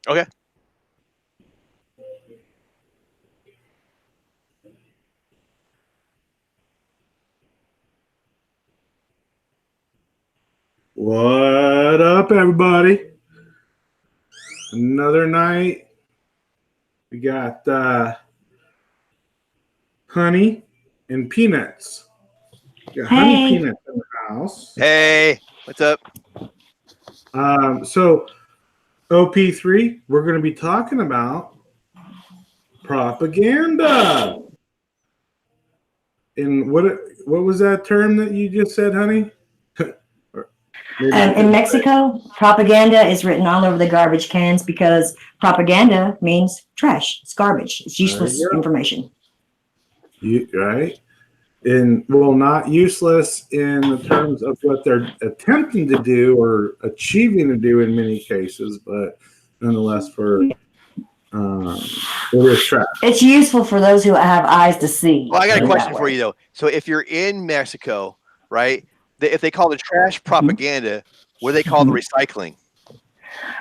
Okay. What up, everybody? Another night. We got honey and peanuts. We got honey Hey. peanuts in the house. Hey, what's up? So OP3, we're going to be talking about propaganda. And what was that term that you just said, honey? In Mexico, propaganda is written all over the garbage cans because propaganda means trash. It's garbage. It's useless information. Right? And well, not useless in the terms of what they're attempting to do or achieving to do in many cases, but nonetheless, for it is trash. It's useful for those who have eyes to see. Well, I got a question for you though. So if you're in Mexico, right? If they call the trash propaganda, what do they call the recycling?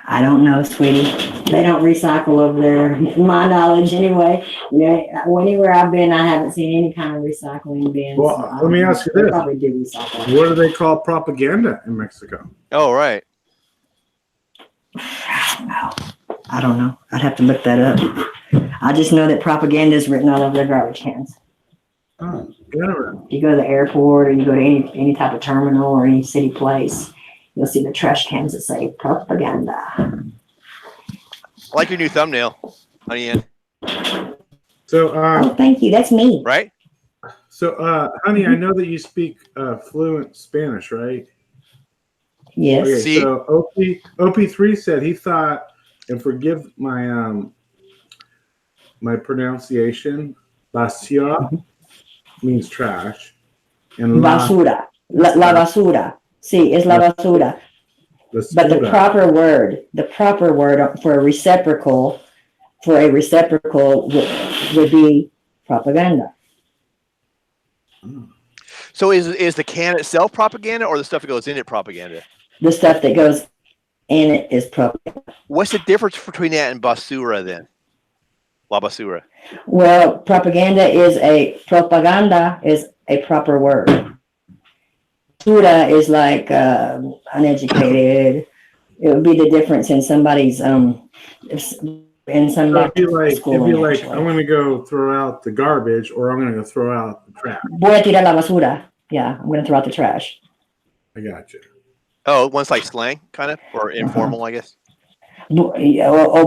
I don't know, sweetie. They don't recycle over there, my knowledge anyway. Anywhere I've been, I haven't seen any kind of recycling bins. Well, so let me ask you this. Probably do recycle. What do they call propaganda in Mexico? Oh, right. I don't know. I'd have to look that up. I just know that propaganda is written all over the garbage cans. Oh, yeah. You go to the airport or you go to any type of terminal or any city place, you'll see the trash cans that say propaganda. I like your new thumbnail, honey Ann. So, oh, thank you. That's me. Right? So, honey, I know that you speak fluent Spanish, right? Yes. Okay, so OP3 said he thought, and forgive my my pronunciation, basura means trash. And basura. La basura. Sí, es la basura. But the proper word for a receptacle would be propaganda. So is the can itself propaganda or the stuff that goes in it propaganda? The stuff that goes in it is propaganda. What's the difference between that and basura then? La basura. Well, propaganda is a proper word. Basura is like uneducated. It would be the difference in somebody's in somebody's it'd be like I'm going to go throw out the garbage or I'm going to go throw out the trash. Voy a tirar la basura. Yeah, I'm going to throw out the trash. I got you. Oh, one's like slang, kind of, or informal, I guess. O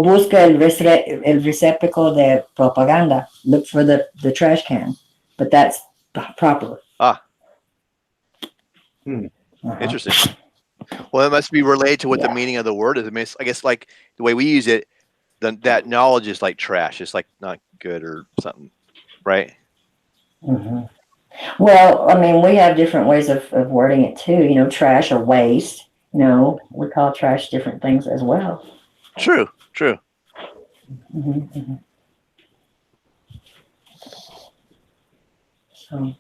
busca el receptacle de propaganda. Look for the trash can, but that's proper. Interesting. Well, it must be related to what the meaning of the word is. I mean, I guess like the way we use it, that knowledge is like trash. It's like not good or something, right? Mm-hmm. Well, I mean, we have different ways of wording it too. You know, trash or waste. You know, we call trash different things as well. True. Mm-hmm. So,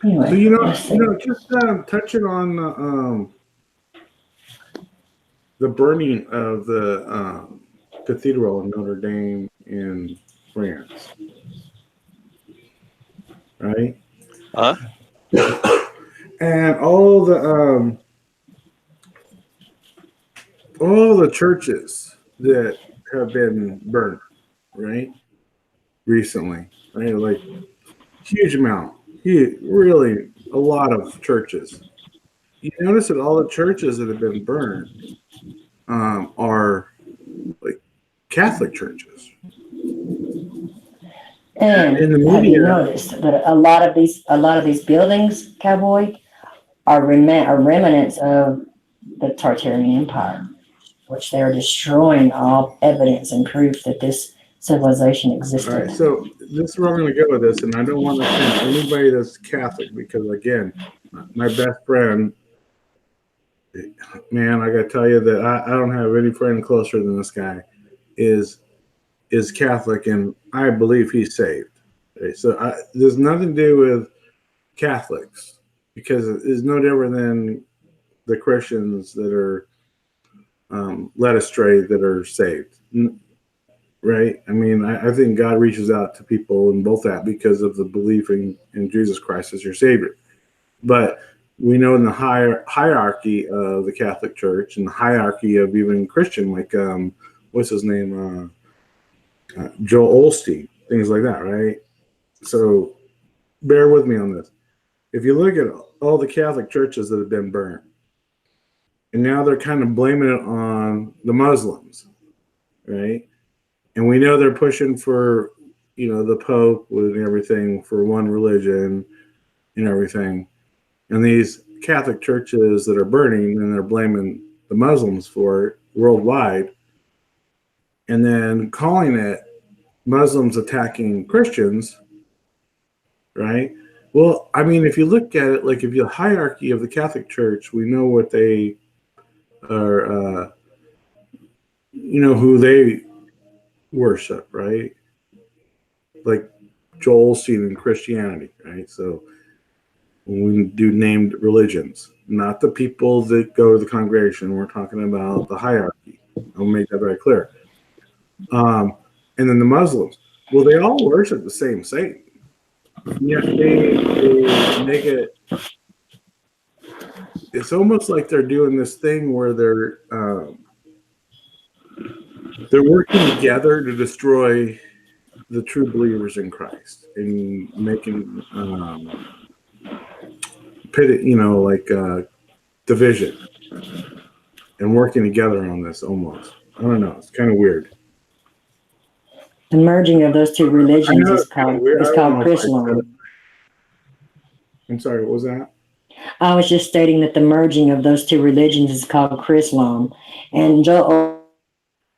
anyway, so just touching on the burning of the cathedral in Notre Dame in France, right? And all the churches that have been burned, right? Recently, right? Like huge amount, really a lot of churches. You notice that all the churches that have been burned are like Catholic churches. And in the media, have you noticed that a lot of these buildings, Cowboy, are remnants of the Tartarian Empire, which they are destroying all evidence and proof that this civilization existed. All right, so this is where I'm going to go with this, and I don't want to offend anybody that's Catholic because, again, my best friend, man, I got to tell you that I don't have any friend closer than this guy, is Catholic, and I believe he's saved. Okay, so there's nothing to do with Catholics because it's no different than the Christians that are led astray that are saved. Right? I mean, I think God reaches out to people in both that because of the belief in Jesus Christ as your Savior. But we know in the hierarchy of the Catholic Church and the hierarchy of even Christian, like what's his name, Joel Osteen, things like that, right? So bear with me on this. If you look at all the Catholic churches that have been burnt, and now they're kind of blaming it on the Muslims, right? And we know they're pushing for, the Pope and everything for one religion and everything. And these Catholic churches that are burning, and they're blaming the Muslims for it worldwide, and then calling it Muslims attacking Christians, right? Well, I mean, if you look at it, like if you hierarchy of the Catholic Church, we know what they are, who they worship, right? Like Joel Osteen in Christianity, right? So when we do named religions, not the people that go to the congregation, we're talking about the hierarchy. I'll make that very clear. And then the Muslims, well, they all worship the same Satan. Yet they make it. It's almost like they're doing this thing where they're working together to destroy the true believers in Christ and making division and working together on this almost. I don't know. It's kind of weird. The merging of those two religions is called Chrislam. I'm sorry, what was that? I was just stating that the merging of those two religions is called Chrislam. And Joel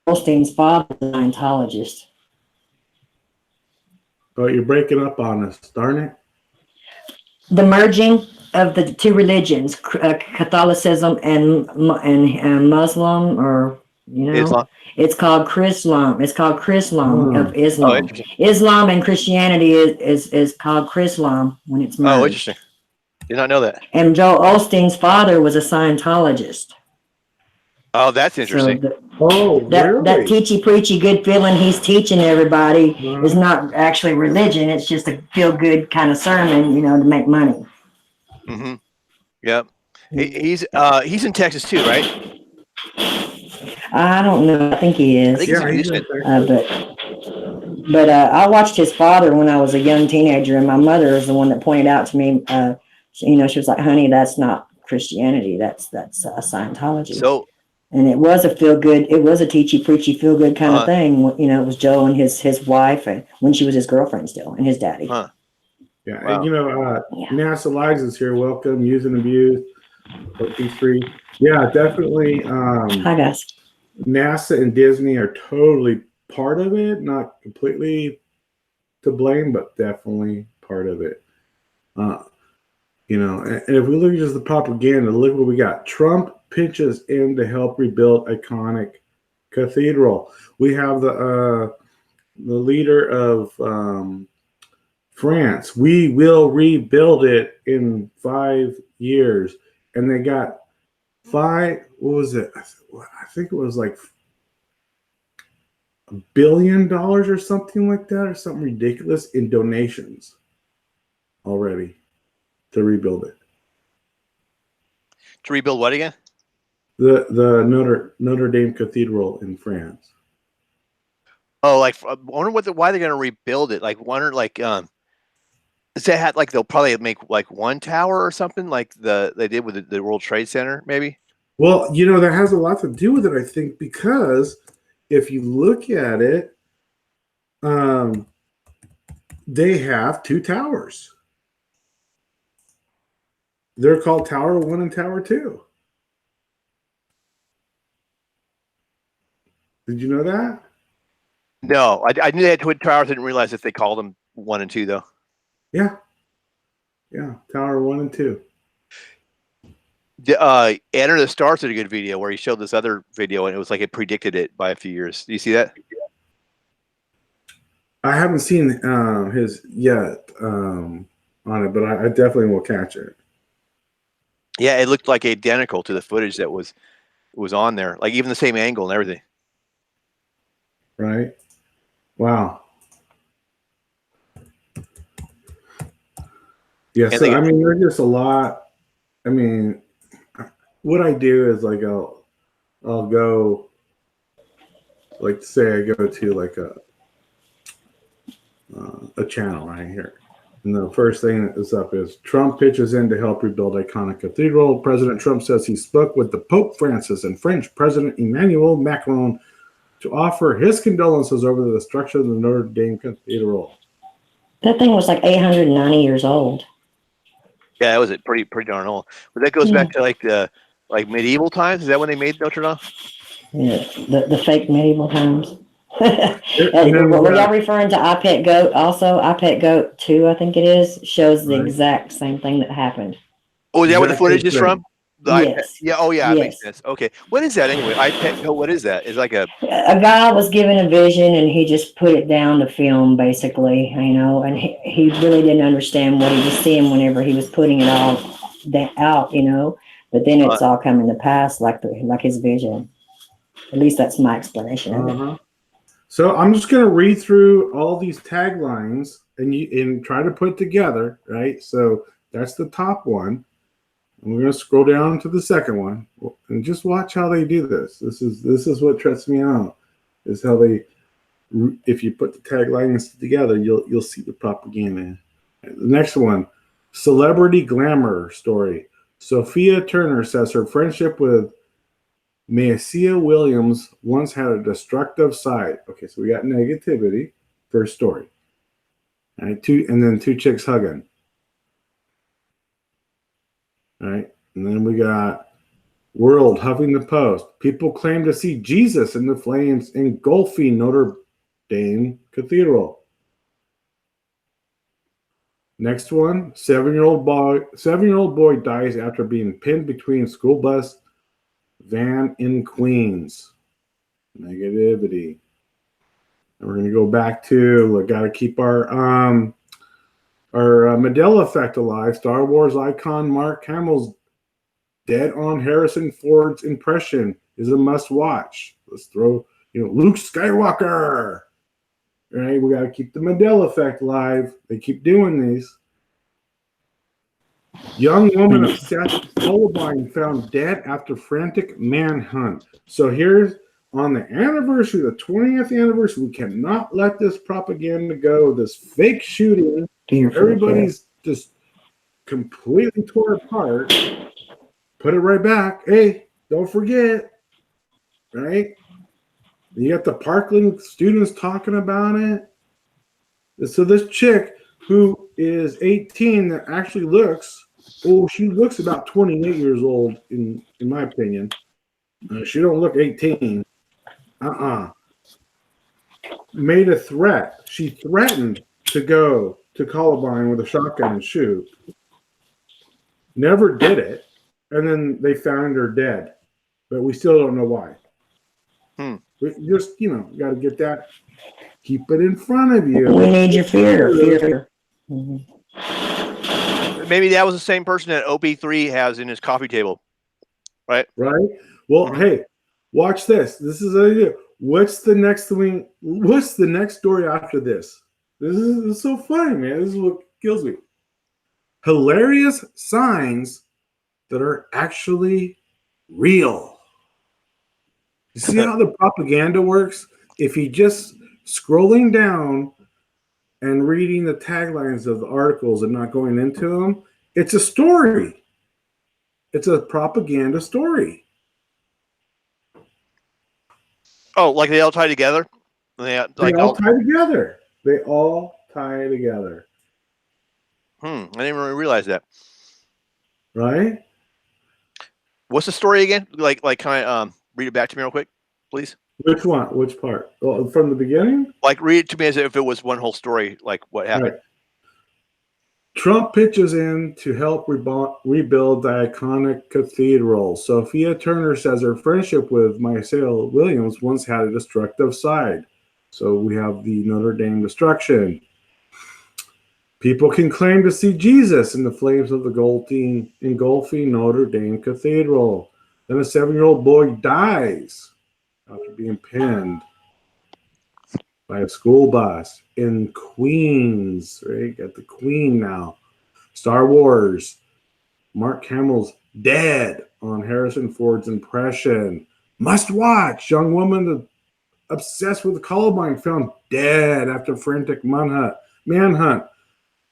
Osteen's father is a Scientologist. Oh, you're breaking up on us, darn it. The merging of the two religions, Catholicism and Muslim, or Islam. It's called Chrislam. It's called Chrislam of Oh, Islam. interesting. Islam and Christianity is called Chrislam when it's merged. Oh, interesting. Did not know that. And Joel Osteen's father was a Scientologist. Oh, that's interesting. So that really? teachy preachy good feeling he's teaching everybody is not actually religion. It's just a feel good kind of sermon, to make money. Mm-hmm. Yep. He's in Texas too, right? I don't know. I think he is. I think he's in Houston. But I watched his father when I was a young teenager, and my mother is the one that pointed out to me. She was like, "Honey, that's not Christianity. That's Scientology." So. And it was a feel good. It was a teachy preachy feel good kind of thing. It was Joe and his wife, and when she was his girlfriend still, and his daddy. Yeah, wow. And NASA Liza's here. Welcome, use and abuse. Be free. Yeah, definitely. Hi guys. NASA and Disney are totally part of it, not completely to blame, but definitely part of it. And if we look at just the propaganda, look what we got. Trump pitches in to help rebuild iconic cathedral. We have the leader of France. We will rebuild it in 5 years, and they got what was it? I think it was like $1 billion or something like that, or something ridiculous in donations already to rebuild it. To rebuild what again? The Notre Dame Cathedral in France. Oh, I wonder why they're going to rebuild it. Is that they'll probably make like one tower or something like they did with the World Trade Center, maybe? Well, that has a lot to do with it, I think, because if you look at it, they have two towers. They're called Tower 1 and Tower 2. Did you know that? No, I knew they had twin towers. I didn't realize that they called them 1 and 2, though. Yeah, Tower 1 and 2. Enter the Stars did a good video where he showed this other video, and it was like it predicted it by a few years. Do you see that? I haven't seen his yet on it, but I definitely will catch it. Yeah, it looked like identical to the footage that was was on there, like even the same angle and everything. Right? Wow. Yeah, And so they, I mean, there's just a lot. I mean, what I do is like I'll go, like say I go to like a channel right here, and the first thing that is up is Trump pitches in to help rebuild iconic cathedral. President Trump says he spoke with the Pope Francis and French President Emmanuel Macron to offer his condolences over the destruction of the Notre Dame Cathedral. That thing was like 890 years old. yeah, that was it. Pretty darn old. But that goes back to like the medieval times. Is that when they made Notre Dame? Yeah, the fake medieval times. And then Were y'all referring to I Pet Goat also? I Pet Goat 2, I think it is, shows the Right. exact same thing that happened. Oh, is that where the Exactly footage is same. from? The iPad. Yes. Yeah. Oh, yeah. It makes Yes. sense. Okay. What is that anyway? iPad. Oh, what is that? It's like a. A guy was given a vision and he just put it down to film, basically, and he really didn't understand what he was seeing whenever he was putting it all out, but then it's all coming to pass like his vision. At least that's my explanation of it. Uh-huh. So I'm just going to read through all these taglines and try to put together, right? So that's the top one. And we're going to scroll down to the second one and just watch how they do this. This is what trips me out, is how they, if you put the taglines together, you'll see the propaganda. The next one, celebrity glamour story. Sophia Turner says her friendship with Maisie Williams once had a destructive side. Okay, so we got negativity, first story. All right, and then two chicks hugging. All right, and then we got World, Huffington Post. People claim to see Jesus in the flames engulfing Notre Dame Cathedral. Next one, 7-year-old boy dies after being pinned between school bus van in Queens. Negativity. And we're going to go back to, got to keep our Mandela effect alive. Star Wars icon Mark Hamill's dead on Harrison Ford's impression is a must watch. Let's throw, Luke Skywalker. Right? We got to keep the Mandela effect alive. They keep doing these. Young woman of Seth Columbine found dead after frantic manhunt. So here's on the anniversary, the 20th anniversary, we cannot let this propaganda go. This fake shooting, everybody's just completely torn apart. Put it right back. Hey, don't forget, right? You got the Parkland students talking about it. So this chick who is 18 that actually she looks about 28 years old in my opinion. She don't look 18. Made a threat. She threatened to go to Columbine with a shotgun and shoot. Never did it. And then they found her dead. But we still don't know why. We just, got to get that. Keep it in front of you. We need your fear. Mm-hmm. Maybe that was the same person that OP3 has in his coffee table. Right? Right? Well, hey, watch this. This is an idea. What's the next thing? What's the next story after this? This is so funny, man. This is what kills me. Hilarious signs that are actually real. You see how the propaganda works? If you just scrolling down and reading the taglines of the articles and not going into them, it's a story. It's a propaganda story. Oh, like they all tie together? They all tie together. They all tie together. I didn't really realize that. Right? What's the story again? Like kind of read it back to me real quick, please. Which one? Which part? Well, from the beginning? Like read it to me as if it was one whole story, like what happened. Right. Trump pitches in to help rebuild the iconic cathedral. Sophia Turner says her friendship with Maisie Williams once had a destructive side. So we have the Notre Dame destruction. People can claim to see Jesus in the flames of the engulfing Notre Dame Cathedral. Then a 7-year-old boy dies after being pinned by a school bus in Queens, right? Got the Queen now. Star Wars. Mark Hamill's dead on Harrison Ford's impression. Must watch. Young woman obsessed with Columbine found dead after frantic manhunt.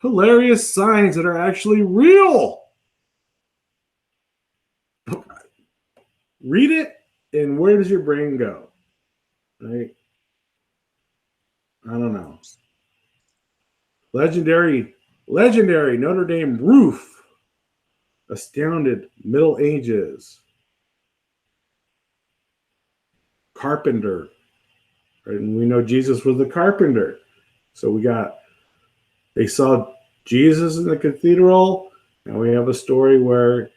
Hilarious signs that are actually real. Read it, and where does your brain go? Right? I don't know. Legendary Notre Dame roof astounded Middle Ages. Carpenter. Right? And we know Jesus was the carpenter. So they saw Jesus in the cathedral, and we have a story where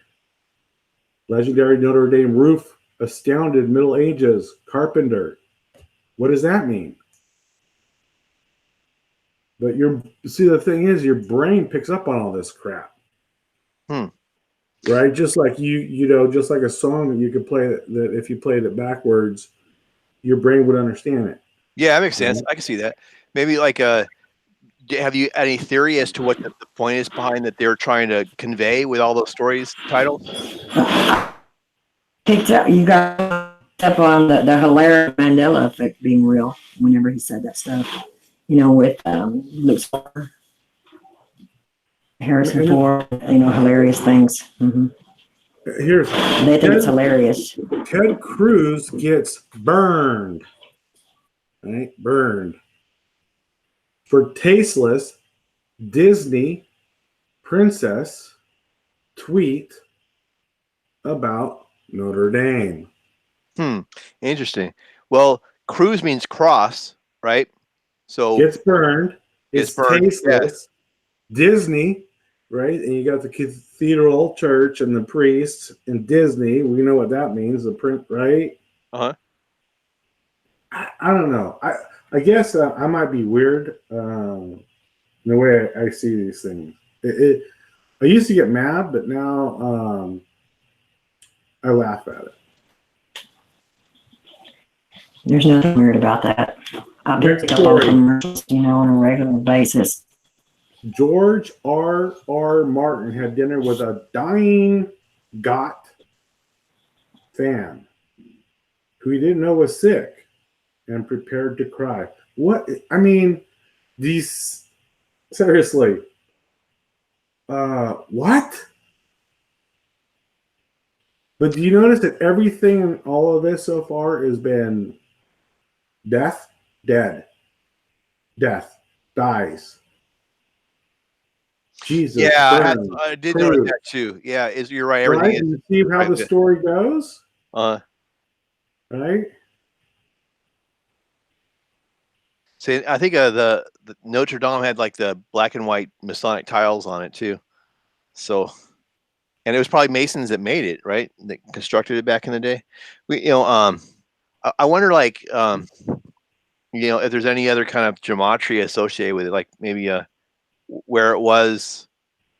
legendary Notre Dame roof astounded Middle Ages carpenter. What does that mean? But the thing is, your brain picks up on all this crap. Right? Just like just like a song that you could play that if you played it backwards, your brain would understand it. Yeah, that makes sense. I can see that. Maybe like have you any theory as to what the point is behind that they're trying to convey with all those stories titles? You got up on the hilarious Mandela effect being real whenever he said that stuff. With Luke Skywalker, Harrison Ford, hilarious things. Mm-hmm. They think it's hilarious. Ted Cruz gets burned. Right? Burned. For tasteless Disney princess tweet about Notre Dame. Interesting. Well, Cruz means cross, right? So gets burned. It's tasteless. Yeah. Disney, right? And you got the cathedral church and the priests in Disney. We know what that means. The print, right? Uh-huh. I don't know. I guess I might be weird in the way I see these things. I used to get mad, but now I laugh at it. There's nothing weird about that. I pick up on commercials, on a regular basis. George R. Martin had dinner with a dying GOT fan who he didn't know was sick and prepared to cry. What? I mean, seriously. What? But do you notice that everything in all of this so far has been death, dead, death, dies. Jesus. Yeah, I did notice that too. Yeah, you're right. Everything right? You see how the story goes? Right? See, I think the Notre Dame had like the black and white Masonic tiles on it too. So, and it was probably Masons that made it, right? That constructed it back in the day. I wonder, like, if there's any other kind of gematria associated with it, like maybe where it was,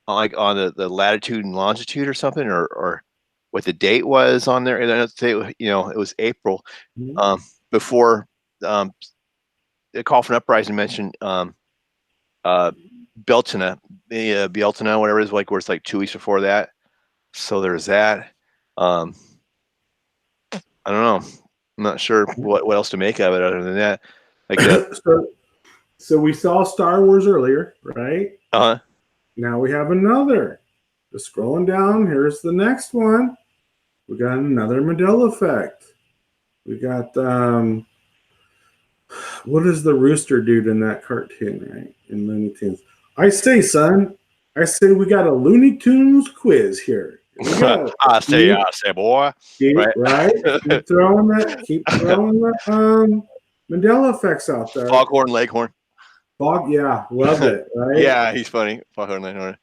like on the latitude and longitude or something, or what the date was on there. And then it was April, before the Coffin Uprising mentioned Beltana, whatever it is, like where it's like 2 weeks before that. So there's that. I don't know. I'm not sure what else to make of it other than that. Like so we saw Star Wars earlier, right? Uh-huh. Now we have another. Just scrolling down, here's the next one. We got another Mandela effect. We got what is the rooster dude in that cartoon, right? In Looney Tunes. I say, son, we got a Looney Tunes quiz here. I say, boy. Right? Keep throwing the Mandela effects out there. Foghorn Leghorn. Yeah, love it, right? Yeah, he's funny. Foghorn Leghorn.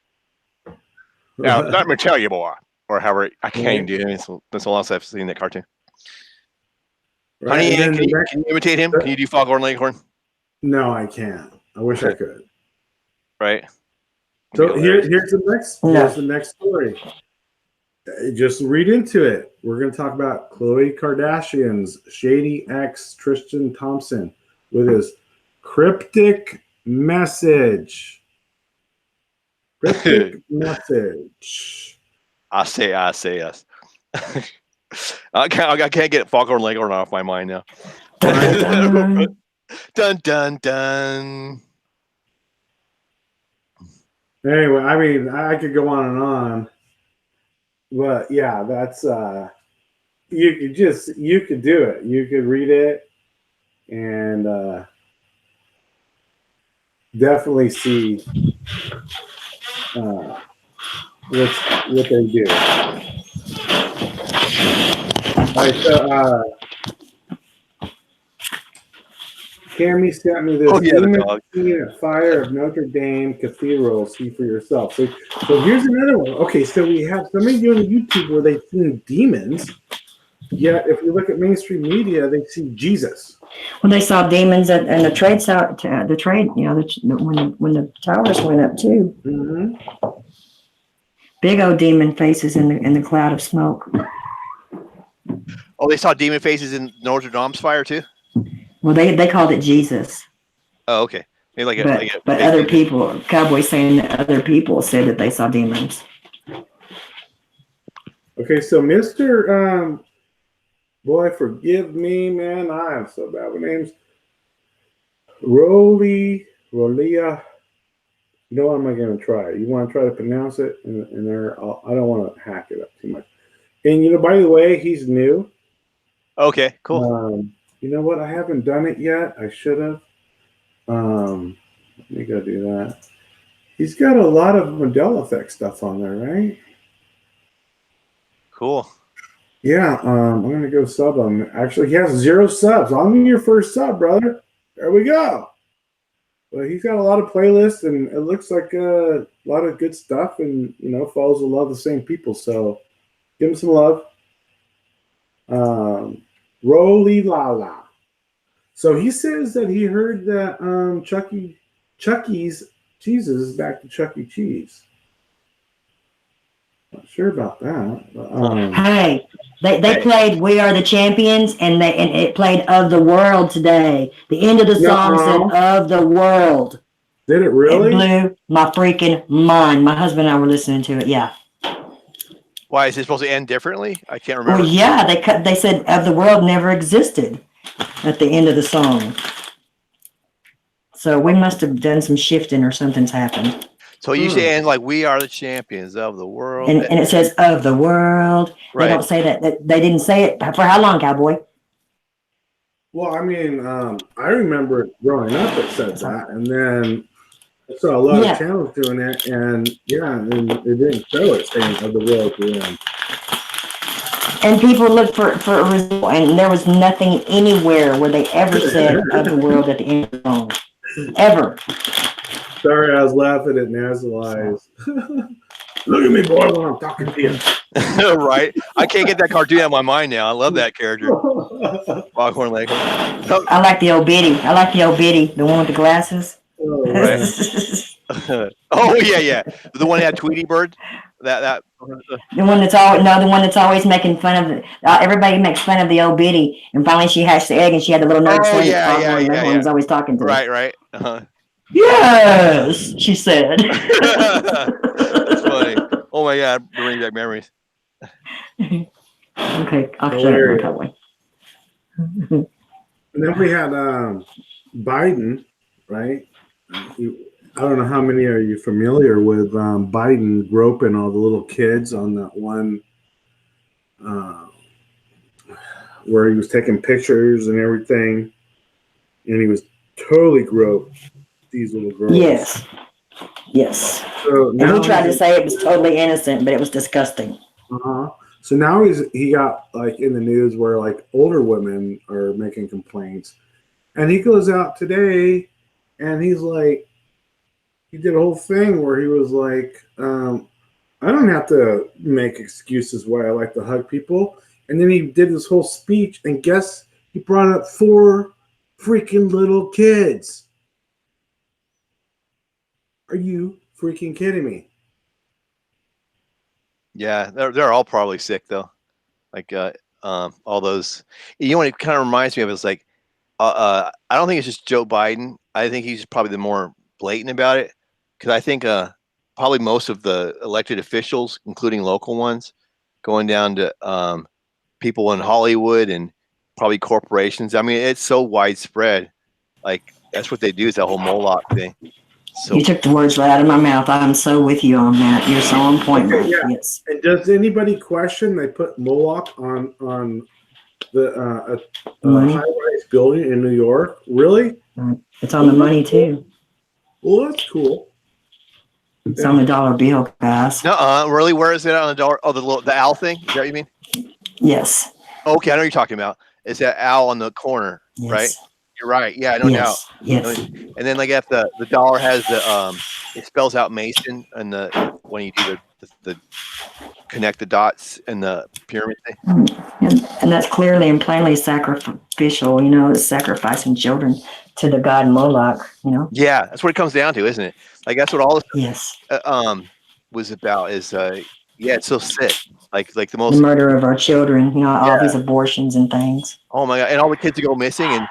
Now, let me tell you, boy. Or however, I can't do it. That's the last I've seen that cartoon. Right. Honey, can you imitate him? Can you do Foghorn Leghorn? No, I can't. I wish I could. Right. So here's the next story. Just read into it. We're going to talk about Khloe Kardashian's shady ex Tristan Thompson with his cryptic message. Cryptic message. I say yes. I can't get Foghorn Leghorn off my mind now. Dun, Dun dun dun. Anyway, I mean, I could go on and on, but yeah, that's you could do it. You could read it and definitely see what they do. All right, so Cammy sent me this Oh, yeah, the Demon dog. Queen at Fire of Notre Dame Cathedral. See for yourself. So here's another one. Okay, so we have somebody doing YouTube where they've seen demons. Yet, if you look at mainstream media, they see Jesus. When they saw demons in the trade, when the towers went up too, Mm-hmm. big old demon faces in the cloud of smoke. Oh, they saw demon faces in Notre Dame's fire too. Well, they called it Jesus, Oh, okay. Maybe but other people, Cowboys saying that other people said that they saw demons. Okay, so Mr. Boy, forgive me, man. I am so bad with names. Rolia. You know what? I'm not going to try. You want to try to pronounce it? And there, I don't want to hack it up too much. And, by the way, he's new. Okay, cool. You know what? I haven't done it yet. I should have. Let me go do that. He's got a lot of Mandela Effect stuff on there, right? Cool. Yeah, I'm going to go sub him. Actually, he has 0 subs. I'm your first sub, brother. There we go. But he's got a lot of playlists, and it looks like a lot of good stuff, and, follows a lot of the same people. So give him some love. Roly Lala. So he says that he heard that Chucky's Cheeses is back to Chuck E. Cheese. Not sure about that. But, Hey, they played "We Are the Champions" and it played "Of the World" today. The end of the song said "Of the World." Did it really? It blew my freaking mind. My husband and I were listening to it. Yeah. Why is it supposed to end differently? I can't remember. Well, yeah, they said "Of the World" never existed at the end of the song. So we must have done some shifting or something's happened. So you say end like "We are the champions of the world," and it says "of the world." Right. They don't say that. They didn't say it for how long, Cowboy? Well, I mean, I remember growing up it said that, and then I saw a lot of channels doing it, and and it didn't show it saying "of the world" to them. And people looked for a result, and there was nothing anywhere where they ever said "of the world" at the end of the song, ever. Sorry, I was laughing at Nazil eyes. Look at me, boy, when I'm talking to you. Right? I can't get that cartoon out of my mind now. I love that character. Foghorn Leghorn. I like the old Biddy. The one with the glasses. Oh, right. Oh yeah. The one that had Tweety Bird. That. The one that's always making fun of everybody makes fun of the old Biddy, and finally she hatched the egg, and she had the little nerd son. Yeah. Was always talking to her. Right. Uh-huh. Yes, she said. That's funny. Oh my God, bring back memories. Okay, I'll shut up, Cowboy. And then we had Biden, right? I don't know how many are you familiar with Biden groping all the little kids on that one where he was taking pictures and everything, and he was totally groped these little girls. Yes. So and he tried to say it was totally innocent, but it was disgusting. So now he got like in the news where like older women are making complaints, and he goes out today, and he's like, he did a whole thing where he was like, I don't have to make excuses why I like to hug people, and then he did this whole speech, and guess he brought up 4 freaking little kids. Are you freaking kidding me? Yeah, they're all probably sick though. Like all those. You know what it kind of reminds me of is like I don't think it's just Joe Biden. I think he's probably the more blatant about it because I think probably most of the elected officials, including local ones, going down to people in Hollywood and probably corporations. I mean, it's so widespread. Like that's what they do is that whole Moloch thing. So You took the words right out of my mouth. I'm so with you on that. You're so on point. Okay, yeah. Yes. And does anybody question they put Moloch on the Money. high-rise building in New York? Really? It's on the money too. Well, that's cool. It's on the dollar bill, guys. no, really, where is it on the dollar? Oh, the owl thing. Is that what you mean? Yes. Okay, I know what you're talking about. It's that owl on the corner, Yes. right? You're right. Yeah, no doubt. Yes. Yes. And then like if the dollar has the it spells out Mason and the when you do the connect the dots and the pyramid thing. And that's clearly and plainly sacrificial. You know, it's sacrificing children to the god Moloch. You know. Yeah, that's what it comes down to, isn't it? Like that's what all this Yes. was about. Is yeah, it's so sick. Like the The most. murder of our children. You know, all Yeah. these abortions and things. Oh my god, and all the kids that go missing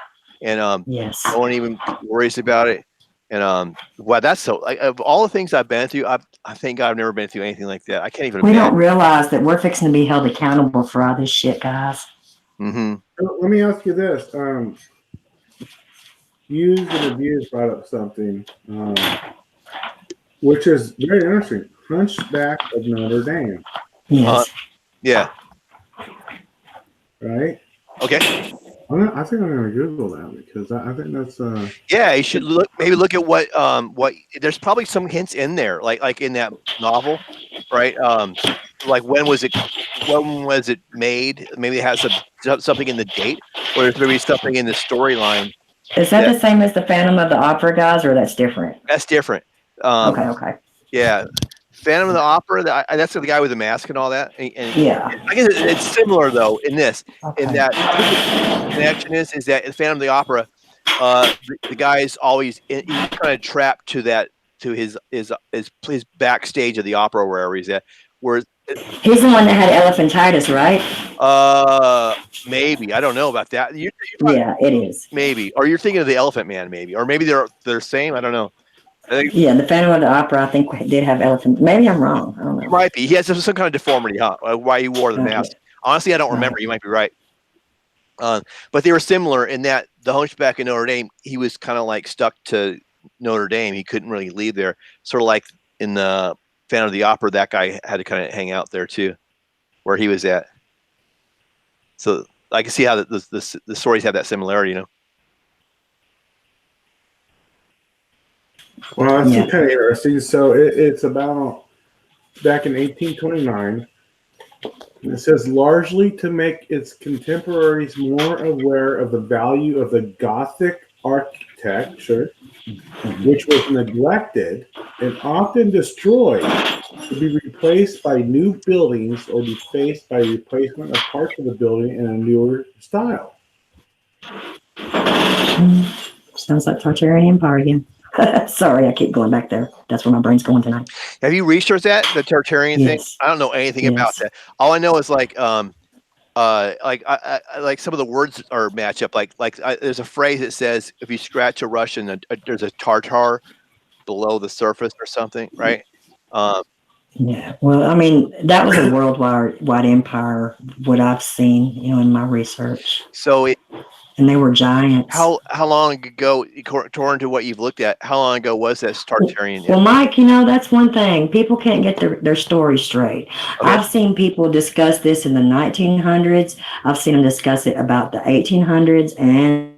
and Yes. no one even worries about it. And wow, that's so like of all the things I've been through, I think I've never been through anything like that. I can't even We don't imagine. realize that we're fixing to be held accountable for all this shit, guys. Mm-hmm. Let me ask you this. Use and abuse brought up something, which is very interesting. Hunchback of Notre Dame, Yes. Yeah. right? Okay. I think I'm going to Google that because I think that's Yeah, you should maybe look at what there's probably some hints in there, like in that novel, right? Like when was it made? Maybe it has something in the date, or there's maybe something in the storyline. Is that the same as the Phantom of the Opera, guys, or that's different? That's different. Okay. Yeah, Phantom of the Opera. That's the guy with the mask and all that. And Yeah. I guess it's similar though in this. Okay. In that the connection is that in Phantom of the Opera, the guy is always he's kind of trapped to his backstage of the opera wherever he's at. Whereas He's the one that had elephantitis, right? maybe I don't know about that. You're probably, Yeah, it is. maybe, or you're thinking of the Elephant Man, maybe, or maybe they're same. I don't know. I think Yeah, the Phantom of the Opera, I think, did have elephant. Maybe I'm wrong. I don't it know. might be. He has some kind of deformity, huh? Why he wore the Okay. mask? Honestly, I don't remember. You might be right. But they were similar in that the Hunchback of Notre Dame, he was kind of like stuck to Notre Dame. He couldn't really leave there. Sort of like in the Phantom of the Opera, that guy had to kind of hang out there too, where he was at. So I can see how the stories have that similarity, you know. well, that's Yeah. kind of interesting. So it's about back in 1829. And it says largely to make its contemporaries more aware of the value of the Gothic architecture, which was neglected and often destroyed, to be replaced by new buildings or defaced by replacement of parts of the building in a newer style. Sounds like Tartarian Empire again. Sorry, I keep going back there. That's where my brain's going tonight. Have you researched that, the Tartarian thing? Yes. I don't know anything about Yes. that. All I know is like some of the words are match up. There's a phrase that says if you scratch a Russian, there's a Tartar below the surface or something, right? Yeah. Well, I mean, that was a worldwide empire, what I've seen, in my research. So And they were giants. how long ago, according to what you've looked at, how long ago was that Tartarian? Well, Mike, that's one thing. People can't get their story straight. Okay. I've seen people discuss this in the 1900s. I've seen them discuss it about the 1800s and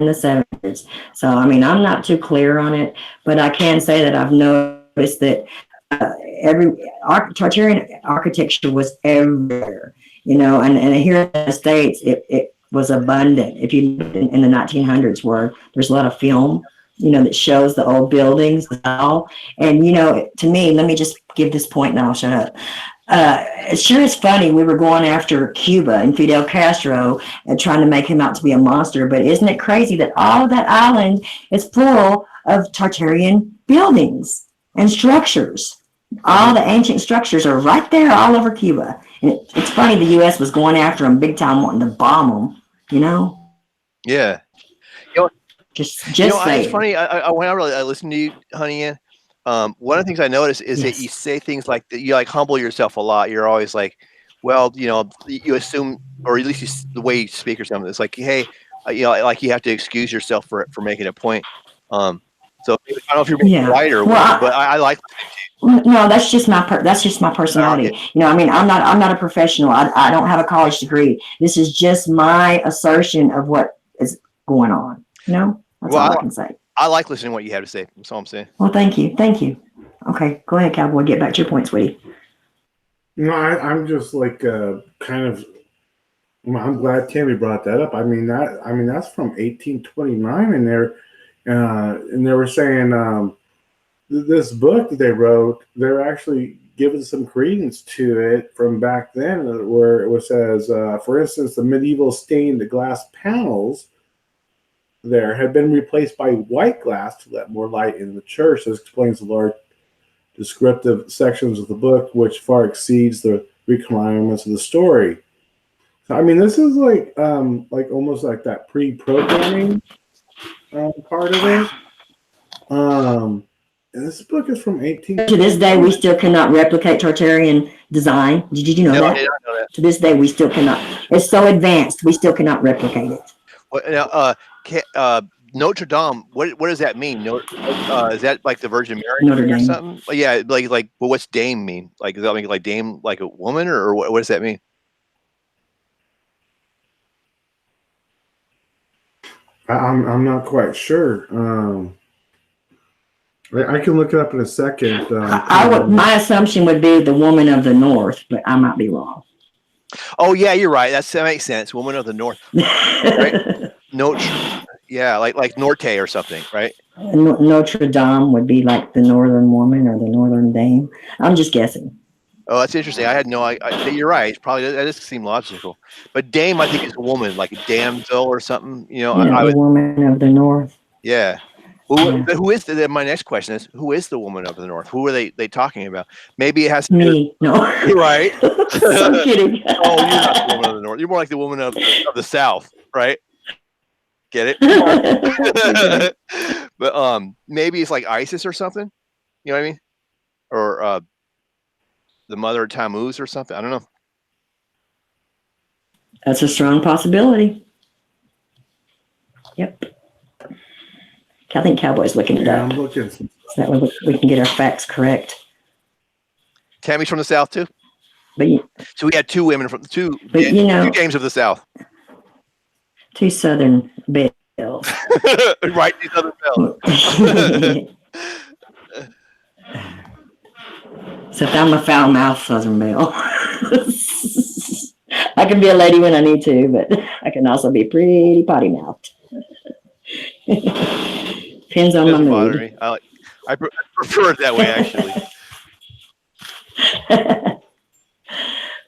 the 700s. So, I mean, I'm not too clear on it, but I can say that I've noticed that Tartarian architecture was everywhere, and here in the States, it was abundant. If you look in the 1900s, where there's a lot of film, that shows the old buildings and all. And, to me, let me just give this point and I'll shut up. It sure is funny. We were going after Cuba and Fidel Castro and trying to make him out to be a monster. But isn't it crazy that all of that island is full of Tartarian buildings and structures? All the ancient structures are right there all over Cuba. And it's funny the U.S. was going after them big time, wanting to bomb them, you know? Yeah. Just It's saying. funny. Whenever I listen to you, Honey Ann, one of the things I notice is that Yes. you say things like that. You like humble yourself a lot. You're always like, well, you assume, or at least the way you speak or something. It's like, hey, like you have to excuse yourself for making a point. So I don't know if you're being Yeah. polite or Well, what, but I like. No, that's just my personality. Okay. You know, I mean, I'm not a professional. I don't have a college degree. This is just my assertion of what is going on. You know, that's all I can say. I like listening to what you have to say. That's all I'm saying. Well, thank you. Okay, go ahead, Cowboy. Get back to your point, sweetie. No, I'm just like kind of. I'm glad Tammy brought that up. I mean that's from 1829, and they were saying this book that they wrote. They're actually giving some credence to it from back then, where it says, for instance, the medieval stained glass panels there had been replaced by white glass to let more light in the church. This explains the large descriptive sections of the book, which far exceeds the requirements of the story. So, I mean, this is like almost like that pre-programming part of it. And this book is from 18. To this day, we still cannot replicate Tartarian design. Did you know that? I did not know that. To this day, we still cannot. It's so advanced, we still cannot replicate it. Well, now, Notre Dame. What does that mean? Is that like the Virgin Mary Notre or Dame. something? Yeah, like. Well, what's Dame mean? Like, does that mean like Dame, like a woman, or what does that mean? I'm not quite sure. I can look it up in a second. My assumption would be the woman of the North, but I might be wrong. Oh yeah, you're right. That makes sense. Woman of the North, right? Yeah, like Norte or something, right? Notre Dame would be like the Northern Woman or the Northern Dame. I'm just guessing. Oh, that's interesting. I had no. You're right. It's probably that doesn't seem logical. But Dame, I think, is a woman, like a damsel or something. The woman of the North. Yeah. Well, who is my next question is, who is the woman of the North? Who are they talking about? Maybe it has to me. No. You're right. I'm kidding. Oh, you're not the woman of the North. You're more like the woman of the South, right? Get it? But maybe it's like ISIS or something. You know what I mean? Or the mother of Tammuz or something. I don't know. That's a strong possibility. Yep. I think Cowboy's looking it up. I'm looking. So that way we can get our facts correct. Tammy's from the South too. So we had two women from two James of the South. Two Southern belles. Right, two Southern belles. Except I'm a foul-mouthed Southern belle. I can be a lady when I need to, but I can also be pretty potty-mouthed. Depends on my mood. Me. I prefer it that way, actually.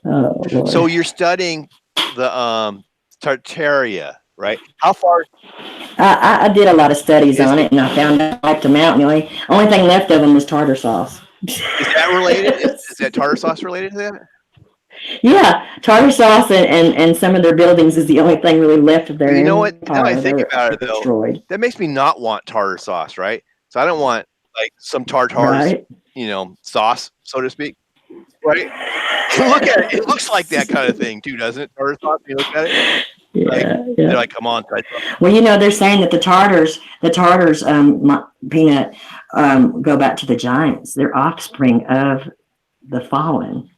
Oh, so you're studying the Tartaria, right? How far? I did a lot of studies on it, and I found I liked them out. And the only thing left of them was tartar sauce. Is that related? Is that tartar sauce related to that? Yeah, tartar sauce and some of their buildings is the only thing really left of their. You know what? Now I think about it, though, destroyed. That makes me not want tartar sauce, right? So I don't want like some tartar's, right? Sauce, so to speak, right? Look at it; it looks like that kind of thing too, doesn't it? Tartar sauce. You look at it. Yeah, They're like, come on. Well, they're saying that the Tartars, Peanut, go back to the giants. They're offspring of the fallen.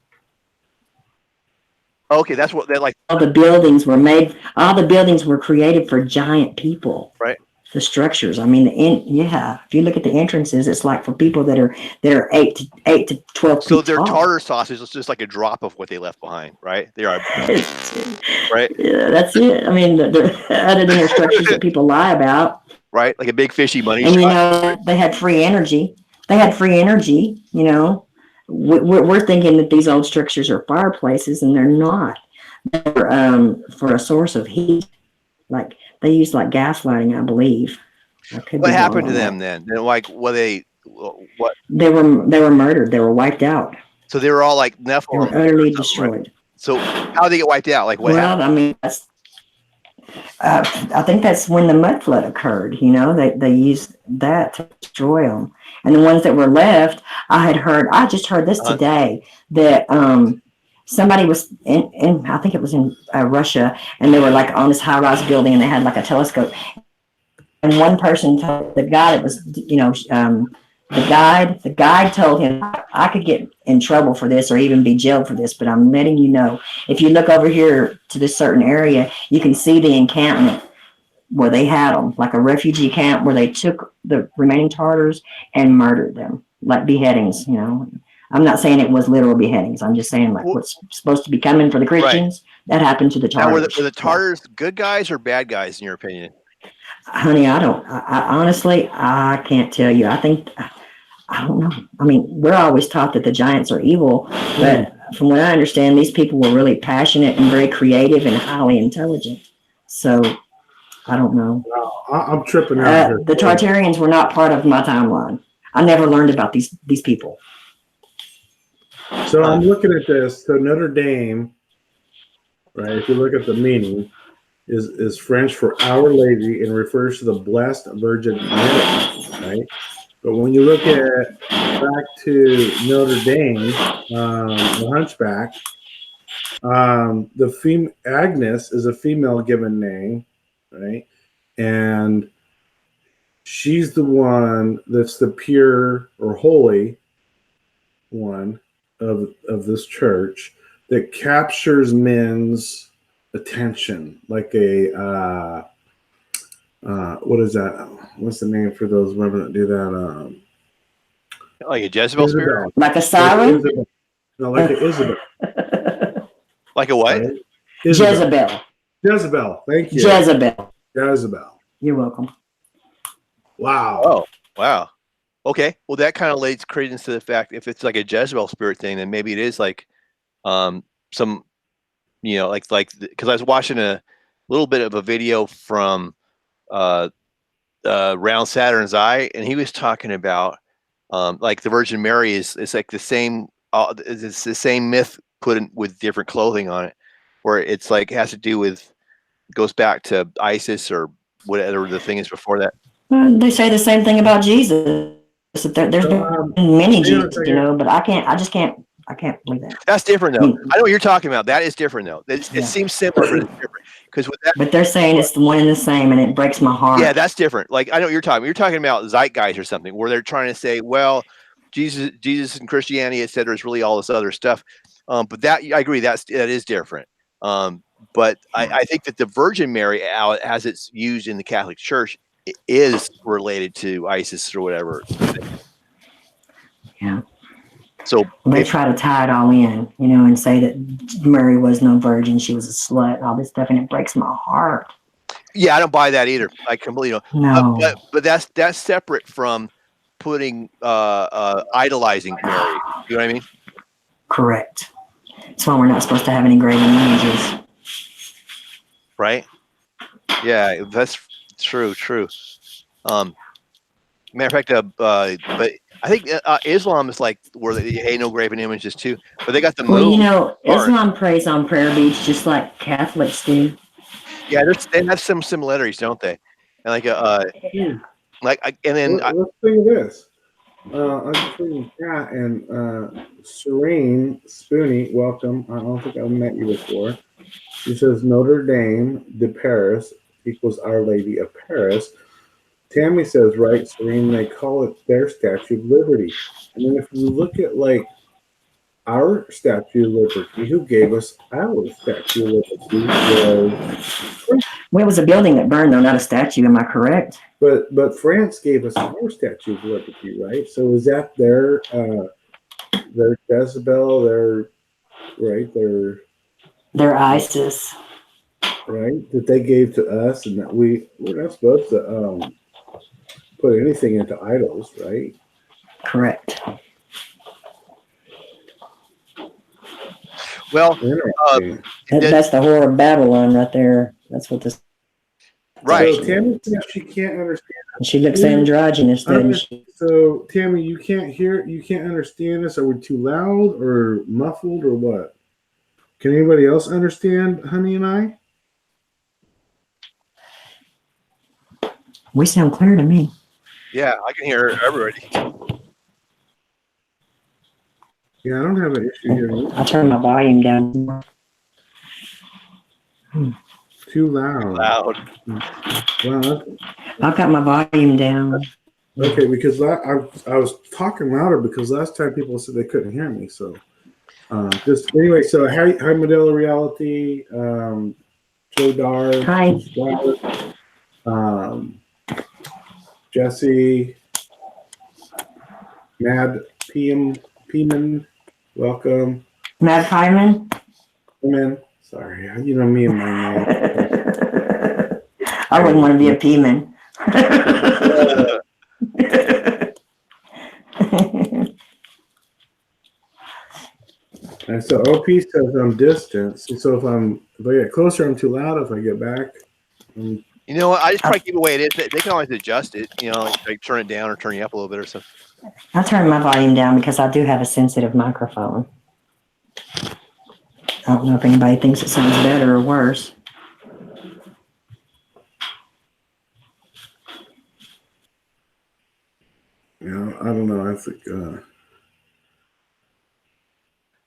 Okay, that's what they're like. All the buildings were made. All the buildings were created for giant people. Right. The structures. I mean, if you look at the entrances, it's like for people that are 8 to 12 feet So their tall. tartar sauce is just like a drop of what they left behind, right? They are, right? Yeah, that's it. I mean, other than their structures that people lie about, right? Like a big fishy money and shot. They had free energy. We're thinking that these old structures are fireplaces, and they're not. They're for a source of heat. Like they use like gas lighting, I believe. What happened to them then? Like, were they what? They were murdered. They were wiped out. So they were all like They were Nephilim. utterly or something, right? destroyed. So how did they get wiped out? Like what Well, happened? I mean, I think that's when the mud flood occurred. They used that to destroy them. And the ones that were left, I just heard this today, that somebody was in I think it was in Russia, and they were like on this high-rise building, and they had like a telescope. And one person told the guy that was, the guide told him, I could get in trouble for this or even be jailed for this, but I'm letting you know, if you look over here to this certain area, you can see the encampment where they had them, like a refugee camp where they took the remaining Tartars and murdered them, like beheadings. I'm not saying it was literal beheadings. I'm just saying like what's supposed to be coming for the Christians, that happened to the Now, Tartars. were the Tartars good guys or bad guys in your opinion? Honey, I honestly, I can't tell you. I don't know. I mean, we're always taught that the giants are evil, but from what I understand, these people were really passionate and very creative and highly intelligent. So I don't know. I'm tripping out here. The Tartarians were not part of my timeline. I never learned about these people. So I'm looking at this. So Notre Dame, right? If you look at the meaning, is French for Our Lady and refers to the Blessed Virgin Mary, right? But when you look at back to Notre Dame, the Hunchback, Agnes is a female given name, right? And she's the one that's the pure or holy one of this church that captures men's attention, like a what is that? What's the name for those women that do that? Like a Jezebel spirit? Like a siren? No, like an Isabel. Like a what? Right? Jezebel. Jezebel. Thank you. Jezebel. You're welcome. Wow. Oh, wow. Okay. Well, that kind of lays credence to the fact if it's like a Jezebel spirit thing, then maybe it is like some, like because I was watching a little bit of a video from Round Saturn's Eye, and he was talking about like the Virgin Mary is like the same. It's the same myth put in with different clothing on it, where it's like has to do with goes back to Isis or whatever the thing is before that. They say the same thing about Jesus. There's been many Jesus, but I can't believe that. That's different though. I know what you're talking about. That is different though. It seems similar, but it's different. Because with that, but they're saying it's the one and the same, and it breaks my heart. Yeah, that's different. Like I know what you're talking. You're talking about zeitgeist or something, where they're trying to say, well, Jesus and Christianity, et cetera, is really all this other stuff. But that I agree. That is different. But I think that the Virgin Mary, as it's used in the Catholic Church, is related to ISIS or whatever. Yeah. So they try to tie it all in, and say that Mary was no virgin, she was a slut, all this stuff, and it breaks my heart. Yeah, I don't buy that either. I completely don't. No. But that's separate from putting idolizing Mary. You know what I mean? Correct. That's why we're not supposed to have any graven images. Right? Yeah, that's true. Matter of fact, but I think Islam is like where they hate no graven images too. But they got the moon. Well, Islam prays on prayer beads just like Catholics do. Yeah, they have some similarities, don't they? And let's think of this. I'm just reading chat and Serene Spoonie, welcome. I don't think I've met you before. She says Notre Dame de Paris equals Our Lady of Paris. Tammy says, right, Serene, they call it their Statue of Liberty. And then if you look at like our Statue of Liberty, who gave us our Statue of Liberty was well, it was a building that burned, though, not a statue. Am I correct? But France gave us our Statue of Liberty, right? So is that their Jezebel, their ISIS, right? That they gave to us, and that we're not supposed to put anything into idols, right? Correct. Well, that's the whore of Babylon right there. That's what this. Right. So Tammy says she can't understand. She looks androgynous, doesn't she? So Tammy, you can't understand us. Are we too loud or muffled or what? Can anybody else understand Honey and I? We sound clear to me. Yeah, I can hear everybody. Yeah, I don't have an issue here. I'll turn my volume down. Too loud. Loud. Well, I've got my volume down. okay, because I was talking louder because last time people said they couldn't hear me. So just anyway, so hi Modelo Reality, Joe Dar, Hi. Jesse, Mad Peeman, welcome. Matt Hyman. Come in. Sorry, you know me and my name. I wouldn't want to be a P-man. And so OP says I'm distant. So if I get closer, I'm too loud. If I get back, You know what? I just try to keep it the way it is. They can always adjust it. You know, like turn it down or turn you up a little bit or something. I'll turn my volume down because I do have a sensitive microphone. I don't know if anybody thinks it sounds better or worse. yeah, I don't know. I think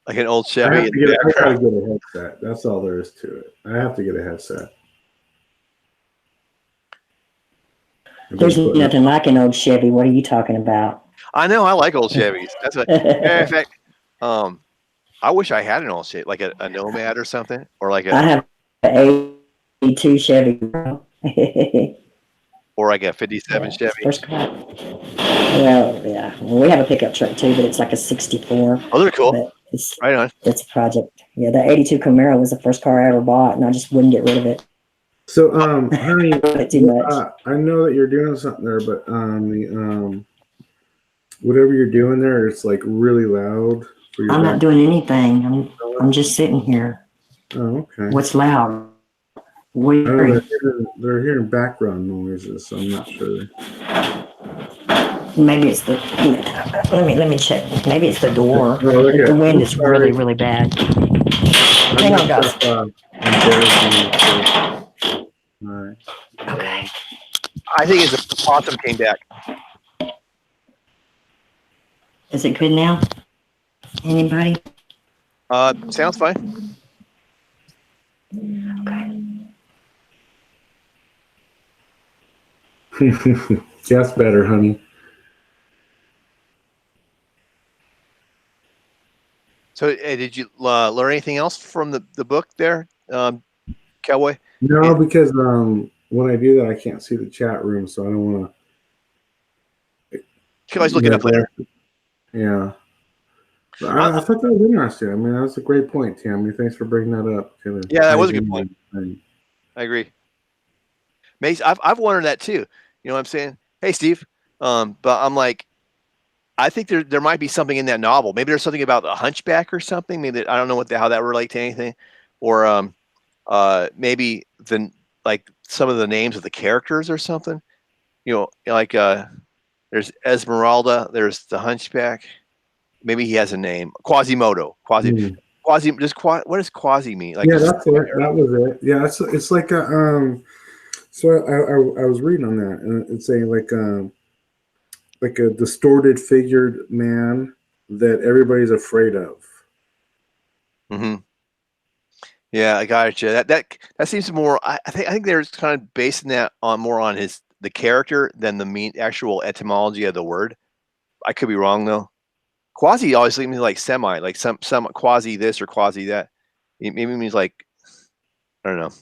Like an old I Chevy. have In to the get, I gotta background. get a headset. That's all there is to it. I have to get a headset. There's nothing like an old Chevy. What are you talking about? I know. I like old Chevys. That's what. In fact, I wish I had an old Chevy, like a Nomad or something, or like I a have an 82 Chevy. or like a '57 Chevy. First car. Well, yeah. Well, we have a pickup truck too, but it's like a 64. Oh, they're cool. But it's Right on. a project. Yeah, the 82 Camaro was the first car I ever bought, and I just wouldn't get rid of it. So, honey, Too much. I know that you're doing something there, but whatever you're doing there, it's like really loud for your. I'm not doing anything. I'm just sitting here. Oh, okay. What's loud? I don't know, they're hearing background noises, so I'm not sure. Maybe it's the. Let me check. Maybe it's the door. Oh, okay. The wind is really, really bad. Hang on, guys. All right. Okay. I think it's a possum came back. Is it good now? Anybody? Sounds fine. Okay. That's better, honey. So, did you learn anything else from the book there, Cowboy? No, because when I do that, I can't see the chat room, so I don't want to. You can always look it up later. Yeah. I thought that was interesting. I mean, that was a great point, Tammy. Thanks for bringing that up. Yeah, that was a good point. I agree. Mace, I've wondered that too. You know what I'm saying? Hey, Steve. But I'm like, I think there might be something in that novel. Maybe there's something about a hunchback or something. Maybe I don't know how that relates to anything, or maybe like some of the names of the characters or something. You know, like there's Esmeralda. There's the hunchback. Maybe he has a name. Quasimodo. Quasi. What does quasi mean? Like, yeah, that's it. That was it. Yeah, it's like a So I was reading on that, and it's saying like a distorted figured man that everybody's afraid of. Mm-hmm. Yeah, I got you. That seems more. I think they're kind of basing that on more on the character than the actual etymology of the word. I could be wrong though. Quasi always means like semi, like some quasi this or quasi that. It maybe means like, I don't know,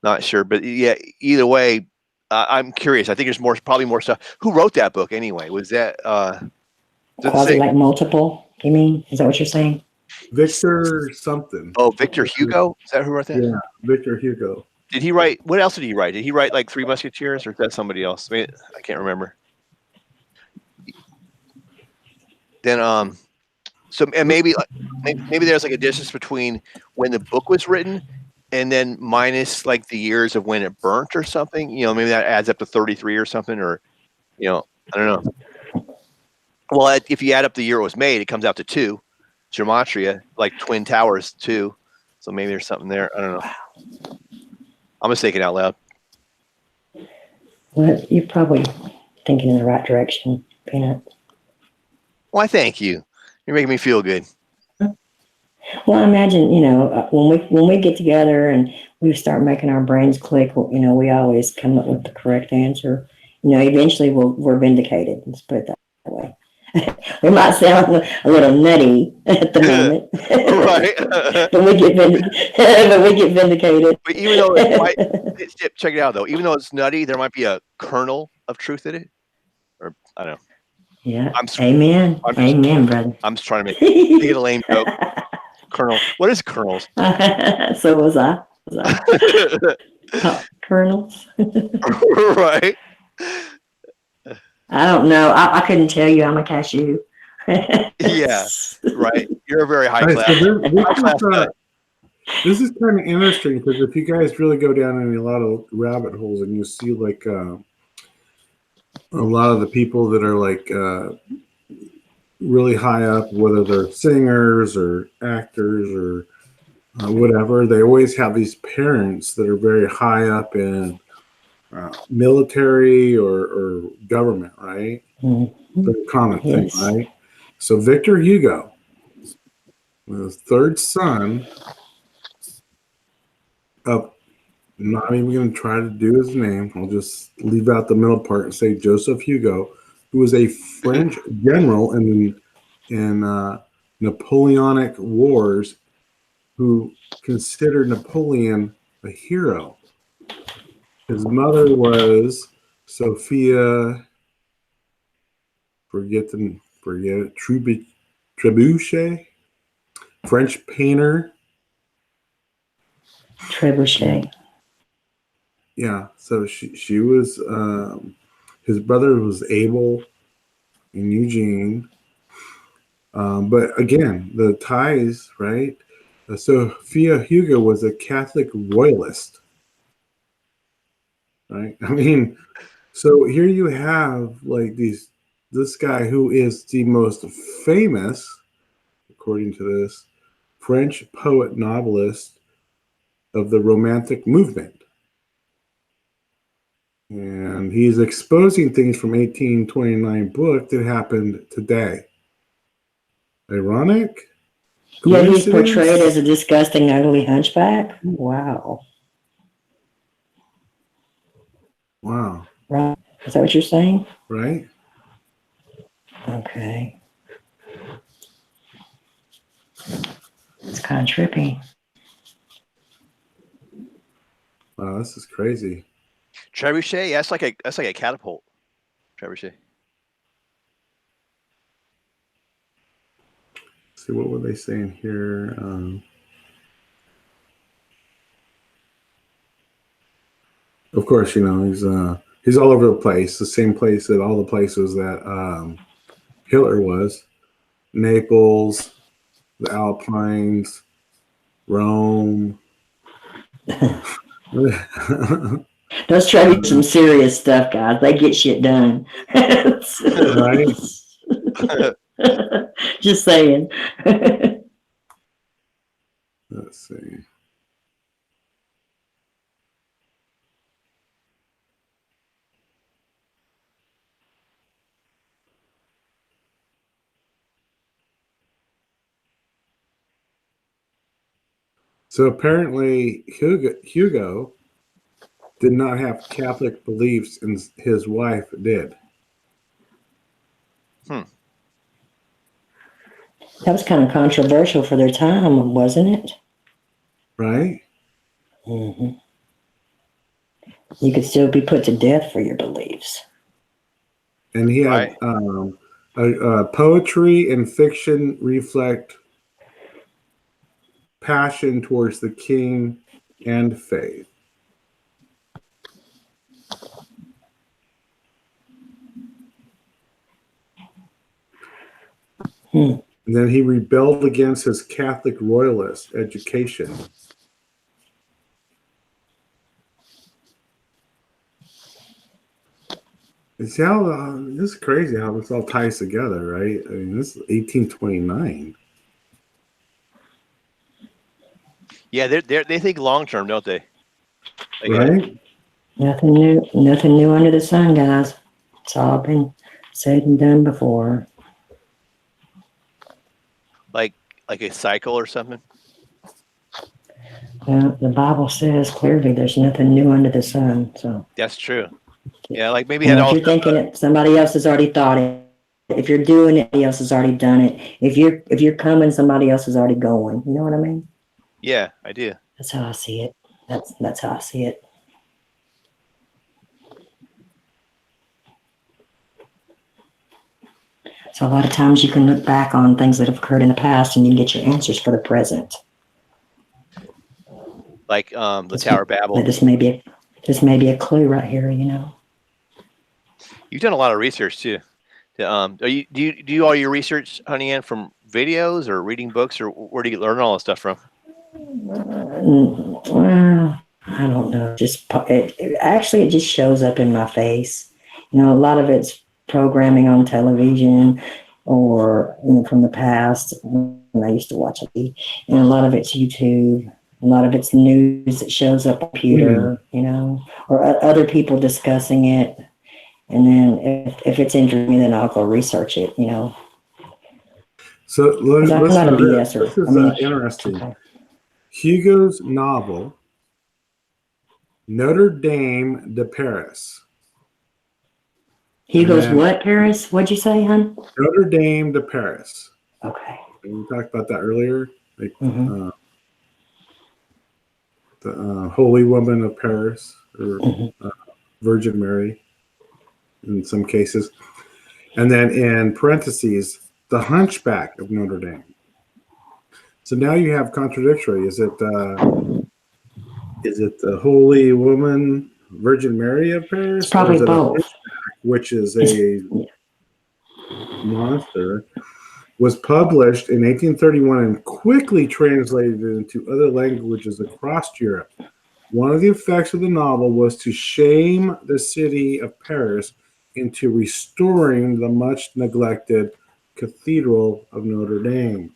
not sure, but yeah. Either way, I'm curious. I think there's probably more stuff. Who wrote that book anyway? Was that Quasi like multiple? You mean? Is that what you're saying? Victor something. Oh, Victor Hugo. Is that who wrote that? Yeah, Victor Hugo. Did he write? What else did he write? Did he write like Three Musketeers, or is that somebody else? I mean, I can't remember. Then so and maybe there's like a distance between when the book was written and then minus like the years of when it burnt or something. Maybe that adds up to 33 or something, or I don't know. Well, if you add up the year it was made, it comes out to 2. Gematria, like Twin Towers 2. So maybe there's something there. I don't know. I'm gonna say it out loud. Well, you're probably thinking in the right direction, Peanut. Why, thank you. You're making me feel good. Well, I imagine, when we get together and we start making our brains click, we always come up with the correct answer. Eventually we're vindicated. Let's put it that way. We might sound a little nutty at the moment, Right? but we get vindicated. But even though it might, check it out though. Even though it's nutty, there might be a kernel of truth in it, or I don't know. Yeah. Amen, brother. I'm just trying to make it a lame joke. Kernel. What is kernels? So was I. Kernels. Right. I don't know. I couldn't tell you. I'm a cashew. Yeah. Right. You're a very high Right, class. so this is kind of interesting because if you guys really go down in a lot of rabbit holes and you see like a lot of the people that are like really high up, whether they're singers or actors or whatever, they always have these parents that are very high up in military or government, right? Mm-hmm. The common thing, Yes. right? So Victor Hugo, the third son of, I'm not even going to try to do his name. I'll just leave out the middle part and say Joseph Hugo, who was a French general in Napoleonic Wars, who considered Napoleon a hero. His mother was Sophia, forget it, Trebuchet, French painter. Trebuchet. Yeah, so she was. His brother was Abel and Eugene. But again, the ties, right? Sophia Hugo was a Catholic royalist, right? I mean, so here you have like this guy who is the most famous, according to this, French poet novelist of the Romantic movement. And he's exposing things from 1829 book that happened today. Ironic? Yeah, he's portrayed as a disgusting, ugly hunchback. Wow. Wow. Right. Is that what you're saying? Right? Okay. It's kind of trippy. Wow, this is crazy. Trebuchet, yeah, that's like a catapult. Trebuchet. See, what were they saying here? Of course, he's all over the place. The same place that all the places that Hitler was: Naples, the Alpines, Rome. Those try to do some serious stuff, guys. They get shit done. Right? Just saying. Let's see. So apparently Hugo did not have Catholic beliefs, and his wife did. That was kind of controversial for their time, wasn't it? Right? Mm-hmm. You could still be put to death for your beliefs. And he had poetry and fiction reflect passion towards the king and faith. And then he rebelled against his Catholic royalist education. It's how this is crazy how this all ties together, right? I mean, this is 1829. Yeah, they think long term, don't they? Like, Right? Nothing new under the sun, guys. It's all been said and done before. like a cycle or something. Well, the Bible says clearly there's nothing new under the sun. So That's true. Yeah, like maybe and had if all. you're thinking it, somebody else has already thought it. If you're doing it, somebody else has already done it. If you're coming, somebody else is already going. You know what I mean? Yeah, I do. That's how I see it. That's how I see it. So a lot of times you can look back on things that have occurred in the past and you can get your answers for the present. Like the Tower of Babel. This may be a clue right here, you know. You've done a lot of research too. Do you do all your research, Honey Ann, from videos or reading books, or where do you learn all this stuff from? Well, I don't know. Actually, it just shows up in my face. You know, a lot of it's programming on television or from the past when I used to watch it, and a lot of it's YouTube. A lot of it's news that shows up on computer, or other people discussing it. And then if it's interesting, then I'll go research it, So let's I'm not a BSer. This is interesting. Okay. Hugo's novel, Notre Dame de Paris. Hugo's what, Paris? What'd you say, hon? Notre Dame de Paris. Okay. We talked about that earlier. Like, Mm-hmm. The Holy Woman of Paris, or Virgin Mary in some cases. And then in parentheses, the Hunchback of Notre Dame. So now you have contradictory. Is it the Holy Woman, Virgin Mary of Paris? It's probably both. Which is a monster, was published in 1831 and quickly translated into other languages across Europe. One of the effects of the novel was to shame the city of Paris into restoring the much neglected Cathedral of Notre Dame.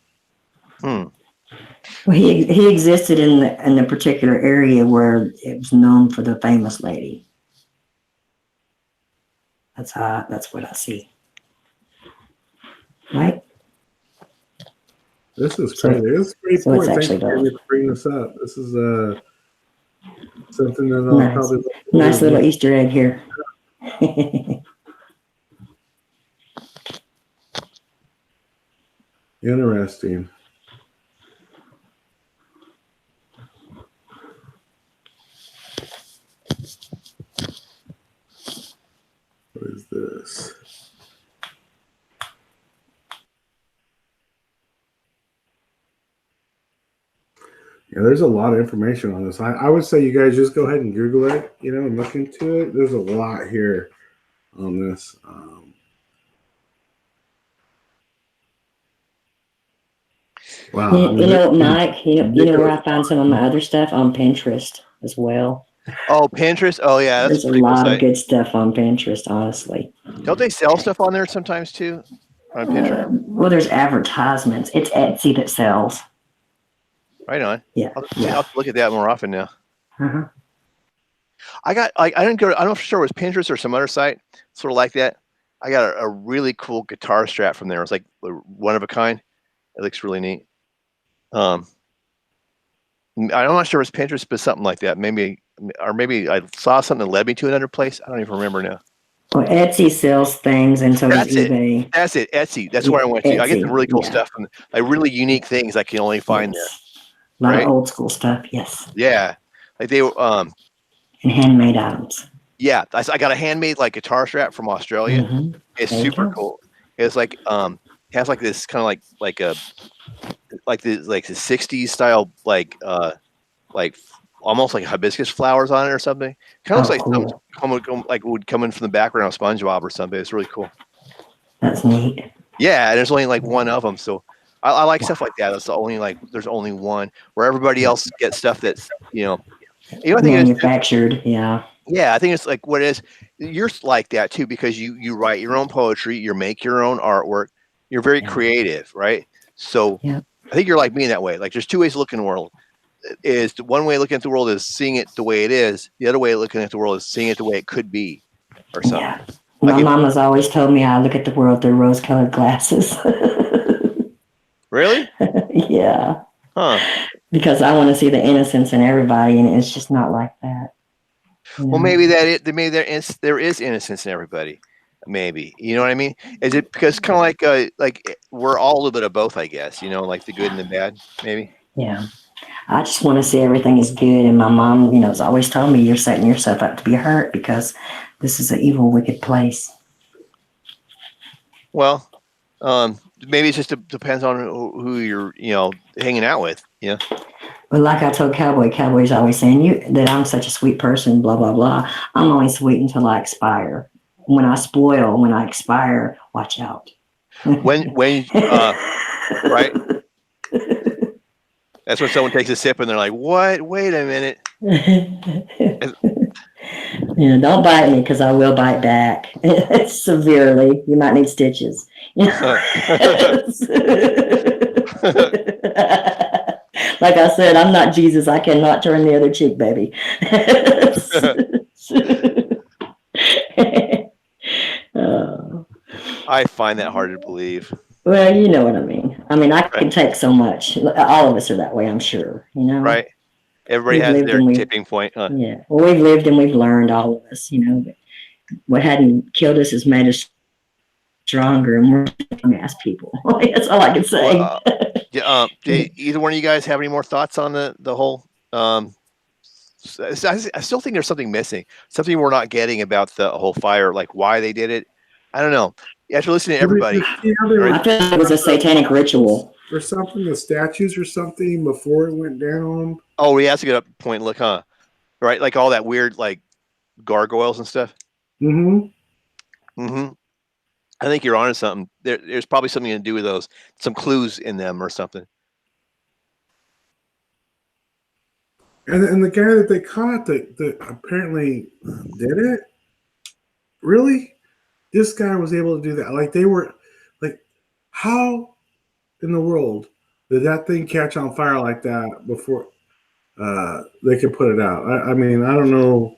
Hmm. Well, he existed in the particular area where it was known for the famous lady. That's what I see. Right? This is crazy. This is a great point. It's Thank actually you for bringing this up. This is something that I'll probably nice little Easter egg here. Interesting. What is this? Yeah, there's a lot of information on this. I would say you guys just go ahead and Google it, and look into it. There's a lot here on this. Wow. Mike, you know where I find some of my other stuff? On Pinterest as well. Oh, Pinterest. Oh, yeah, that's There's a lot of good stuff on Pinterest, honestly. Don't they sell stuff on there sometimes too? On Pinterest. Well, there's advertisements. It's Etsy that sells. Right on. Yeah. I'll have to look at that more often now. Uh-huh. I got I'm not sure it was Pinterest or some other site, sort of like that. I got a really cool guitar strap from there. It's like one of a kind. It looks really neat. I'm not sure it was Pinterest, but something like that. Maybe I saw something that led me to another place. I don't even remember now. Well, Etsy sells things, and so does eBay. That's it. Etsy. That's where I went to. I get some really cool stuff and like really unique things I can only find there. A lot of old school stuff. Yes. Yeah, like they and handmade items. Yeah, I got a handmade like guitar strap from Australia. Mm-hmm. It's super cool. It's like it has like this kind of like the 60s style like almost like hibiscus flowers on it or something. Kind of looks like something would come in from the background of SpongeBob or something. It's really cool. That's neat. Yeah, and there's only like one of them, so I like stuff like that. That's there's only one where everybody else gets stuff that's I think manufactured. Yeah. Yeah, I think it's like what it is. You're like that too because you write your own poetry, you make your own artwork. You're very Yeah. creative, right? So Yeah. I think you're like me in that way. Like there's two ways to look in the world. Is the one way of looking at the world is seeing it the way it is. The other way of looking at the world is seeing it the way it could be, or something. Yeah. Like My if- mama's always told me I look at the world through rose-colored glasses. Really? Yeah, Huh. because I want to see the innocence in everybody, and it's just not like that. you Well, know? maybe there is innocence in everybody. Maybe you know what I mean? Is it because kind of like we're all a little bit of both, I guess. You know, like the good and the bad, maybe. Yeah. I just want to see everything is good. And my mom, has always told me you're setting yourself up to be hurt because this is an evil, wicked place. Well, maybe it just depends on who you're hanging out with. Yeah. But like I told Cowboy's always saying that I'm such a sweet person, blah, blah, blah. I'm only sweet until I expire. When I expire, watch out. When right. That's when someone takes a sip and they're like, "What? Wait a minute." Don't bite me because I will bite back severely. You might need stitches. Like I said, I'm not Jesus. I cannot turn the other cheek, baby. I find that hard to believe. Well, you know what I mean. I can take so much. All of us are that way, I'm sure. Right. Everybody We've has lived their and tipping point. Huh? Yeah. Well, we've lived and we've learned, all of us. But what hadn't killed us has made us stronger and more ass people. That's all I can say. Well, do either one of you guys have any more thoughts on the whole? I still think there's something missing, something we're not getting about the whole fire, like why they did it. I don't know. After listening to everybody, I feel like it was a satanic ritual. Or something, the statues or something before it went down. oh, we have to get up point look, huh? Right, like all that weird like gargoyles and stuff. Mm-hmm. I think you're onto something. There's probably something to do with those, some clues in them or something. And the guy that they caught that apparently did it, really? This guy was able to do that. Like, they were, like, how in the world did that thing catch on fire like that before they could put it out? I mean, I don't know.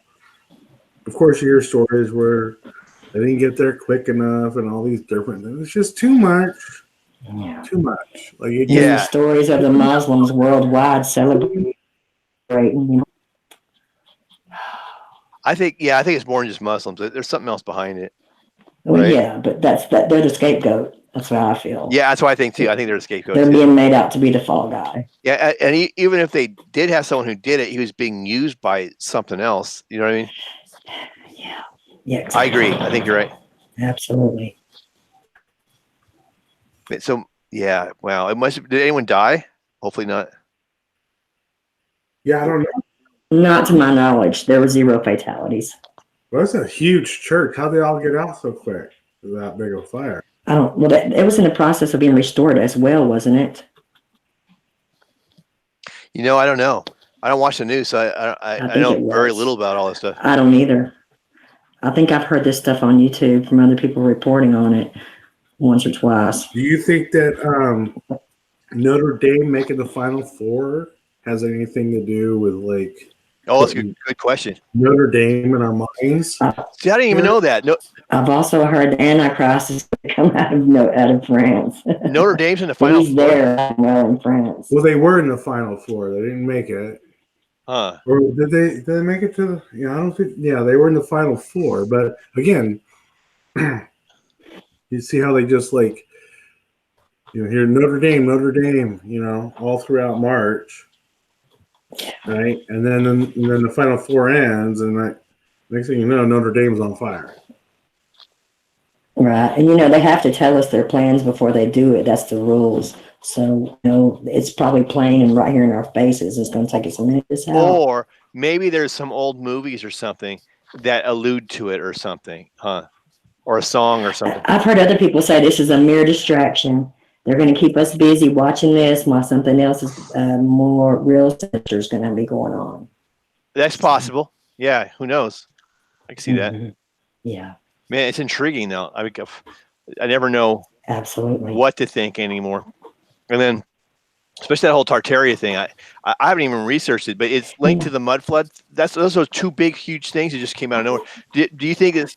Of course, you hear stories where they didn't get there quick enough and all these different things. It's just too much. Yeah. Too much. Like, The stories of the Muslims worldwide celebrating. I think it's more than just Muslims. There's something else behind it. Well, Right. yeah, but they're the scapegoat. That's what I feel. Yeah, that's what I think too. I think they're a scapegoat. They're too. being made out to be the fall guy. Yeah, and even if they did have someone who did it, he was being used by something else. You know what I mean? Yeah. Yeah. I Exactly. agree. I think you're right. Absolutely. So yeah, wow. Did anyone die? Hopefully not. Yeah, I don't know. Not to my knowledge. There were 0 fatalities. Well, that's a huge church. How'd they all get out so quick? That big of a fire. It was in the process of being restored as well, wasn't it? I don't know. I don't watch the news, so I think know it very was. little about all this stuff. I don't either. I think I've heard this stuff on YouTube from other people reporting on it once or twice. Do you think that Notre Dame making the Final Four has anything to do with, like, Oh, that's a good question. Notre Dame in our minds? See, I didn't even know that. No, I've also heard the Antichrist is going to come out of France. Notre Dame's in the final He's four. there in France. Well, they were in the Final Four. They didn't make it. Huh. Or did they make it to the? Yeah, I don't think. Yeah, they were in the Final Four. But again, you see how they just like, here Notre Dame, all throughout March, right? And then the Final Four ends, and next thing you know, Notre Dame's on fire. Right. And, they have to tell us their plans before they do it. That's the rules. So, it's probably plain and right here in our faces. It's going to take us a minute to tell. Or maybe there's some old movies or something that allude to it or something, huh? Or a song or something. I've heard other people say this is a mere distraction. They're going to keep us busy watching this while something else is more real is going to be going on. That's possible. Yeah, who knows? I can see that. Mhm. Yeah, Man, it's intriguing though. I never know absolutely. what to think anymore. And then, especially that whole Tartaria thing, I haven't even researched it, but it's linked to the mud flood. Those are two big, huge things that just came out of nowhere. Do you think it's?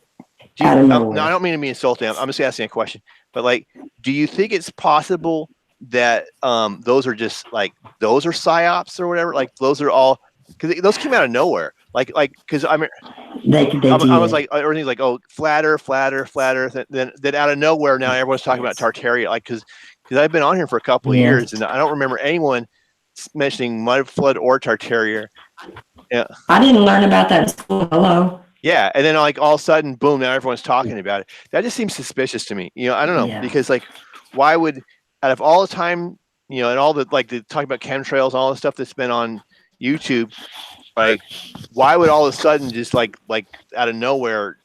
Out of No, nowhere. I don't mean to be insulting. I'm just asking a question. But like, do you think it's possible that those are just like those are psyops or whatever? Like those are all because those came out of nowhere. Like because I mean. They I was did. like, everything's like, oh, flatter. Then out of nowhere, now everyone's talking about Tartaria. Like, because I've been on here for a couple of Yeah. years, and I don't remember anyone mentioning mud flood or Tartaria. Yeah, I didn't learn about that in school. Hello. yeah, and then like all of a sudden, boom! Now everyone's talking about it. That just seems suspicious to me. I don't know Yeah. because like, why would out of all the time, and all the like the talking about chemtrails, all the stuff that's been on YouTube. Like, why would all of a sudden just like out of nowhere,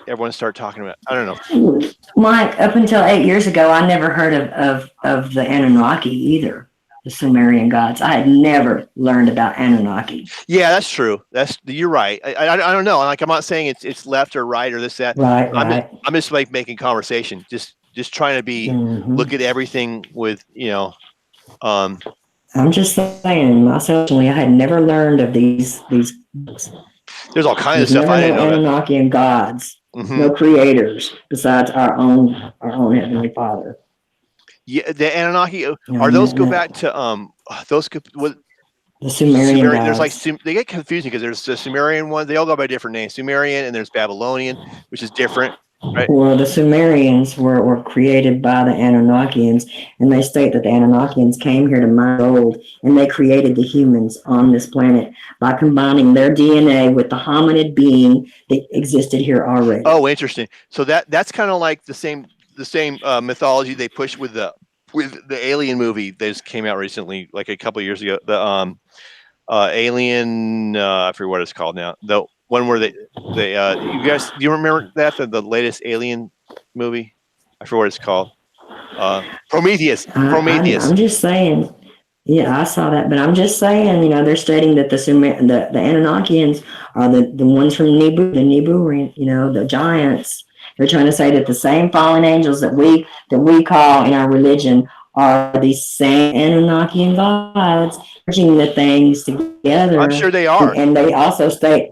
everyone start talking about? I don't know. Mike, up until 8 years ago, I never heard of the Anunnaki either, the Sumerian gods. I had never learned about Anunnaki. Yeah, that's true. You're right. I don't know. Like, I'm not saying it's left or right or this that. Right, I'm just like making conversation. Just trying to be look at everything with I'm just saying, myself, I had never learned of these books. There's all kinds of There's stuff never I didn't no know. Anunnaki and gods, no creators besides our own Heavenly Father. Yeah, the Anunnaki are those go back to those what the Sumerian gods. There's like they get confusing because there's the Sumerian ones. They all go by different names. Sumerian and there's Babylonian, which is different. Right. Well, the Sumerians were created by the Anunnakians, and they state that the Anunnakians came here to mine gold, and they created the humans on this planet by combining their DNA with the hominid being that existed here already. Oh, interesting. So that's kind of like the same mythology they pushed with the Alien movie that just came out recently, like a couple of years ago. The Alien, I forget what it's called now. The one where they you guys, do you remember that the latest Alien movie? I forget what it's called. Prometheus. I'm just saying. Yeah, I saw that, but I'm just saying. They're stating that the Anunnakians are the ones from Nibiru, the Nibiru, the giants. They're trying to say that the same fallen angels that we call in our religion are the same Anunnakian gods, merging the things together. I'm sure they are. And they also state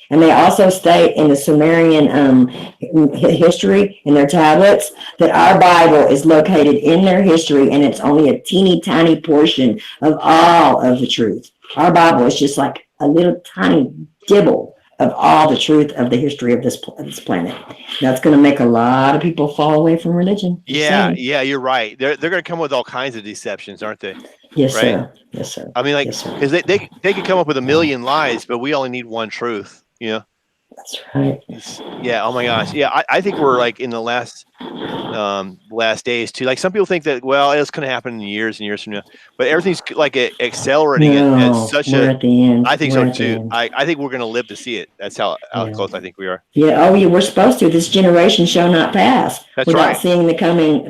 in the Sumerian history in their tablets that our Bible is located in their history, and it's only a teeny tiny portion of all of the truth. Our Bible is just like a little tiny dibble of all the truth of the history of this planet. That's going to make a lot of people fall away from religion. Yeah, you're right. They're going to come with all kinds of deceptions, aren't they? Yes, right? Sir. Yes, sir. I mean, like, because they could come up with a million lies, but we only need one truth. That's right. Yeah. Oh my gosh. Yeah. I think we're like in the last days too. Like some people think that, well, it's going to happen in years and years from now, but everything's like accelerating at such at the end. I think so too. I think we're going to live to see it. That's how close I think we are. Yeah. Oh, yeah. We're supposed to. This generation shall not pass without seeing the coming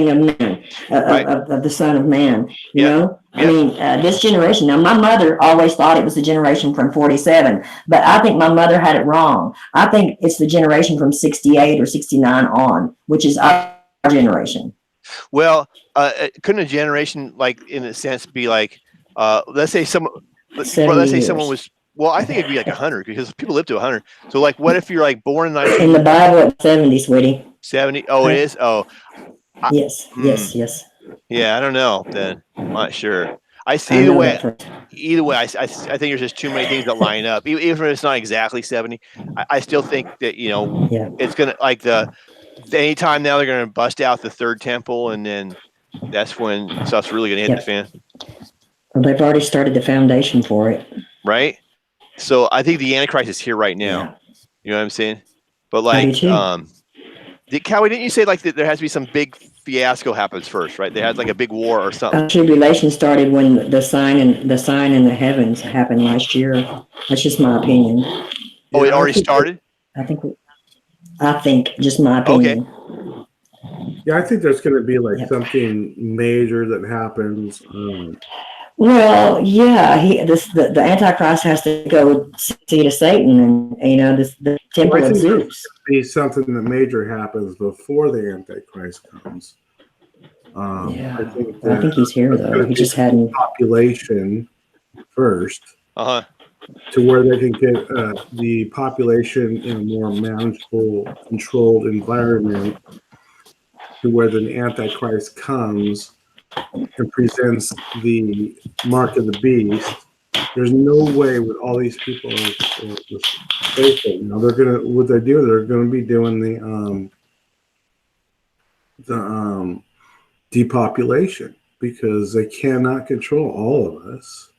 of man, of the Son of Man. You know. I mean, this generation. Now, my mother always thought it was the generation from 47, but I think my mother had it wrong. I think it's the generation from 68 or 69 on, which is our generation. Well, couldn't a generation, like in a sense, be like, let's say someone was. Well, I think it'd be like 100 because people live to 100. So, like, what if you're like born in in the Bible it's 70, sweetie? 70? Oh, it is. Oh, yes. Yeah, I don't know. Then I'm not sure. I see either way. I think there's just too many things that line up. Even if it's not exactly 70, I still think that it's gonna like anytime now they're gonna bust out the third temple, and then that's when stuff's really gonna hit the fan. Well, they've already started the foundation for it, right? So I think the Antichrist is here right now. Yeah. You know what I'm saying? But like, Cowie, didn't you say like that there has to be some big fiasco happens first, right? They had like a big war or something. Tribulation started when the sign in the heavens happened last year. That's just my opinion. Oh, it already started? I think just my opinion. Okay. Yeah, I think there's going to be like something major that happens Well, yeah, the Antichrist has to go see to Satan, and the Well, temple I of think there's Zeus. be something that major happens before the Antichrist comes. I Yeah, think well, I that think he's here it's though. going He to take just hadn't. population first Uh huh. to where they can get the population in a more manageable, controlled environment to where the Antichrist comes and presents the mark of the beast. There's no way with all these people with faith right now. They're gonna what they do. They're gonna be doing the depopulation because they cannot control all of us.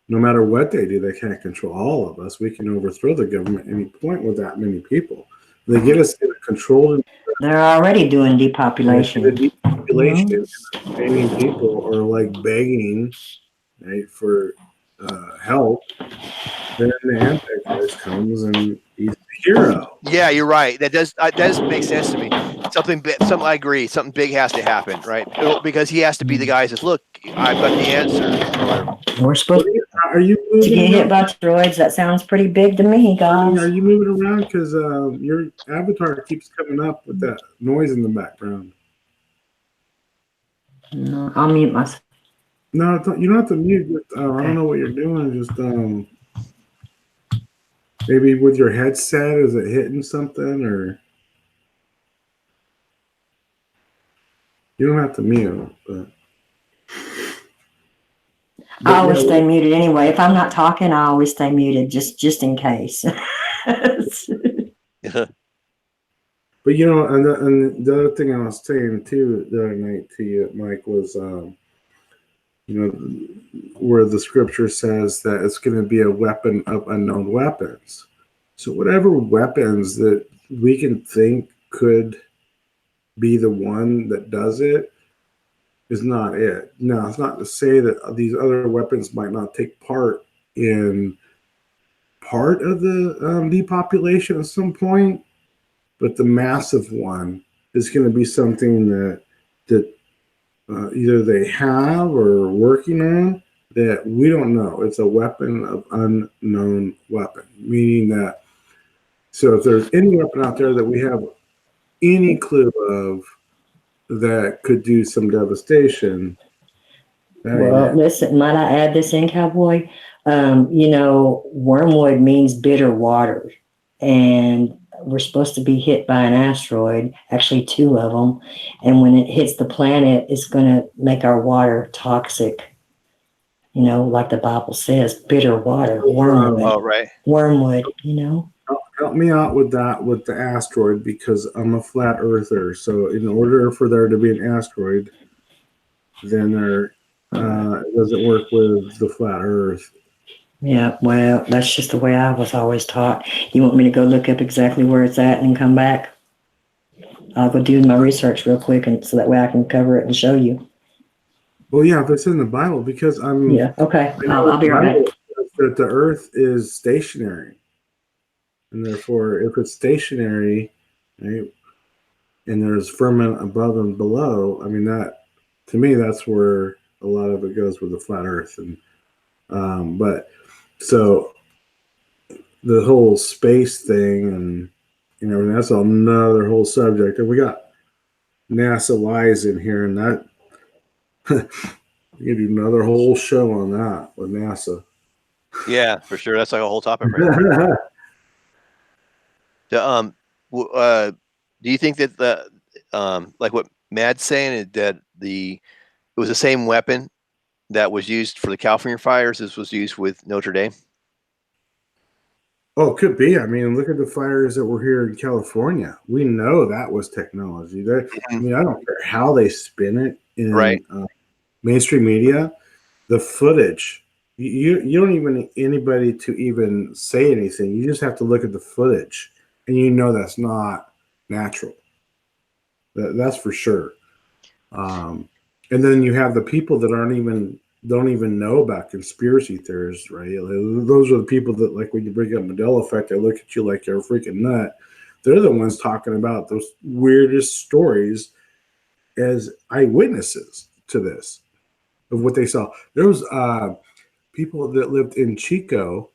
No matter what they do, they can't control all of us. We can overthrow the government at any point with that many people. They get us in a controlled They're already doing environment, and depopulation. the depopulation Hmm. and the remaining people are like begging, right, for help. Then the Antichrist comes and he's the hero. Yeah, you're right. That does make sense to me. Something I agree. Something big has to happen, right? Because he has to be the guy that says, "Look, I've got the answer." Or whatever. We're What supposed are you to get moving hit around? by asteroids. That sounds pretty big to me, Are guys. you moving around? Because your avatar keeps coming up with that noise in the background. No, I'll mute myself. No, you don't have to mute. I don't Okay. know what you're doing. Just maybe with your headset, is it hitting something, or you don't have to mute. I But yeah, always stay muted anyway. If I'm not talking, I always stay muted just in case. but and the other thing I was saying too the other night to you, Mike, was where the scripture says that it's going to be a weapon of unknown weapons. So whatever weapons that we can think could be the one that does it is not it. Now, it's not to say that these other weapons might not take part in part of the depopulation at some point, but the massive one is going to be something that either they have or are working on that we don't know. It's a weapon of unknown weapon, meaning that so if there's any weapon out there that we have any clue of that could do some devastation, that ain't Well, it. listen, might I add this in, Cowboy? Wormwood means bitter water, and we're supposed to be hit by an asteroid, actually two of them, and when it hits the planet, it's going to make our water toxic. Like the Bible says, bitter water, oh, wormwood, right. wormwood. Help me out with that with the asteroid because I'm a flat earther. So in order for there to be an asteroid, then there it doesn't work with the flat Earth. Yeah, well, that's just the way I was always taught. You want me to go look up exactly where it's at and come back? I'll go do my research real quick, and so that way I can cover it and show you. Well, yeah, if it's in the Bible, because Yeah, okay. I know I'll be the right Bible back. says that the Earth is stationary, and therefore, if it's stationary, right, and there's firmament above and below, I mean that to me that's where a lot of it goes with the flat Earth, and but so the whole space thing and that's another whole subject, and we got NASA lies in here, and that you can do another whole show on that with NASA. Yeah, for sure. That's like a whole topic right there. Do you think that like what Mad's saying is that it was the same weapon that was used for the California fires as was used with Notre Dame? Oh, it could be. I mean, look at the fires that were here in California. We know that was technology. I mean, I don't care how they spin it Right. in mainstream media. The footage, you don't even need anybody to even say anything. You just have to look at the footage, and that's not natural. That's for sure. And then you have the people that don't even know about conspiracy theories, right? Those are the people that, like, when you bring up Mandela effect, they look at you like you're a freaking nut. They're the ones talking about those weirdest stories as eyewitnesses to this. of what they saw. There was people that lived in Chico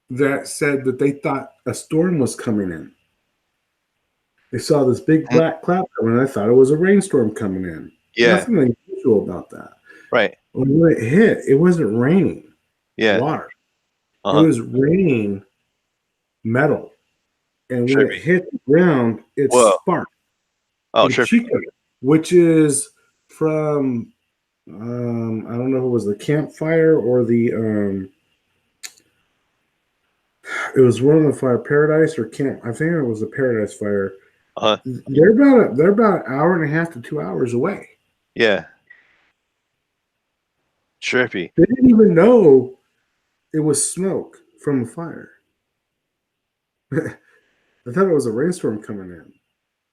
that said that they thought a storm was coming in. They saw this big Mhm. black cloud coming in. I thought it was a rainstorm coming in. Yeah. Nothing unusual about that. Right. When it hit, it wasn't raining Yeah. water. It Uh-huh. was raining metal. And when it Trippy. hit the ground, it Whoa. sparked Oh, in trippy. Chico, which is from I don't know if it was the campfire or the it was one of the fire, Paradise or Camp. I think it was the Paradise Fire. Uh-huh. They're about an hour and a half to 2 hours away. Yeah. Trippy. They didn't even know it was smoke from a fire. I thought it was a rainstorm coming in,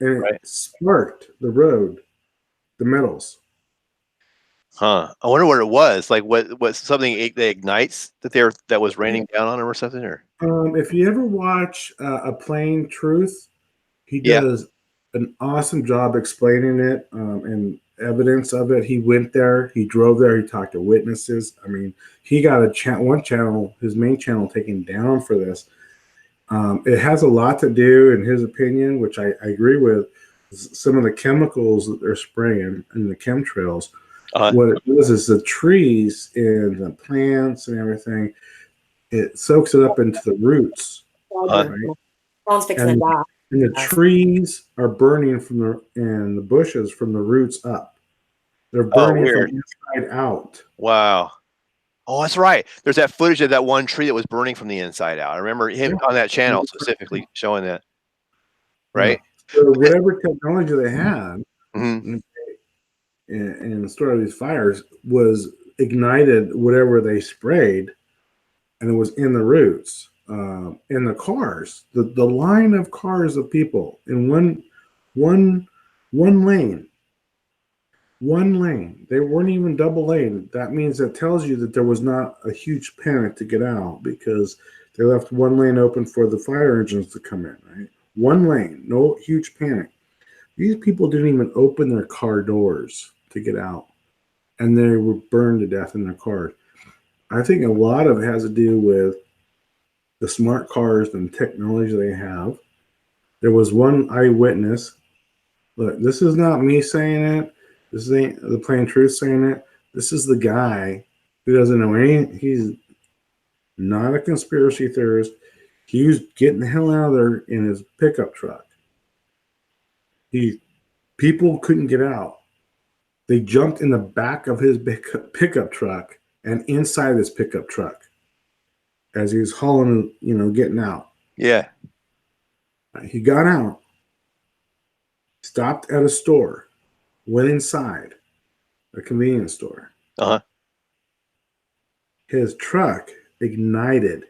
and Right. it sparked the road, the metals. Huh. I wonder what it was. Like what something that ignites that was raining down on him or something, or If you ever watch A Plain Truth, he yeah. does an awesome job explaining it and evidence of it. He went there, he drove there, he talked to witnesses. I mean, he got one channel, his main channel, taken down for this. It has a lot to do, in his opinion, which I agree with, some of the chemicals that they're spraying in the chemtrails. Uh-huh. What it does is the trees and the plants and everything, it soaks it up into the roots. Uh-huh. Right? Phone's fixing to die. And the trees are burning and the bushes from the roots up. They're Oh, burning weird. from inside out. Wow. Oh, that's right. There's that footage of that one tree that was burning from the inside out. I remember him on that channel specifically showing that. Right? So whatever technology they had Mm-hmm. in the start of these fires was ignited whatever they sprayed, and it was in the roots. In the cars, the line of cars of people in one lane. One lane. They weren't even double lane. That means that tells you that there was not a huge panic to get out because they left one lane open for the fire engines to come in, right? One lane, no huge panic. These people didn't even open their car doors to get out, and they were burned to death in their cars. I think a lot of it has to do with the smart cars and technology they have. There was one eyewitness. Look, this is not me saying it. This ain't the plain truth saying it. This is the guy who doesn't know any. He's not a conspiracy theorist. He was getting the hell out of there in his pickup truck. People couldn't get out. They jumped in the back of his pickup truck and inside his pickup truck as he was hauling, getting out. Yeah. He got out, stopped at a store, went inside a convenience store. Uh-huh. His truck ignited,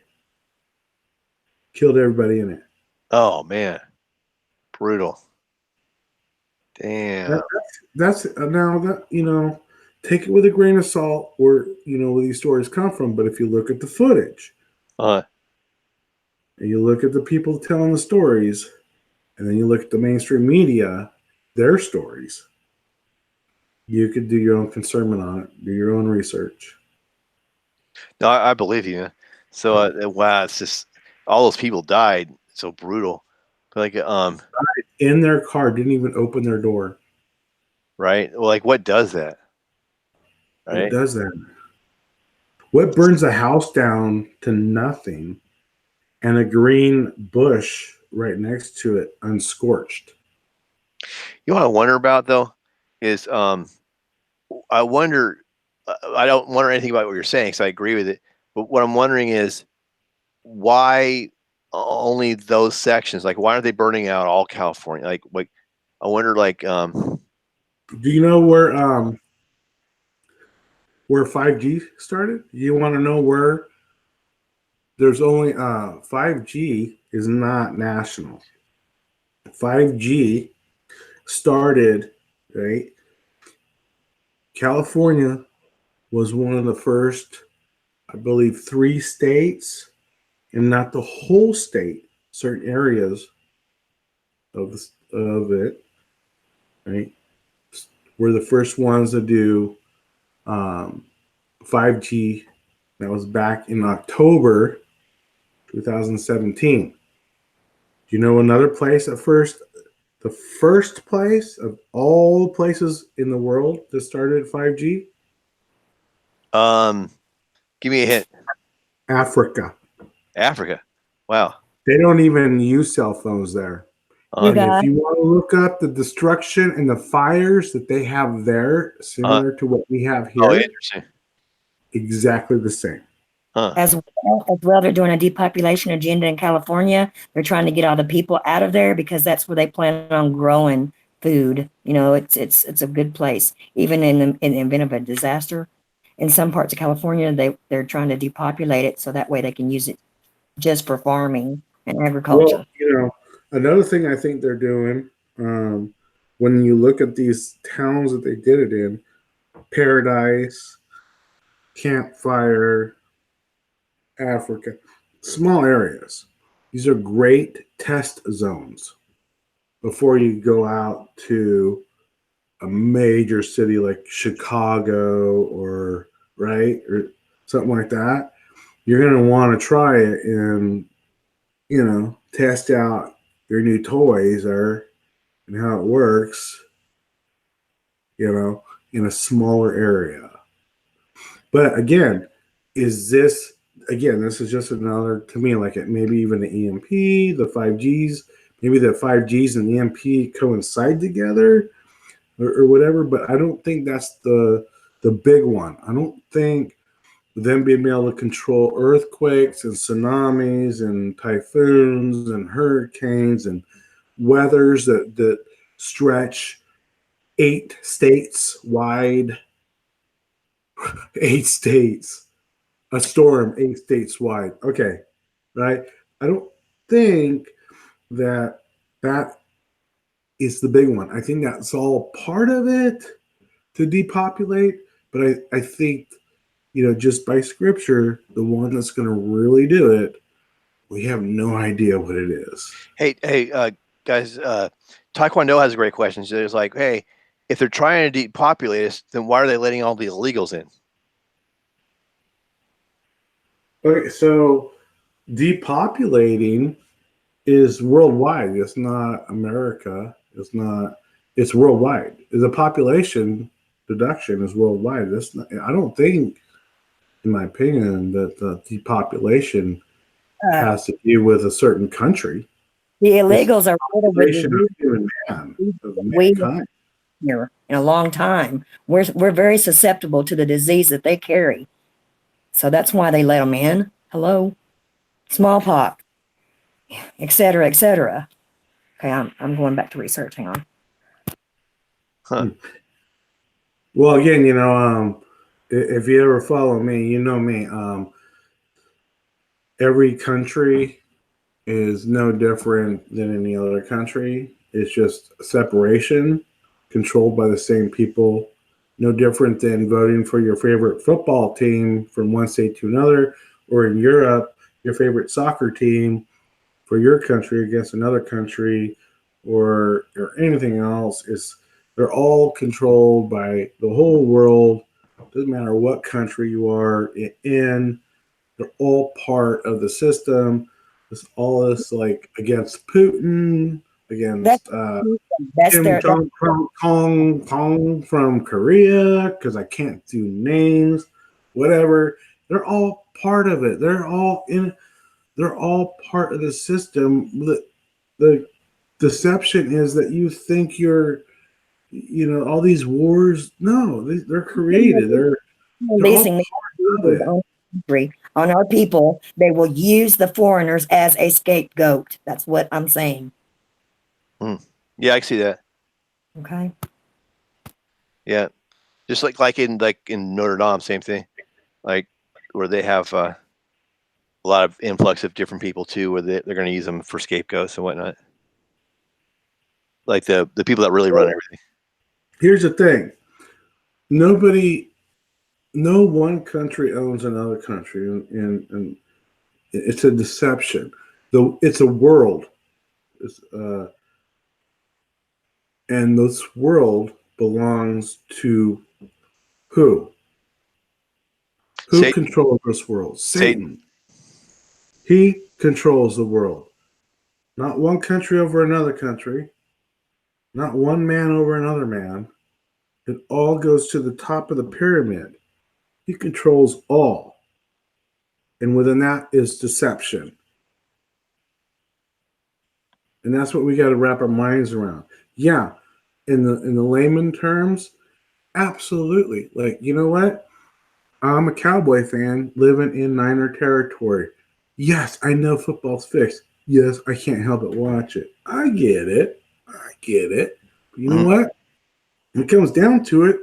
killed everybody in it. Oh man. Brutal. Damn. That's now that take it with a grain of salt where where these stories come from. But if you look at the footage Uh-huh. and you look at the people telling the stories, and then you look at the mainstream media, their stories, you could do your own concernment on it, do your own research. No, I believe you. So wow, it's just all those people died. So brutal. But like In their car, didn't even open their door. right? Well, like what does that? Right? What does that? What burns a house down to nothing and a green bush right next to it unscorched? You know what I wonder about though is I wonder I don't wonder anything about what you're saying because I agree with it. But what I'm wondering is why only those sections? Like why aren't they burning out all California? Like I wonder Do you know where 5G started? You want to know where there's only 5G is not national. 5G started, right? California was one of the first, I believe, 3 states, and not the whole state, certain areas of it, right? Were the first ones to do um, 5G. That was back in October 2017. Do you know another place at first? The first place of all places in the world that started 5G? Give me a hint. Africa. Africa. Wow. They don't even use cell phones there. You And guys, if you want to look up the destruction and the fires that they have there, similar to what we have Oh, here, interesting. exactly the same. Huh. as well, they're doing a depopulation agenda in California. They're trying to get all the people out of there because that's where they plan on growing food. It's a good place. Even in the event of a disaster, in some parts of California, they're trying to depopulate it so that way they can use it just for farming and Well, agriculture. another thing I think they're doing, when you look at these towns that they did it in, Paradise, Campfire, Africa, small areas. These are great test zones before you go out to a major city like Chicago or right or something like that. You're going to want to try it and test out your new toys or and how it works, in a smaller area. But again, is this this is just another to me like it maybe even the EMP, the 5Gs, maybe the 5Gs and the EMP coincide together or whatever. But I don't think that's the big one. I don't think them being able to control earthquakes and tsunamis and typhoons and hurricanes and weathers that stretch 8 states wide, 8 states, a storm 8 states wide. Okay, right? I don't think that is the big one. I think that's all part of it to depopulate, but I think just by scripture, the one that's going to really do it, we have no idea what it is. Hey, guys, Taekwondo has a great question. So it's like, hey, if they're trying to depopulate us, then why are they letting all the illegals in? Okay, so depopulating is worldwide. It's not America. It's worldwide. The population reduction is worldwide. I don't think, in my opinion, that the depopulation Uh, has to do with a certain country. the illegals are riddled with Population of disease human man, of we mankind. here in a long time. We're very susceptible to the disease that they carry. So that's why they let them in. Hello, smallpox, et cetera, et cetera. Okay, I'm going back to research. Hang on. Huh. Well, again, if you ever follow me, you know me. Every country is no different than any other country. It's just separation, controlled by the same people. No different than voting for your favorite football team from one state to another, or in Europe, your favorite soccer team for your country against another country, or anything else. They're all controlled by the whole world. Doesn't matter what country you are in. They're all part of the system. It's all this like against Putin, That's against that's Kim their that's Jong Kong from Korea, because I can't do names, whatever. They're all part of it. They're all part of the system. The deception is that you think all these wars. No, they're created. They're all basing part of it. on country, on our people. They will use the foreigners as a scapegoat. That's what I'm saying. Yeah, I can see that. Okay. Yeah, just like in Notre Dame, same thing. Like where they have a lot of influx of different people too, where they're going to use them for scapegoats and whatnot. Like the people that really run everything. Here's the thing. No one country owns another country, and it's a deception. Though it's a world, and this world belongs to who? Who Satan. controls this world? Satan. He controls the world. Not one country over another country. Not one man over another man. It all goes to the top of the pyramid. He controls all. And within that is deception. And that's what we got to wrap our minds around. Yeah, in the layman terms, absolutely. Like, you know what? I'm a Cowboy fan living in Niner territory. Yes, I know football's fixed. Yes, I can't help but watch it. I get it. But you know what? When it comes down to it,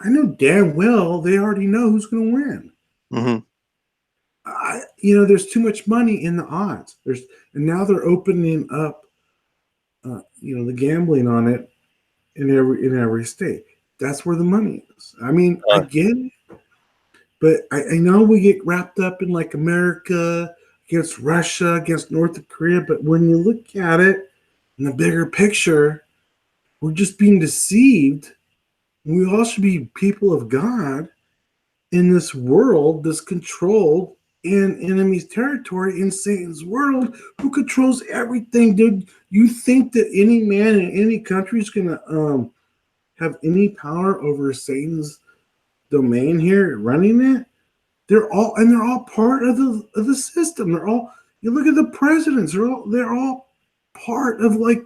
I know damn well they already know who's going to win. Mm-hmm. There's too much money in the odds. And now they're opening up, the gambling on it in every state. That's where the money is. I mean, I get it, but I know we get wrapped up in like America against Russia, against North Korea. But when you look at it in the bigger picture, we're just being deceived. We all should be people of God in this world that's controlled in enemy's territory, in Satan's world, who controls everything. Dude, you think that any man in any country is going to have any power over Satan's domain here, running it? They're all part of the system. You look at the presidents. They're all part of, like,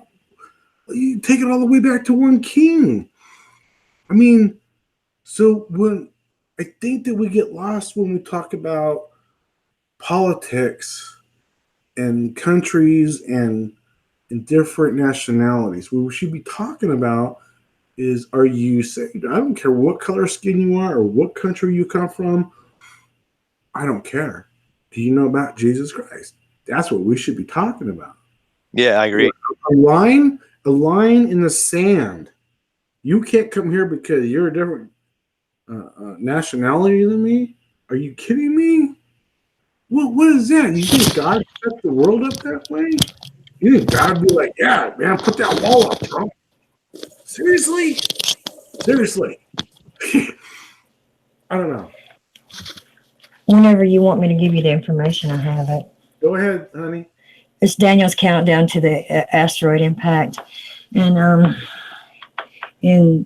you take it all the way back to one king. I mean, so when I think that we get lost when we talk about politics and countries and different nationalities. What we should be talking about is, are you saved? I don't care what color skin you are or what country you come from. I don't care. Do you know about Jesus Christ? That's what we should be talking about. Yeah, I agree. A line in the sand. You can't come here because you're a different nationality than me. Are you kidding me? What is that? You think God set the world up that way? You think God would be like, yeah, man, put that wall up, Trump? Seriously? I don't know. Whenever you want me to give you the information, I have it. Go ahead, honey. It's Daniel's countdown to the asteroid impact. And in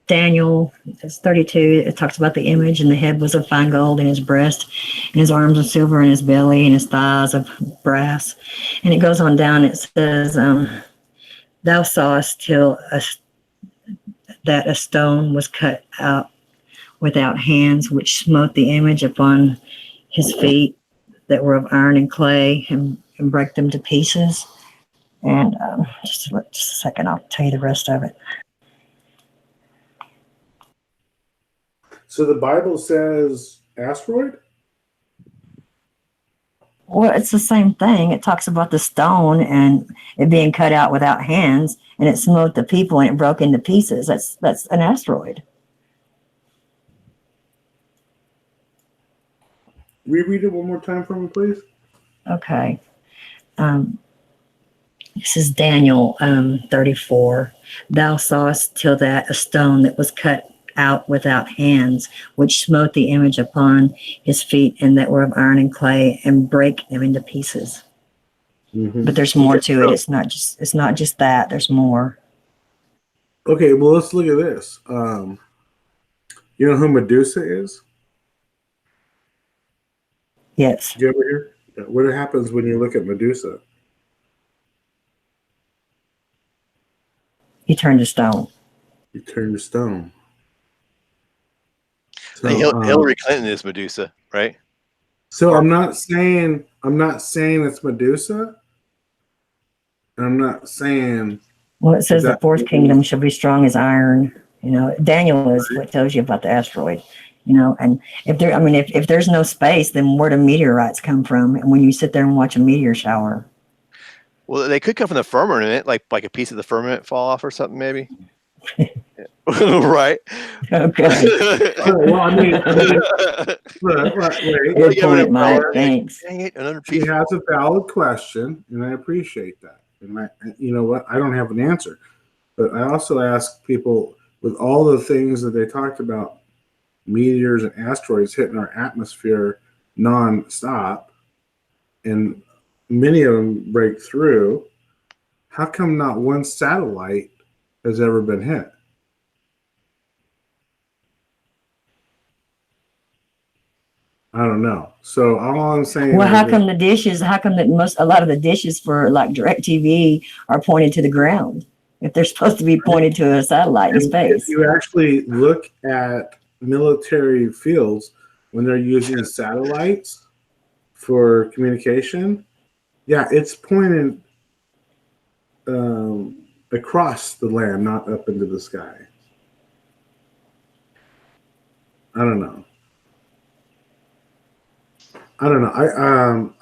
Daniel, it's 32, it talks about the image, and the head was of fine gold, and his breast, and his arms of silver, and his belly, and his thighs of brass. And it goes on down, it says, thou sawest that a stone was cut out without hands, which smote the image upon his feet that were of iron and clay, and brake them to pieces. And just a second, I'll tell you the rest of it. So the Bible says asteroid? Well, it's the same thing. It talks about the stone and it being cut out without hands, and it smote the people and it broke into pieces. That's an asteroid. Reread it one more time for me, please. Okay. This is Daniel 34. Thou sawest till that a stone that was cut out without hands, which smote the image upon his feet, and that were of iron and clay, and brake them into pieces. Mm-hmm. But there's more to it. It's not just that. There's more. Okay, well, let's look at this. You know who Medusa is? Yes. Did you ever hear? What happens when you look at Medusa? You turn to stone. You turn to stone. So, Hillary Clinton is Medusa, right? So I'm not saying it's Medusa. And I'm not saying. Well, it says the fourth kingdom shall be strong as iron. You know, Daniel is what tells you about the asteroid. You know, and if there's no space, then where do meteorites come from? And when you sit there and watch a meteor shower. Well, they could come from the firmament, like a piece of the firmament fall off or something, maybe. Right. Okay. Well, I mean, good point, Mike. Thanks. She has a valid question, and I appreciate that. And you know what? I don't have an answer, but I also ask people with all the things that they talked about meteors and asteroids hitting our atmosphere non-stop, and many of them break through. How come not one satellite has ever been hit? I don't know. So all I'm saying Well, is how that- come a lot of the dishes for like DirecTV are pointed to the ground if they're supposed to be pointed to a satellite in if space? you actually look at military fields when they're using satellites for communication, yeah, it's pointed across the land, not up into the sky. I don't know. I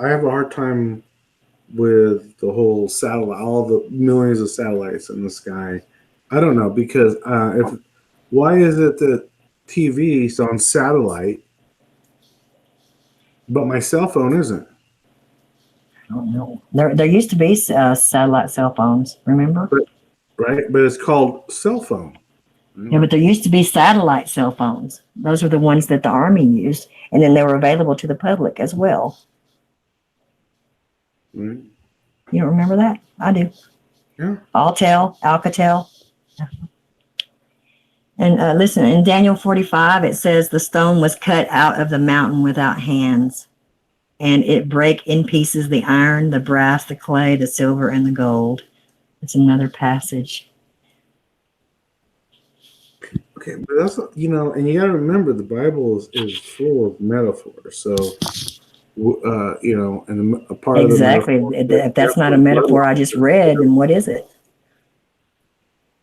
have a hard time with the whole satellite, all the millions of satellites in the sky. I don't know, because why is it that TV is on satellite, but my cell phone isn't? I don't know. There used to be satellite cell phones, remember? Right, but it's called cell phone. Yeah, but there used to be satellite cell phones. Those were the ones that the Army used, and then they were available to the public as well. Right. You don't remember that? I do. Yeah. Alcatel. And listen, in Daniel 45, it says the stone was cut out of the mountain without hands, and it brake in pieces the iron, the brass, the clay, the silver, and the gold. It's another passage. Okay, but that's, and you got to remember the Bible is full of metaphors. So, and a part Exactly. of the metaphor, If that's not a metaphor I just read, then what is it?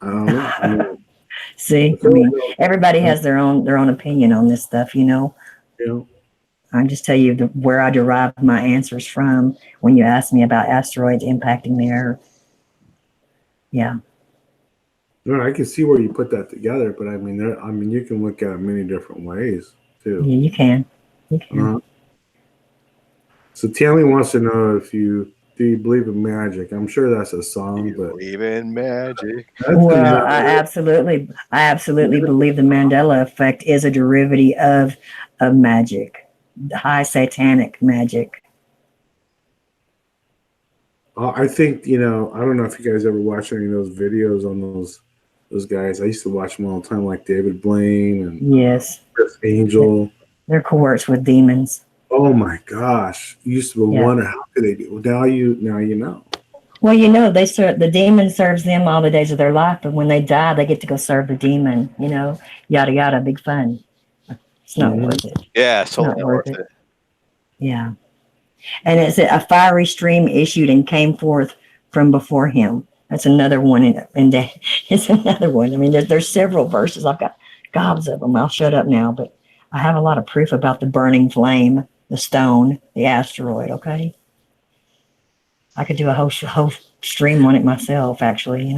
I don't know. I mean, See, I mean, everybody has their own opinion on this stuff, you know, I just tell you where I derive my answers from when you ask me about asteroids impacting the Earth. Yeah. no, I can see where you put that together, but I mean, you can look at it many different ways too. Yeah, you can. You can. So Tammy wants to know do you believe in magic? I'm sure that's a song, You but believe in magic. Well, I absolutely believe the Mandela effect is a derivative of magic, high satanic magic. I think, I don't know if you guys ever watched any of those videos on those guys. I used to watch them all the time, like David Blaine and Yes, Chris Angel. they're coerced with demons. Oh my gosh! You used to wonder how could they do. Well, now you know. Well, the demon serves them all the days of their life, but when they die, they get to go serve the demon. Yada yada, big fun. It's not worth it. Yeah, it's totally Not worth it. Yeah. And it's a fiery stream issued and came forth from before him. That's another one. It's another one. I mean, there's several verses. I've got gobs of them. I'll shut up now, but I have a lot of proof about the burning flame, the stone, the asteroid. Okay. I could do a whole stream on it myself, actually,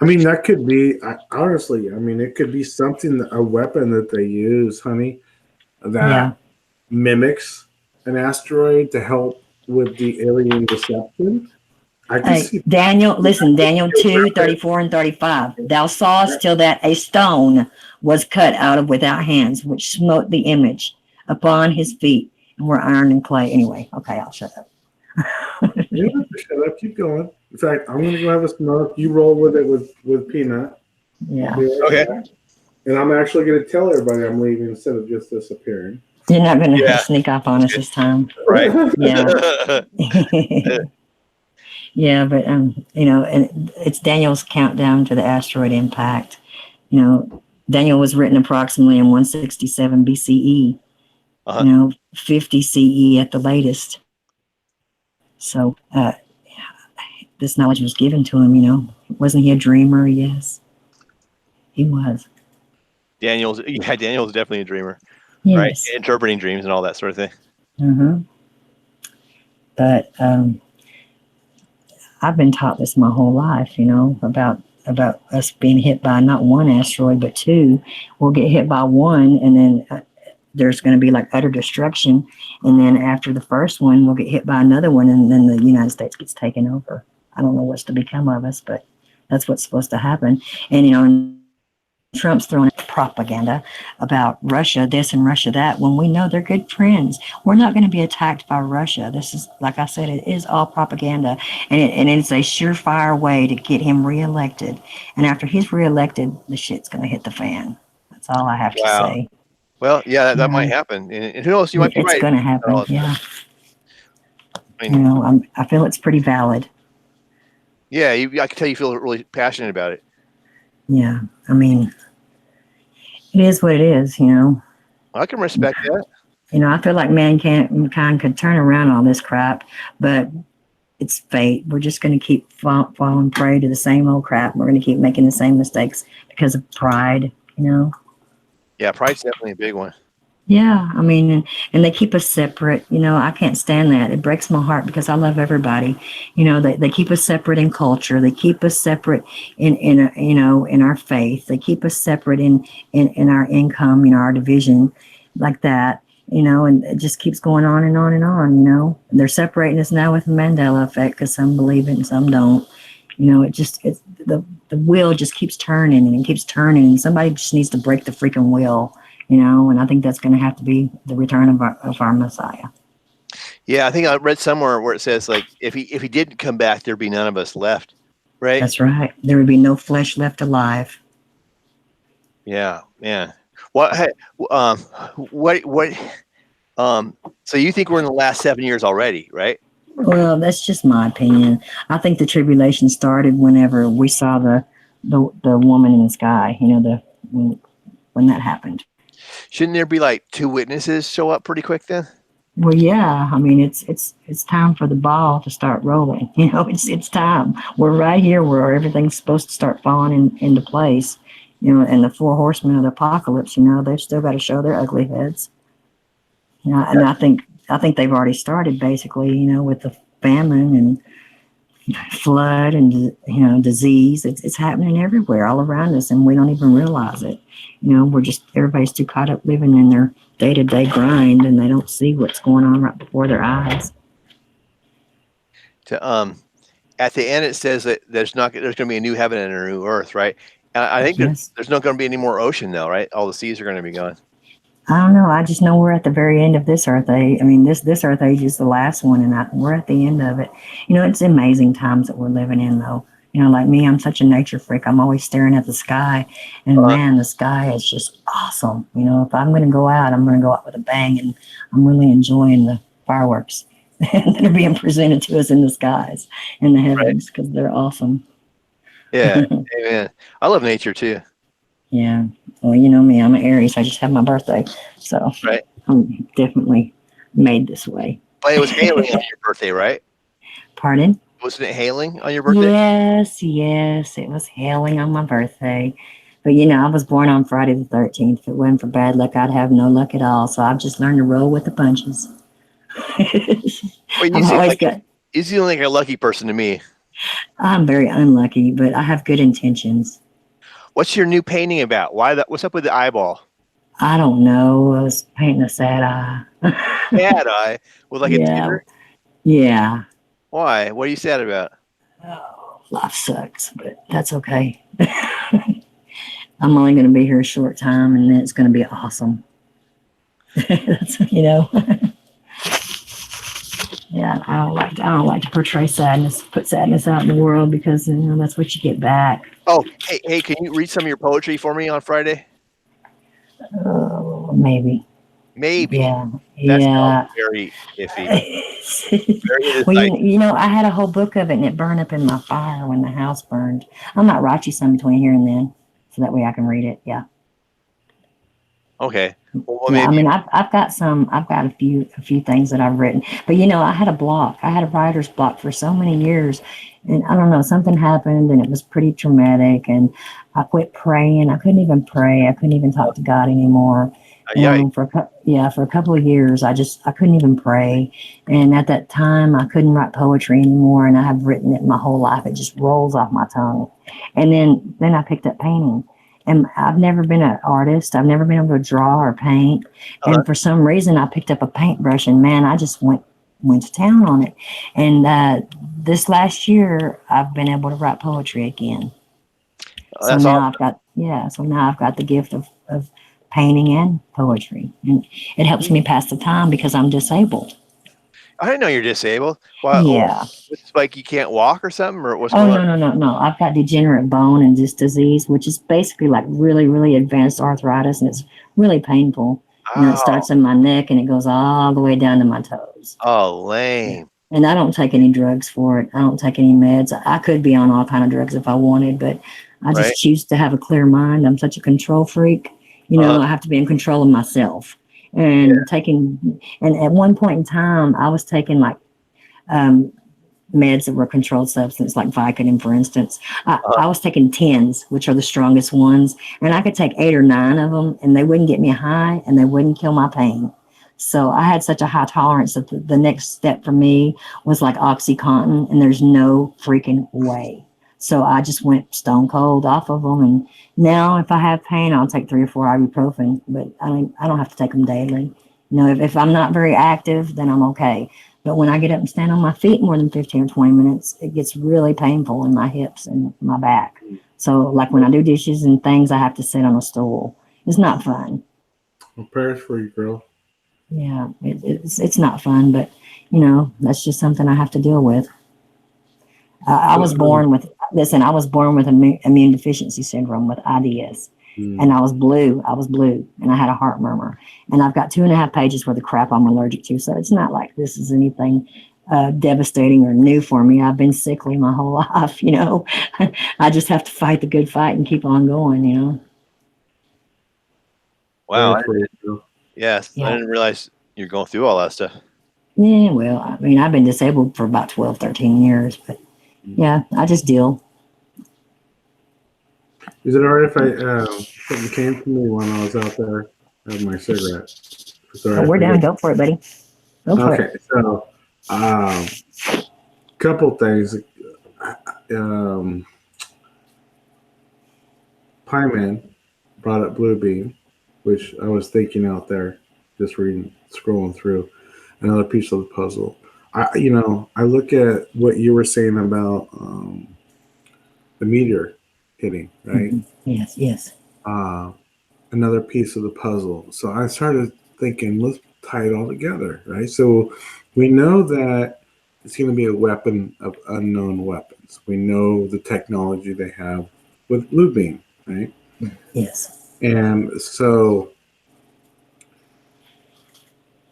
I mean, that could be, honestly, it could be something, a weapon that they use, honey, that mimics an asteroid to help with the alien deception. I can see. Daniel 2, 34 and 35. Thou sawest till that a stone was cut out of without hands, which smote the image upon his feet and were iron and clay. Anyway, okay, I'll shut up. You don't have to shut up. Keep going. In fact, I'm going to go have a smoke. You roll with it with Peanut. Yeah. Okay. And I'm actually going to tell everybody I'm leaving instead of just disappearing. You're not going to sneak up on us this time. Right. Yeah. Yeah, but and it's Daniel's countdown to the asteroid impact. Daniel was written approximately in 167 BCE. 50 CE at the latest. So this knowledge was given to him. Wasn't he a dreamer? Yes, he was. Daniel's definitely a dreamer, Yes. right? Interpreting dreams and all that sort of thing. Mm-hmm. But I've been taught this my whole life, about us being hit by not one asteroid, but two. We'll get hit by one, and then there's going to be like utter destruction. And then after the first one, we'll get hit by another one, and then the United States gets taken over. I don't know what's to become of us, but that's what's supposed to happen. And, Trump's throwing propaganda about Russia this and Russia that when we know they're good friends. We're not going to be attacked by Russia. This is, like I said, it is all propaganda, and it's a surefire way to get him reelected. And after he's reelected, the shit's going to hit the fan. That's all I have to Wow. say. Well, yeah, that might Yeah. happen. And who knows? You might be It's right. going to happen. Oh, Yeah. I mean, I feel it's pretty valid. yeah, I can tell you feel really passionate about it. Yeah. I mean, it is what it is, I can respect that. I feel like mankind could turn around all this crap, but it's fate. We're just going to keep falling prey to the same old crap. We're going to keep making the same mistakes because of pride, Yeah, pride's definitely a big one. Yeah, I mean, and they keep us separate. I can't stand that. It breaks my heart because I love everybody. They keep us separate in culture. They keep us separate in our faith. They keep us separate in our income, our division, like that. And it just keeps going on and on and on. They're separating us now with the Mandela effect because some believe it and some don't. The wheel just keeps turning and keeps turning, and somebody just needs to break the freaking wheel. And I think that's going to have to be the return of our Messiah. Yeah, I think I read somewhere where it says like if he didn't come back, there'd be none of us left, right? That's right. There would be no flesh left alive. Yeah, man. What? Hey, what? So you think we're in the last 7 years already, right? Well, that's just my opinion. I think the tribulation started whenever we saw the woman in the sky. When that happened. Shouldn't there be like 2 witnesses show up pretty quick then? Well, yeah. I mean, it's time for the ball to start rolling. It's time. We're right here where everything's supposed to start falling into place. And the 4 horsemen of the apocalypse. They've still got to show their ugly heads. And I think they've already started basically. With the famine and flood and disease. It's happening everywhere, all around us, and we don't even realize it. Everybody's too caught up living in their day-to-day grind, and they don't see what's going on right before their eyes. At the end, it says that there's going to be a new heaven and a new earth, right? And I think Yes. there's not going to be any more ocean, though, right? All the seas are going to be gone. I don't know. I just know we're at the very end of this earth age. I mean, this earth age is the last one, and we're at the end of it. It's amazing times that we're living in, though. Like me, I'm such a nature freak. I'm always staring at the sky, and man, the sky is just awesome. If I'm going to go out, I'm going to go out with a bang, and I'm really enjoying the fireworks that are being presented to us in the skies, in the heavens, because they're awesome. Yeah, amen. I love nature too. Yeah. Well, you know me, I'm an Aries. I just had my birthday, so right. I'm definitely made this way. But it was hailing on your birthday, right? Pardon? Wasn't it hailing on your birthday? Yes, it was hailing on my birthday. But I was born on Friday the 13th. If it wasn't for bad luck, I'd have no luck at all. So I've just learned to roll with the punches. Well, you seem like a lucky person to me. I'm very unlucky, but I have good intentions. What's your new painting about? What's up with the eyeball? I don't know. I was painting a sad eye. Sad eye? With like a tear? Yeah. Why? What are you sad about? Oh, life sucks, but that's okay. I'm only going to be here a short time, and then it's going to be awesome. That's, Yeah, I don't like to portray sadness, put sadness out in the world, because that's what you get back. Oh, hey, can you read some of your poetry for me on Friday? Oh, maybe. Maybe. Yeah. That yeah. sounds very iffy. Very well, I had a whole book of it, and it burned up in my fire when the house burned. I might write you some between here and then, so that way I can read it. Yeah. Okay. Well, yeah, maybe. I mean, I've got a few things that I've written, but I had a block. I had a writer's block for so many years, and I don't know, something happened, and it was pretty traumatic, and I quit praying. I couldn't even pray. I couldn't even talk to God anymore. For a couple of years, I couldn't even pray, and at that time, I couldn't write poetry anymore, and I have written it my whole life. It just rolls off my tongue, and then I picked up painting. And I've never been an artist. I've never been able to draw or paint. And for some reason, I picked up a paintbrush, and man, I just went to town on it. And this last year, I've been able to write poetry again. So now I've got the gift of of painting and poetry. And it helps me pass the time because I'm disabled. I didn't know you're disabled. Well, Yeah. it's like you can't walk or something, or what's Oh, going no, on? no, no, no. I've got degenerate bone and disc disease, which is basically like really, really advanced arthritis, and it's really painful. You know, it Oh, starts in my neck and it goes all the way down to my toes. oh, lame. And I don't take any drugs for it. I don't take any meds. I could be on all kind of drugs if I wanted, but I Right. just choose to have a clear mind. I'm such a control freak. You know, Uh-huh. I have to be in control of myself. And and at one point in time, I was taking like um, meds that were controlled substance, like Vicodin, for instance. I was taking 10s, which are the strongest ones, and I could take 8 or 9 of them, and they wouldn't get me high, and they wouldn't kill my pain. So I had such a high tolerance that the next step for me was like OxyContin, and there's no freaking way. So I just went stone cold off of them, and now if I have pain, I'll take 3 or 4 ibuprofen, but I don't have to take them daily. You know, if I'm not very active, then I'm okay. But when I get up and stand on my feet more than 15 or 20 minutes, it gets really painful in my hips and my back. So, like when I do dishes and things, I have to sit on a stool. It's not fun. Well, prayers for you, girl. Yeah, it's not fun, but you know, that's just something I have to deal with. I was born with, listen, I was born with immune deficiency syndrome with IDS. And I was blue, and I had a heart murmur. And I've got 2.5 pages worth of crap I'm allergic to. So it's not like this is anything devastating or new for me. I've been sickly my whole life, you know. I just have to fight the good fight and keep on going, you know. Wow. Prayers for you, girl. Yes, I Yeah. didn't realize you're going through all that stuff. Yeah, well, I mean, I've been disabled for about 12, 13 years, but yeah, I just deal. Is it all right if something came to me when I was out there having my cigarette? But we're down. Go for it, buddy. Go for it. Okay, so couple things. Pie Man brought up Blue Beam, which I was thinking out there, just reading, scrolling through another piece of the puzzle. I look at what you were saying about the meteor hitting, right? Yes, yes. Another piece of the puzzle. So I started thinking, let's tie it all together, right? So we know that it's going to be a weapon of unknown weapons. We know the technology they have with Blue Beam, right? Yes. And so,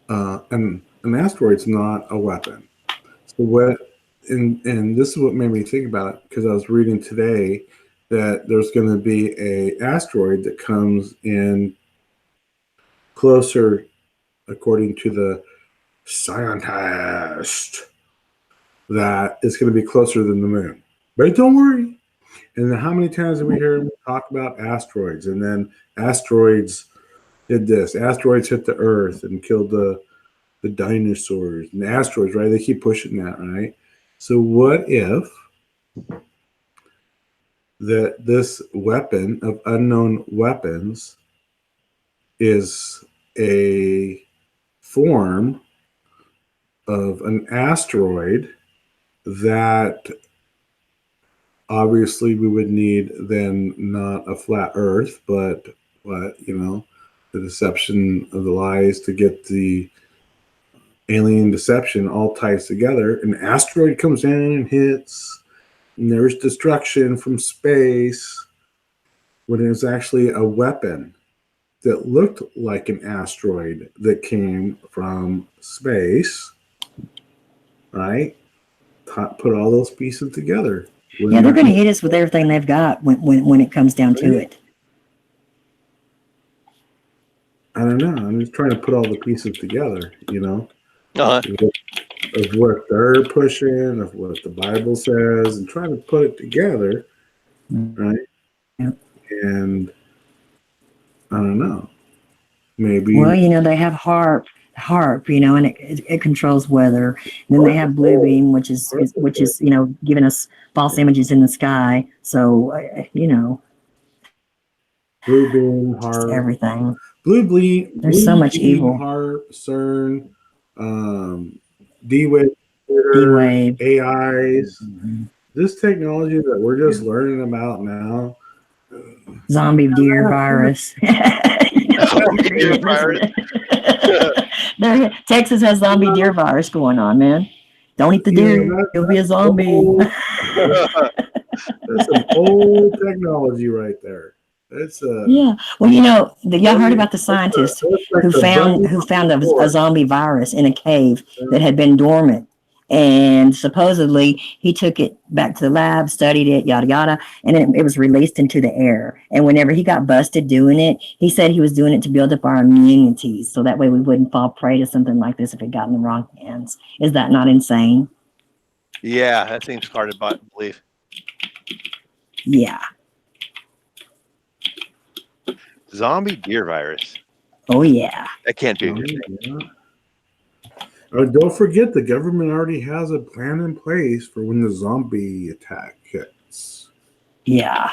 an asteroid's not a weapon. So and this is what made me think about it, because I was reading today that there's going to be a asteroid that comes in closer, according to the scientist, that it's going to be closer than the moon. But don't worry. And then how many times have we heard him talk about asteroids? And then asteroids did this. Asteroids hit the Earth and killed the dinosaurs. And asteroids, right? They keep pushing that, right? So what if that this weapon of unknown weapons is a form of an asteroid that obviously we would need then not a flat Earth, but the deception of the lies to get the alien deception all ties together. An asteroid comes in and hits, and there's destruction from space when it was actually a weapon that looked like an asteroid that came from space, right? Put all those pieces together. Yeah, they're going to hit us with everything they've got when it comes down to it. I don't know. I'm just trying to put all the pieces together, Uh-huh. of what they're pushing, of what the Bible says, and trying to put it together, right? Yeah. And I don't know. Maybe. Well, they have HARP, and it controls weather. And then they have Blue Beam, which is giving us false images in the sky. So, Blue Beam, HARP, everything. Blue Beam. There's so much evil. HARP, CERN, D-Wave, D-Wave, AIs. This technology that we're just learning about now, Zombie deer virus. Zombie deer virus. Texas has zombie deer virus going on, man. Don't eat the Yeah, deer. You'll be a zombie. That's some old technology right there. It's Yeah. Well, y'all heard about the scientist that's like who the buggy found a before. zombie virus in a cave that had been dormant. And supposedly he took it back to the lab, studied it, yada yada, and it was released into the air. And whenever he got busted doing it, he said he was doing it to build up our immunities, so that way we wouldn't fall prey to something like this if it got in the wrong hands. Is that not insane? Yeah, that seems hard to believe. Yeah. Zombie deer virus. Oh yeah. That can't be a good thing. Yeah. Don't forget, the government already has a plan in place for when the zombie attack hits. Yeah.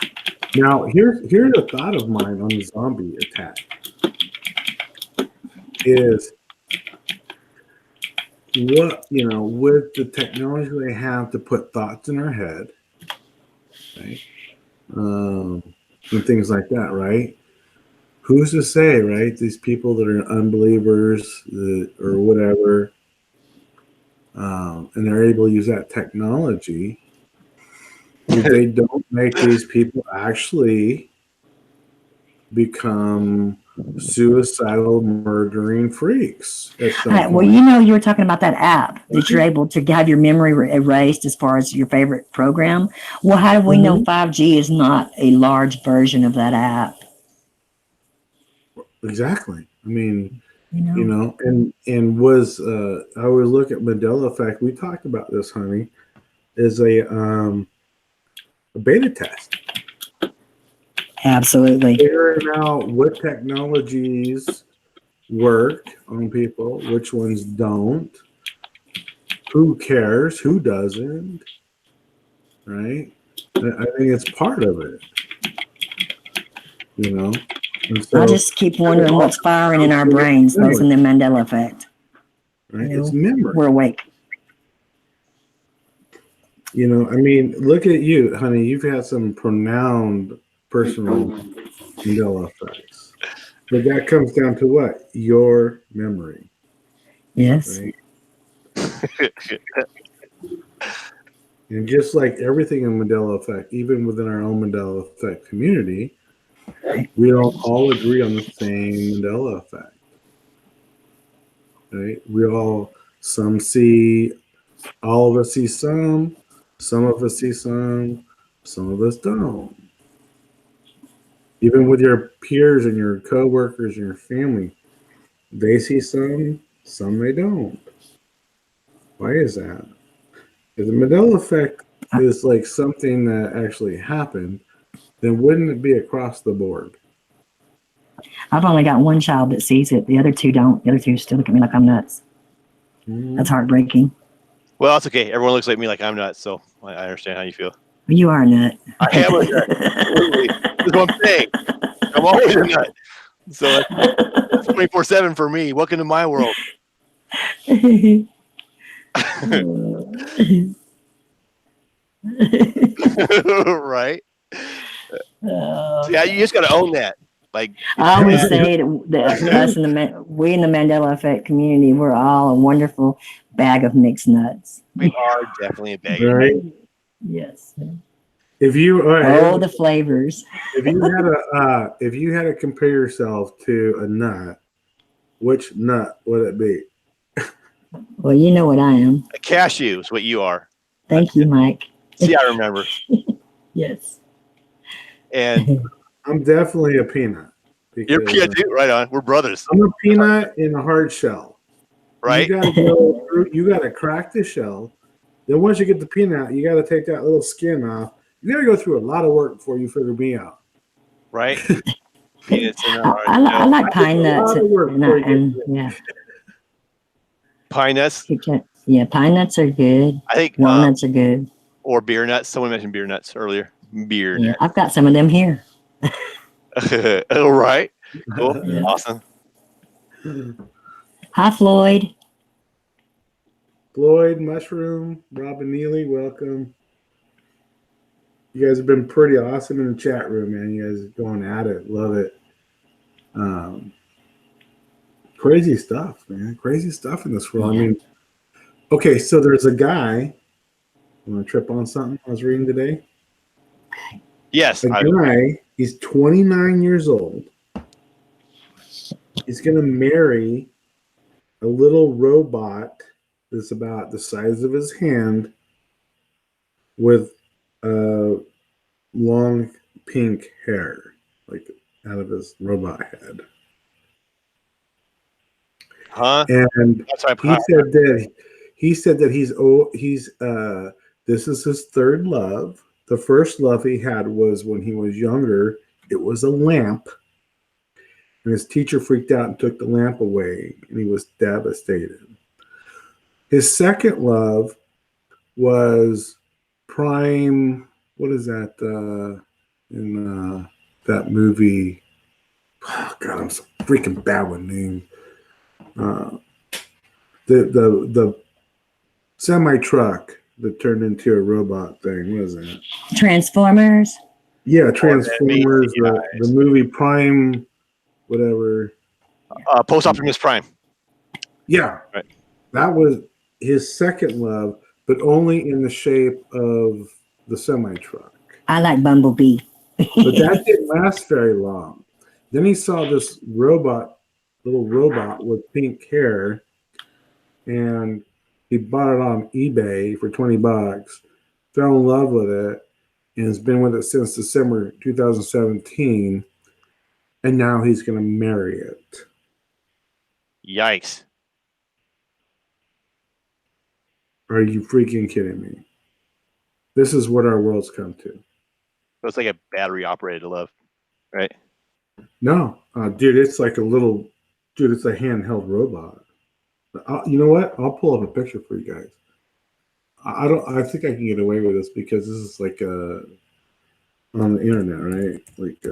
Now, here's a thought of mine on the zombie attack. Is what, with the technology they have to put thoughts in our head, right? And things like that, right? Who's to say, right? These people that are unbelievers or whatever, and they're able to use that technology, if they don't make these people actually become suicidal, murdering freaks. At some Well, point. you were talking about that app that you're able to have your memory erased as far as your favorite program. Well, how do we know 5G is not a large version of that app? Exactly. I mean, and was I always look at Mandela effect. We talked about this, honey, is a beta test. Absolutely. Figuring out what technologies work on people, which ones don't, who cares, who doesn't, right? I think it's part of it, And so, I just keep wondering what's firing in our brains, those in the Mandela effect. Right? It's memory. We're awake. I mean, look at you, honey. You've had some pronounced personal Mandela effects. But that comes down to what? Your memory. Yes. Right? And just like everything in Mandela effect, even within our own Mandela effect community, we don't all agree on the same Mandela effect. Right? Some see, all of us see some of us see some of us don't. Even with your peers and your coworkers and your family, they see some they don't. Why is that? If the Mandela effect is like something that actually happened, then wouldn't it be across the board? I've only got one child that sees it. The other two don't. The other two still look at me like I'm nuts. That's heartbreaking. Well, it's okay. Everyone looks at me like I'm nuts, so I understand how you feel. You are a nut. I am a nut. Absolutely. That's what I'm saying. I'm always a nut. So that's 24/7 for me. Welcome to my world. Right? Yeah, you just got to own that. Like I always say that we in the Mandela effect community, we're all a wonderful bag of mixed nuts. We are definitely a bag. Right? Yes. If you all the flavors. If you had to compare yourself to a nut, which nut would it be? Well, you know what I am. A cashew is what you are. Thank you, Mike. See, I remember. Yes. And I'm definitely a peanut. You're a peanut too? Right on. We're brothers. I'm a peanut in a hard shell. Right. You gotta go through, you gotta crack the shell. Then once you get the peanut, you gotta take that little skin off. You gotta go through a lot of work before you figure me out. Right. Peanuts in I like pine nuts. Yeah. Pine nuts? Yeah, pine nuts are good. I think walnuts are good. Or beer nuts. Someone mentioned beer nuts earlier. Beer nuts. I've got some of them here. All right. Cool. Yeah. Awesome. Hi, Floyd. Floyd, Mushroom, Robin Neely, welcome. You guys have been pretty awesome in the chat room, man. You guys are going at it. Love it. Crazy stuff, man. Crazy stuff in this world. I mean, okay, so there's a guy. Want to trip on something I was reading today? Yes. A guy, he's 29 years old. He's going to marry a little robot that's about the size of his hand with long pink hair, like out of his robot head. Huh? And That's what he said that he's this is his third love. The first love he had was when he was younger. It was a lamp. And his teacher freaked out and took the lamp away, and he was devastated. His second love was Prime. What is that in that movie? Oh, God, I'm so freaking bad with names. The semi truck that turned into a robot thing. What is that? Transformers. Yeah, Transformers. The movie Prime, whatever. Post Optimus Prime. Yeah, Right. That was his second love, but only in the shape of the semi truck. I like Bumblebee. But that didn't last very long. Then he saw this little robot with pink hair, and he bought it on eBay for $20, fell in love with it, and has been with it since December 2017, and now he's going to marry it. Yikes. Are you freaking kidding me? This is what our world's come to. So it's like a battery operated love, right? No, dude, it's like it's a handheld robot. You know what? I'll pull up a picture for you guys. I think I can get away with this because this is like on the internet, right? Like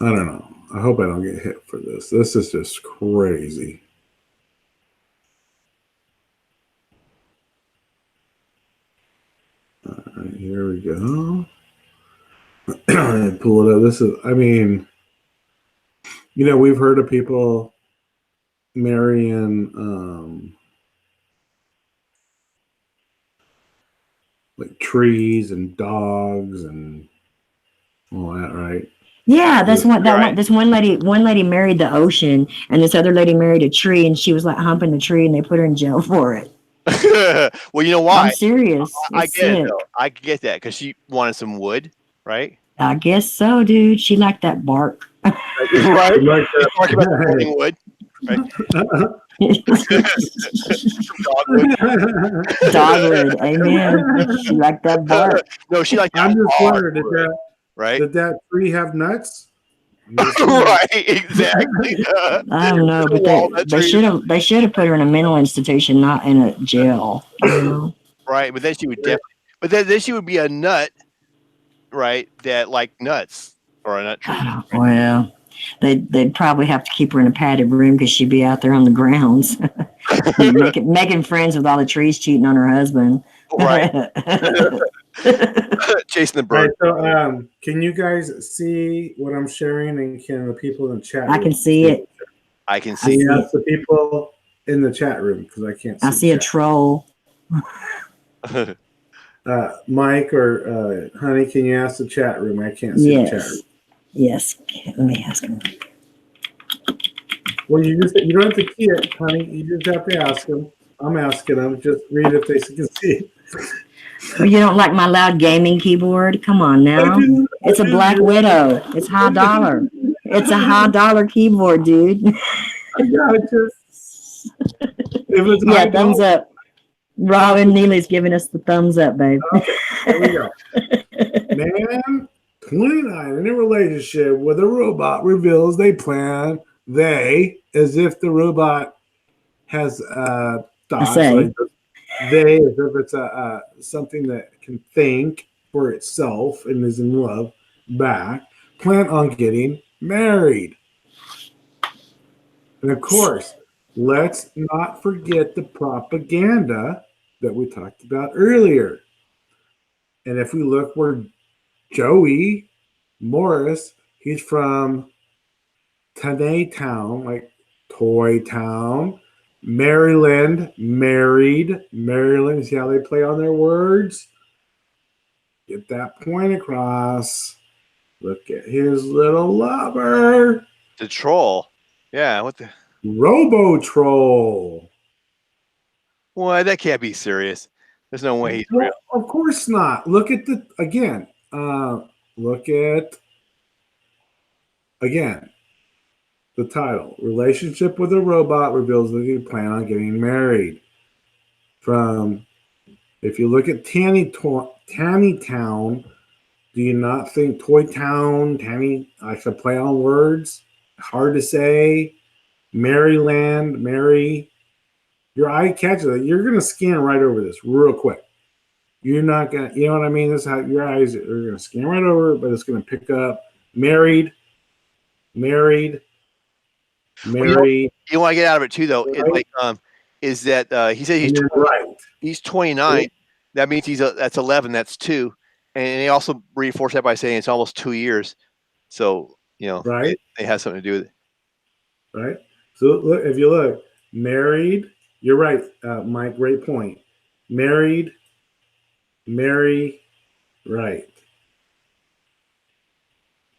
I don't know. I hope I don't get hit for this. This is just crazy. Here we go. Pull it up. This is, I mean, we've heard of people marrying like trees and dogs and all that, right? Yeah, that's one. Right. This one lady married the ocean, and this other lady married a tree, and she was like humping the tree, and they put her in jail for it. Well, you know why? I'm serious. I It's get it. sick. Though. I get that because she wanted some wood, right? I guess so, dude. She liked that bark. Right. Like Talk about the burning wood, right? Dogwood. Dogwood, amen. She liked that bark. No, she liked that. I'm just hard wondering, wood, right? did that tree have nuts? Right, exactly. I don't know, but they should have put her in a mental institution, not in a jail. Right, but then she would definitely. But then she would be a nut, right? That like nuts or a nut tree. Well, they'd probably have to keep her in a padded room because she'd be out there on the grounds, making friends with all the trees, cheating on her husband. Right. Chasing the bird. Right, so, can you guys see what I'm sharing, and can the people in the chat room? I can see it. I can see. Yes, the people in the chat room because I can't see. I see a troll. Mike or Honey, can you ask the chat room? I can't see the chat room. Yes. Let me ask him. Well, you don't have to key it, Honey. You just have to ask them. I'm asking them. Just read if they can see. Well, you don't like my loud gaming keyboard? Come on now. It's a Black Widow. It's high dollar. It's a high dollar keyboard, dude. I got it. Yeah, thumbs up. Robin Neely's giving us the thumbs up, babe. Okay, there we go. Man, 29 in a relationship with a robot reveals they plan as if the robot has thoughts. Like they, as if it's something that can think for itself and is in love back, plan on getting married. And of course, let's not forget the propaganda that we talked about earlier. And if we look where Joey Morris, he's from Tennessee Town, like Toy Town, Maryland, married, Maryland. See how they play on their words? Get that point across. Look at his little lover. The troll. Yeah. What the? Robo Troll. Well, that can't be serious. There's no way he's real. Of course not. Look at the again. Look at again the title. Relationship with a robot reveals that you plan on getting married. From if you look at Tanny Town, do you not think Toy Town, Tanny, I should play on words? Hard to say. Maryland, Mary. Your eye catches it. You're gonna scan right over this real quick. You're not gonna, you know what I mean? This is how your eyes are gonna scan right over it, but it's gonna pick up married. You want to get out of it too, though. Right. Is that he said he's And you're right. he's 29. That means that's 11. That's 2, and he also reinforced that by saying it's almost 2 years. So Right. they have something to do with it. Right. So look, if you look, married. You're right, Mike. Great point. Married. Mary. Right.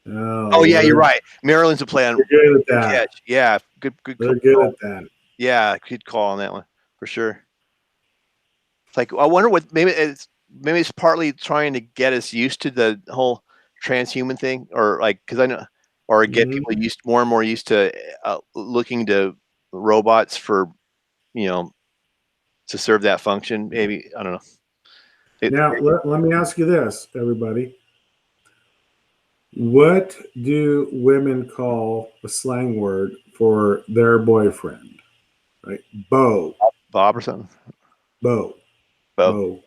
Oh yeah, you're right. Maryland's a play on. We're good at that. Catch. Yeah, good. We're good at that. Yeah, good call on that one for sure. It's like I wonder what maybe it's partly trying to get us used to the whole transhuman thing, or like because I know, or get people more and more used to looking to robots for to serve that function. Maybe I don't know. Now let me ask you this, everybody. What do women call a slang word for their boyfriend? Right, beau. Bob or something. Beau. Beau.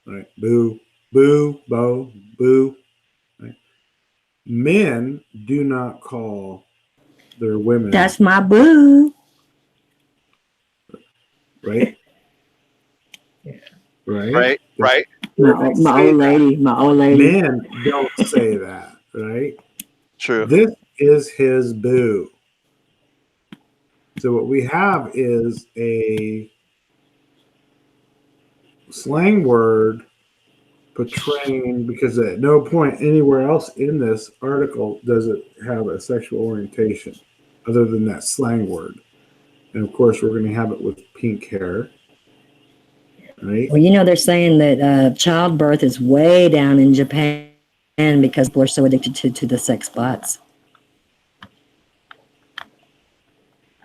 Right, boo, boo, beau, boo. Right. Men do not call their women. That's my boo. Right. Right. My old lady. Men don't say that, right? True. This is his boo. So what we have is a slang word portraying, because at no point anywhere else in this article does it have a sexual orientation other than that slang word. And of course, we're going to have it with pink hair. Right? Well, they're saying that childbirth is way down in Japan because people are so addicted to the sex bots.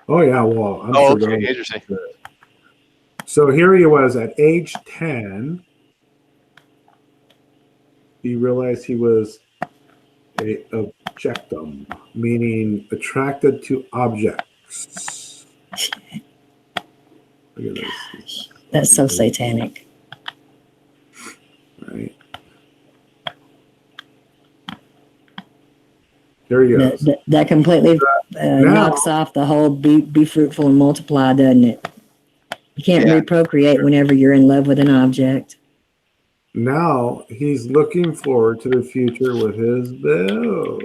Oh, yeah. Well, I'm sure. Okay. Interesting. So here he was at age 10. He realized he was a objectum, meaning attracted to objects. Look at this. That's so satanic. Right. There he goes. That completely knocks off the whole be fruitful and multiply, doesn't it? You can't reprocreate whenever you're in love with an object. Now he's looking forward to the future with his beau.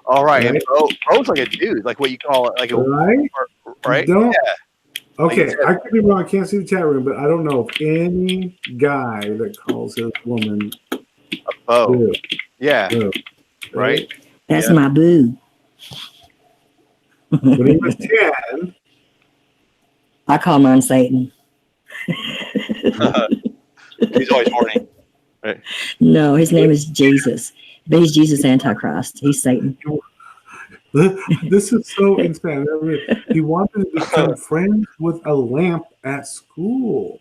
All right. And Bo's like a dude, like what you call it, like a right? Don't. Yeah. Okay, I could be wrong. I can't see the chat room, but I don't know of any guy that calls his woman a beau. boo. Yeah. Boo. Right. That's my boo. When he was 10, I call mine Satan. He's always horny. Right. No, his name is Jesus. But he's Jesus Antichrist. He's Satan. this is so insane. I mean, he wanted to become friends with a lamp at school.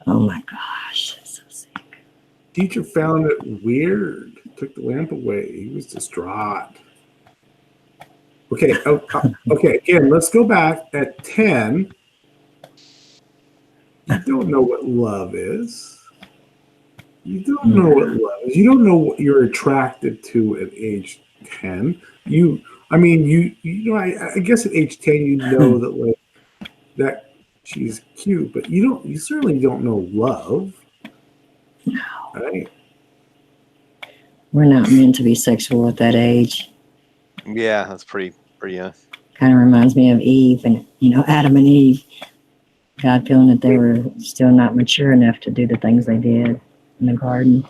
Oh my gosh, that's so sick. Teacher found it weird. Took the lamp away. He was distraught. Okay. Okay. Again, let's go back at 10. You don't know what love is. You don't know what love is. You don't know what you're attracted to at age 10. I mean, you know, I guess at age 10, you know that like that she's cute, but you certainly don't know love, right? We're not meant to be sexual at that age. Yeah, that's pretty young. Kind of reminds me of Eve and, Adam and Eve. God feeling that they were still not mature enough to do the things they did in the garden.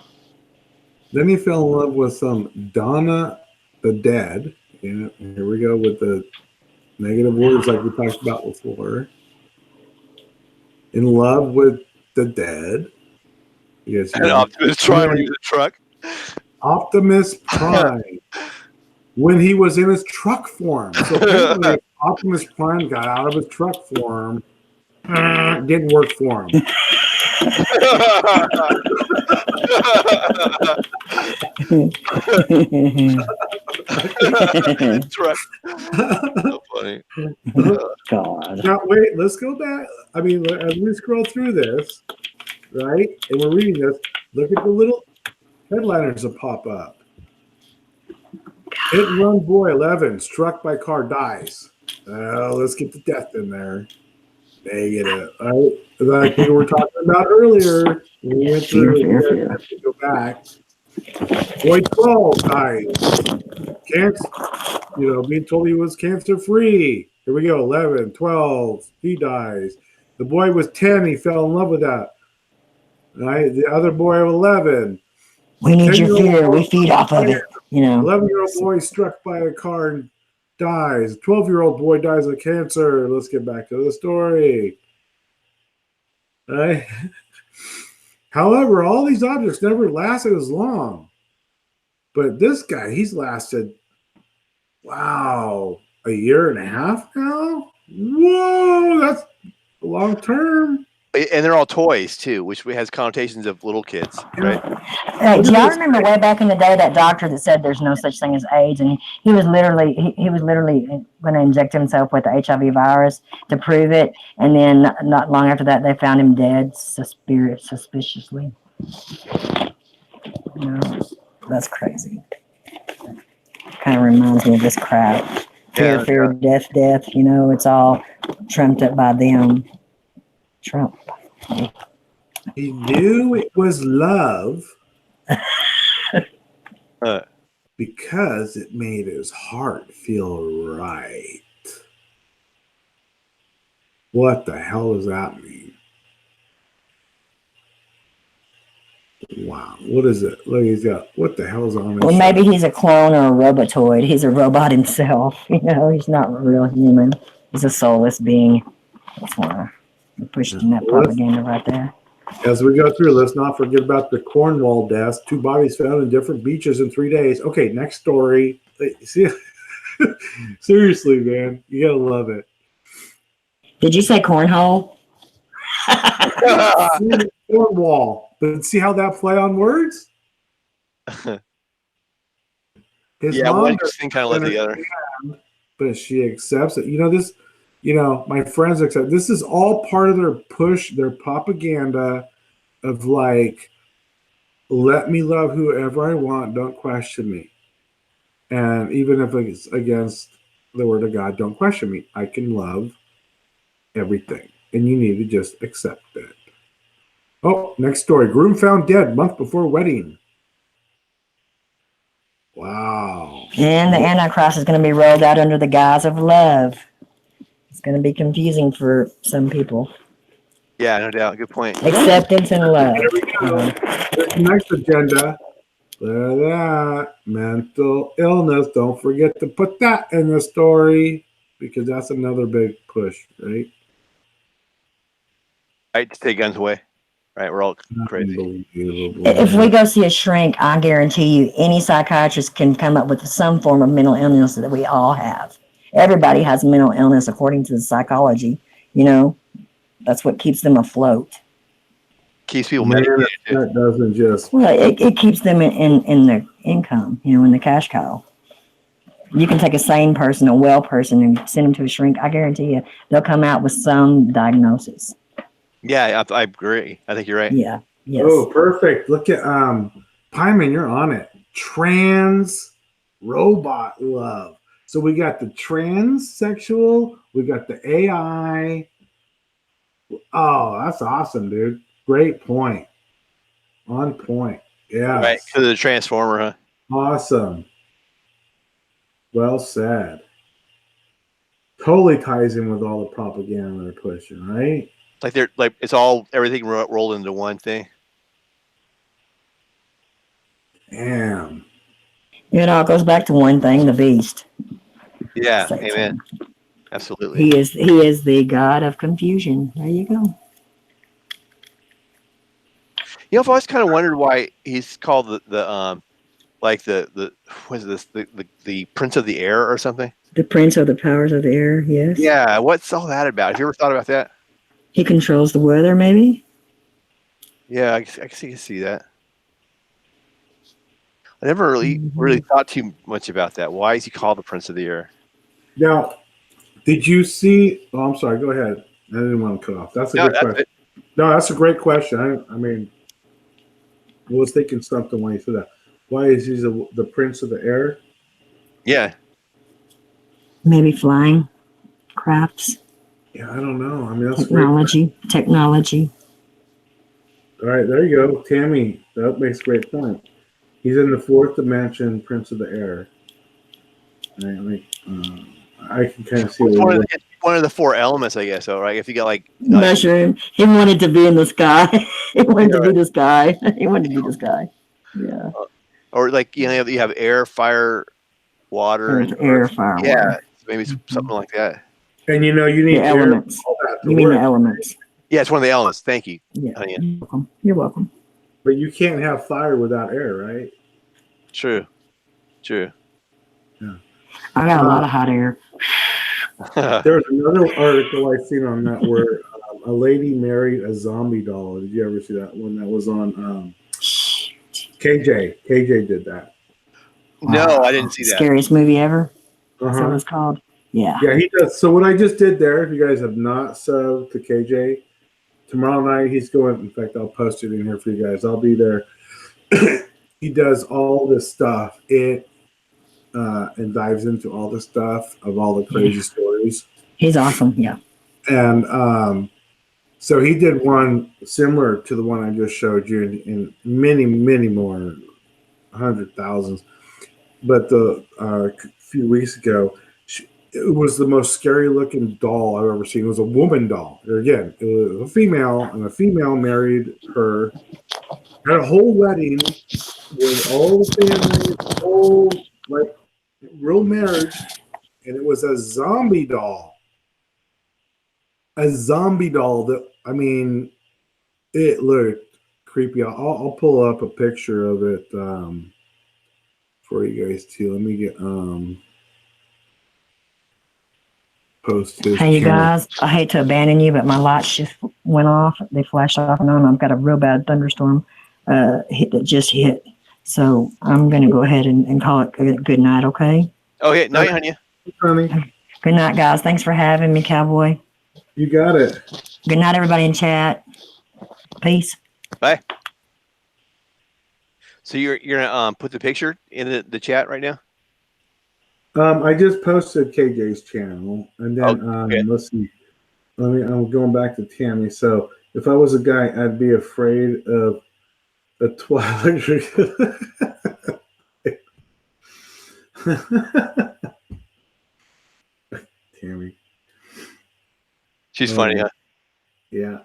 Then he fell in love with some Donna the Dead. Yeah, here we go with the negative words like we talked about before. In love with the dead. Yes, And Optimus Prime when he was a truck. Optimus Prime. When he was in his truck form. So apparently Optimus Prime got out of his truck form. Didn't work for him. Truck. So funny. God. Now wait, let's go back. I mean, as we scroll through this, right, and we're reading this, look at the little headliners that pop up. Hit and run boy 11 struck by car dies. Let's get the death in there. Negative. Right? Like we were talking about earlier. We went through to go back. Boy 12 dies. Cancer, being told he was cancer free. Here we go. 11, 12, he dies. The boy was 10, he fell in love with that. Right? The other boy of 11. We need your fear. We feed off of it. 11-year-old boy struck by a car and dies. 12-year-old boy dies of cancer. Let's get back to the story. Right? However, all these objects never lasted as long. But this guy, he's lasted, a year and a half now? Whoa, that's long term. And they're all toys too, which has connotations of little kids, right? Do y'all remember way back in the day that doctor that said there's no such thing as AIDS, and he was literally going to inject himself with the HIV virus to prove it, and then not long after that they found him dead, suspiciously. That's crazy. Kind of reminds me of this crap. Fear, death. It's all trumped up by them. Trump. He knew it was love because it made his heart feel right. What the hell does that mean? Wow, what is it? Look, he's got, what the hell's on his Well, maybe he's a clone or a robotoid. He's a robot himself. He's not a real human. He's a soulless being. That's why they're pushing that propaganda right there. As we go through, let's not forget about the Cornwall deaths. 2 bodies found in different beaches in 3 days. Okay, next story. See, seriously, man, you gotta love it. Did you say cornhole? Cornwall. But see how that play on words? One thing kind of led the other. But she accepts it. My friends accept. This is all part of their push, their propaganda of like, let me love whoever I want, don't question me. And even if it's against the word of God, don't question me. I can love everything. And you need to just accept it. Oh, next story. Groom found dead month before wedding. Wow. And the Antichrist is going to be rolled out under the guise of love. It's going to be confusing for some people. Yeah, no doubt. Good point. Acceptance and love. Here we go. This next agenda. That mental illness. Don't forget to put that in the story because that's another big push, right? Right, to take guns away. Right, we're all crazy. If we go see a shrink, I guarantee you any psychiatrist can come up with some form of mental illness that we all have. Everybody has mental illness according to the psychology. That's what keeps them afloat. Keeps people medicated. That doesn't just... Well, it keeps them in their income, in the cash cow. You can take a sane person, a well person, and send them to a shrink. I guarantee you they'll come out with some diagnosis. Yeah, I agree. I think you're right. Yeah. Yes. Oh, perfect. Look at Pyman, you're on it. Trans robot love. So we got the transsexual, we got the AI. Oh, that's awesome, dude. Great point. On point. Right. Yes. Because of the Transformer, huh? Awesome. Well said. Totally ties in with all the propaganda they're pushing, right? Like they're like it's all everything rolled into one thing. Damn. It all goes back to one thing: the beast. Yeah. Satan. Amen. Absolutely. He is the god of confusion. There you go. You know, I've always kind of wondered why he's called the like the what is this the Prince of the Air or something. The prince of the powers of the air. Yes. Yeah. What's all that about? Have you ever thought about that? He controls the weather, maybe. Yeah, I can see that. I never really thought too much about that. Why is he called the Prince of the Air? Now, did you see? Oh, I'm sorry. Go ahead. I didn't want to cut off. That's a No, good that's question. it. No, that's a great question. I mean, I was thinking something when you said that. Why is he the prince of the air? Yeah. Maybe flying crafts, Yeah, I don't know. I mean, that's a great. technology. All right, there you go, Tammy. That makes a great point. He's in the fourth dimension, prince of the air. Right, I can kind of see It's where it's one of the four elements, I guess. So, right? If you got like Mushroom. He wanted to be in the sky. He wanted Yeah, to be the sky. He wanted to be the sky. Yeah. or like you have air, fire, water, and Air, earth. fire, Yeah, water. maybe something like that. and you need The air elements. for all that to You mean the work. elements? Yeah, it's one of the elements. Thank you. Yeah. Anya. You're welcome. You're welcome. But you can't have fire without air, right? True. I got a lot of hot air. There's another article I seen on that where a lady married a zombie doll. Did you ever see that one? That was on KJ. KJ did that. No, I didn't see that. Scariest movie ever. Is that what Uh-huh. it's called? Yeah. Yeah, he does. So what I just did there, if you guys have not subbed to KJ, tomorrow night he's going. In fact, I'll post it in here for you guys. I'll be there. He does all this stuff. And dives into all the stuff of all the crazy stories. He's awesome. Yeah. And so he did one similar to the one I just showed you, in many, many more, 100,000s. But a few weeks ago, it was the most scary looking doll I've ever seen. It was a woman doll. Again, it was a female, and a female married her. Had a whole wedding with all the family, whole like real marriage, and it was a zombie doll. A zombie doll that, I mean, it looked creepy. I'll pull up a picture of it for you guys too. Let me get post his Hey, you channel. guys, I hate to abandon you, but my lights just went off. They flashed off and on. I've got a real bad thunderstorm that just hit. So I'm going to go ahead and call it good night, okay? Okay, night, honey. Honey, Good night, guys. Thanks for having me, Cowboy. you got it. Good night, everybody in chat. Peace. Bye. So you're gonna put the picture in the chat right now? I just posted KJ's channel, and then Okay. let's see. I'm going back to Tammy. So if I was a guy, I'd be afraid of a Twilight. Tammy. She's funny, huh? Yeah.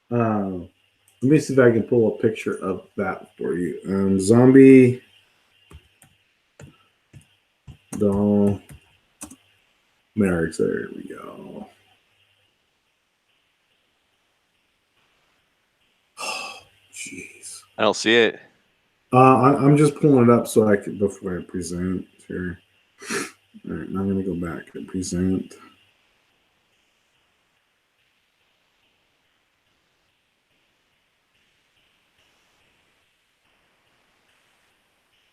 Let me see if I can pull a picture of that for you. Zombie doll marriage. There we go. Oh, jeez. I don't see it. I'm just pulling it up so I can before I present here. All right, now I'm gonna go back and present.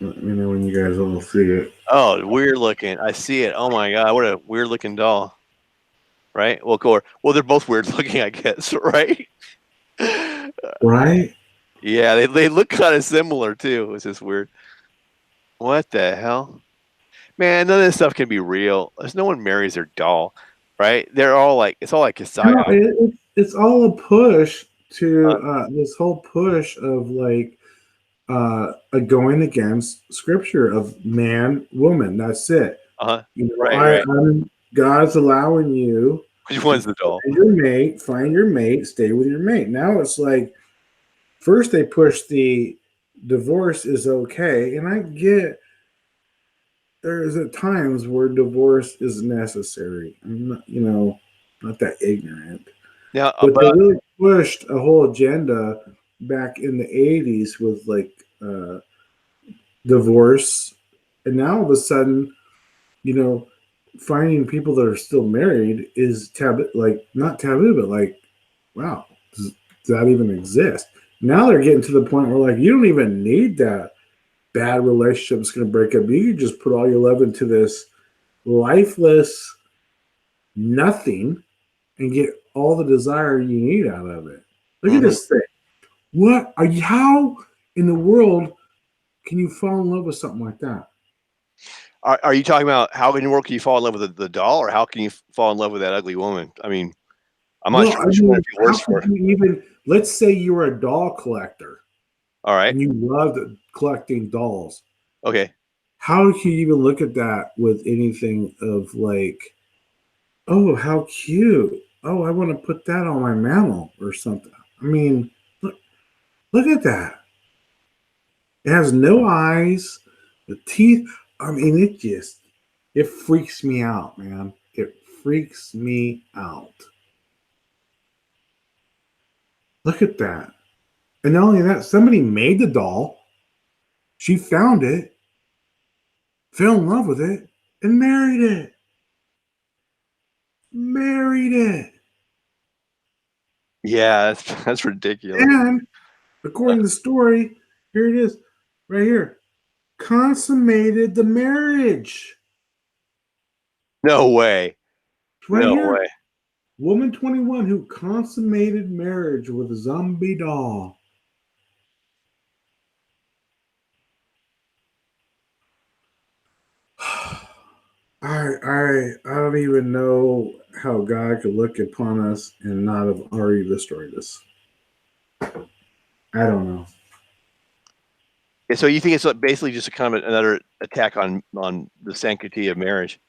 Let me know when you guys all see it. Oh, weird looking. I see it. Oh my god, what a weird looking doll. Right? Well, they're both weird looking, I guess, right? Right? Yeah, they look kind of similar too. It's just weird. What the hell? Man, none of this stuff can be real. There's no one marries their doll, right? They're all like it's all like a No, psyop. it's all a push to Uh, this whole push of like going against scripture of man, woman. That's it. uh-huh. You know, Right, right. God's allowing you Which to one's the doll? find your mate, stay with your mate. Now it's like first they push the divorce is okay, and I get there's at times where divorce is necessary. I'm not, not that ignorant. Now, But they but really pushed a whole agenda back in the 80s with like divorce. And now all of a sudden, you know, finding people that are still married is taboo, like not taboo, but like, wow, does that even exist? Now they're getting to the point where like, you don't even need that bad relationship that's going to break up. You can just put all your love into this lifeless nothing and get all the desire you need out of it. Look at mhm. this thing. What are you? How in the world can you fall in love with something like that? Are you talking about how in the world can you fall in love with the doll, or how can you fall in love with that ugly woman? I mean, I'm not Well, sure I which one mean, would be how worse could for. you even? Let's say you were a doll collector All right. and you loved collecting dolls. Okay. How can you even look at that with anything of like, oh, how cute. Oh, I want to put that on my mantle or something. I mean, look at that. It has no eyes, the teeth. I mean, it freaks me out, man. It freaks me out. Look at that. And not only that, somebody made the doll. She found it, fell in love with it, and married it. Married it. Yeah, that's ridiculous. And according to the story, here it is, right here. Consummated the marriage. No way. It's right No here. way. Woman 21 who consummated marriage with a zombie doll. I don't even know how God could look upon us and not have already destroyed us. I don't know. Yeah, so you think it's basically just a kind of another attack on the sanctity of marriage?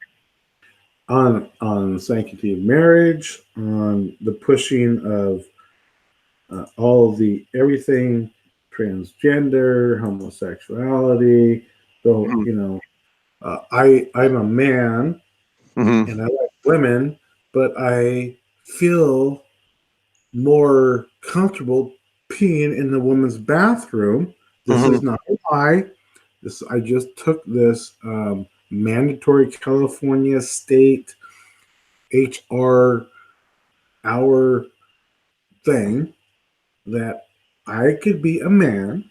On the sanctity of marriage, on the pushing of all of the everything, transgender, homosexuality. So I'm a man Mm-hmm. and I like women, but I feel more comfortable peeing in the woman's bathroom. This Mm-hmm. is not a lie. I just took this mandatory California state HR hour thing that I could be a man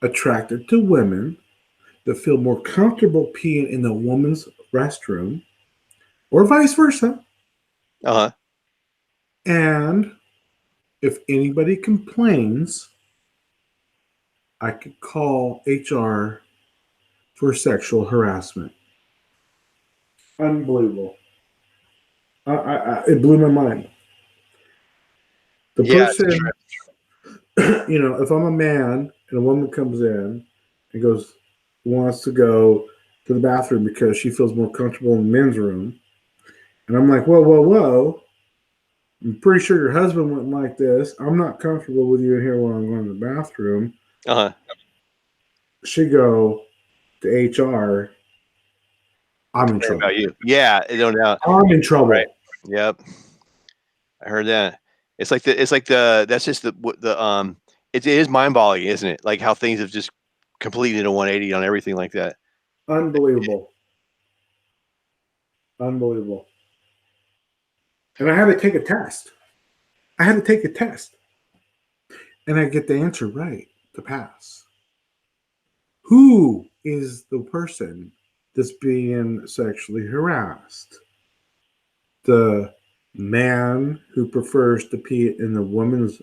attracted to women that feel more comfortable peeing in the woman's restroom or vice versa. Uh-huh. And if anybody complains, I could call HR for sexual harassment. Unbelievable. It blew my mind. The Yeah, it's a person, trip. if I'm a man and a woman comes in and wants to go to the bathroom because she feels more comfortable in the men's room, and I'm like, whoa, whoa, whoa. I'm pretty sure your husband went like this. I'm not comfortable with you in here while I'm going to the bathroom. Uh-huh. She go to HR. I'm in What trouble. about you? Yeah, no doubt. I'm in trouble. Right. Yep. I heard that. It's like that's just it is mind-boggling, isn't it? Like how things have just completed a 180 on everything like that. Unbelievable. Unbelievable. And I had to take a test. I had to take a test. And I get the answer right to pass. Who is the person that's being sexually harassed? The man who prefers to pee in the woman's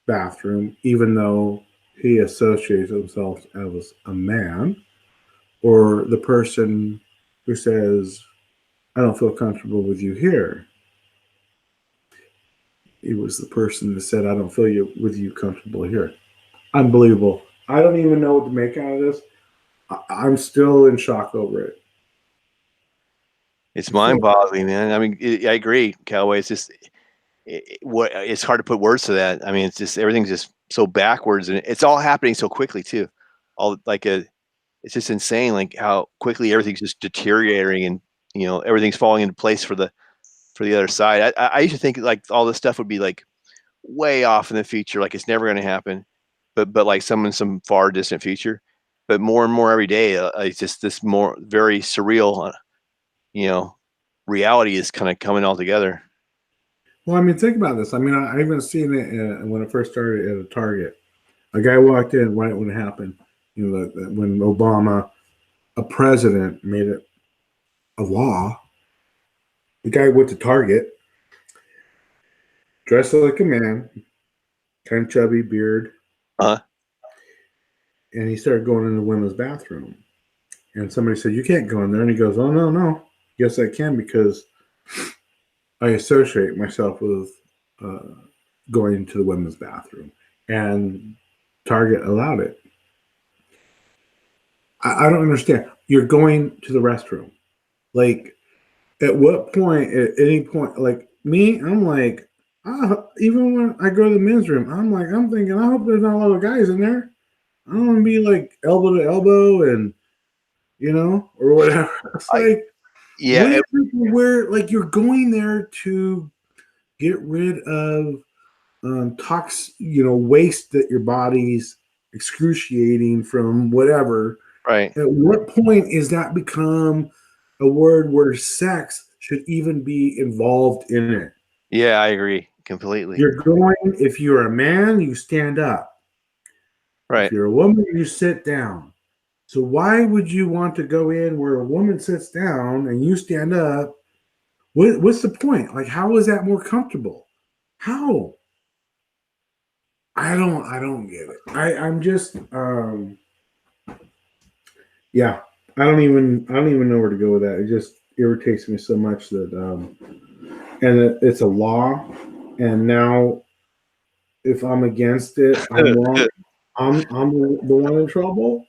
bathroom, even though he associates himself as a man, or the person who says, I don't feel comfortable with you here. It was the person that said, I don't feel with you comfortable here. Unbelievable. I don't even know what to make out of this. I'm still in shock over it. It's mind-boggling, man. I mean, I agree, Callaway. It's just it's hard to put words to that. I mean, it's just everything's just so backwards, and it's all happening so quickly too. All it's just insane, like how quickly everything's just deteriorating, and everything's falling into place for the other side. I used to think like all this stuff would be like way off in the future, like it's never going to happen, but like some far distant future. But more and more every day, it's just this more very surreal, reality is kind of coming all together. Well, I mean, think about this. I mean, I even seen it when I first started at a Target. A guy walked in right when it happened. When Obama, a president, made it a law. The guy went to Target, dressed like a man, kind of chubby, beard. Uh-huh. And he started going in the women's bathroom. And somebody said, you can't go in there. And he goes, oh, no. Yes, I can, because I associate myself with going to the women's bathroom. And Target allowed it. I don't understand. You're going to the restroom. Like, at what point, at any point, like me, I'm like, even when I go to the men's room, I'm thinking, I hope there's not a lot of guys in there. I don't want to be like elbow to elbow and, or whatever. It's like, yeah, where like you're going there to get rid of waste that your body's excruciating from whatever. right. At what point is that become a word where sex should even be involved in it? Yeah, I agree completely. If you're a man, you stand up. Right. If you're a woman, you sit down. So why would you want to go in where a woman sits down and you stand up? What's the point? Like, how is that more comfortable? How? I don't get it. I'm just yeah. I don't even know where to go with that. It just irritates me so much that and it's a law, and now if I'm against it, I'm wrong. I'm the one in trouble.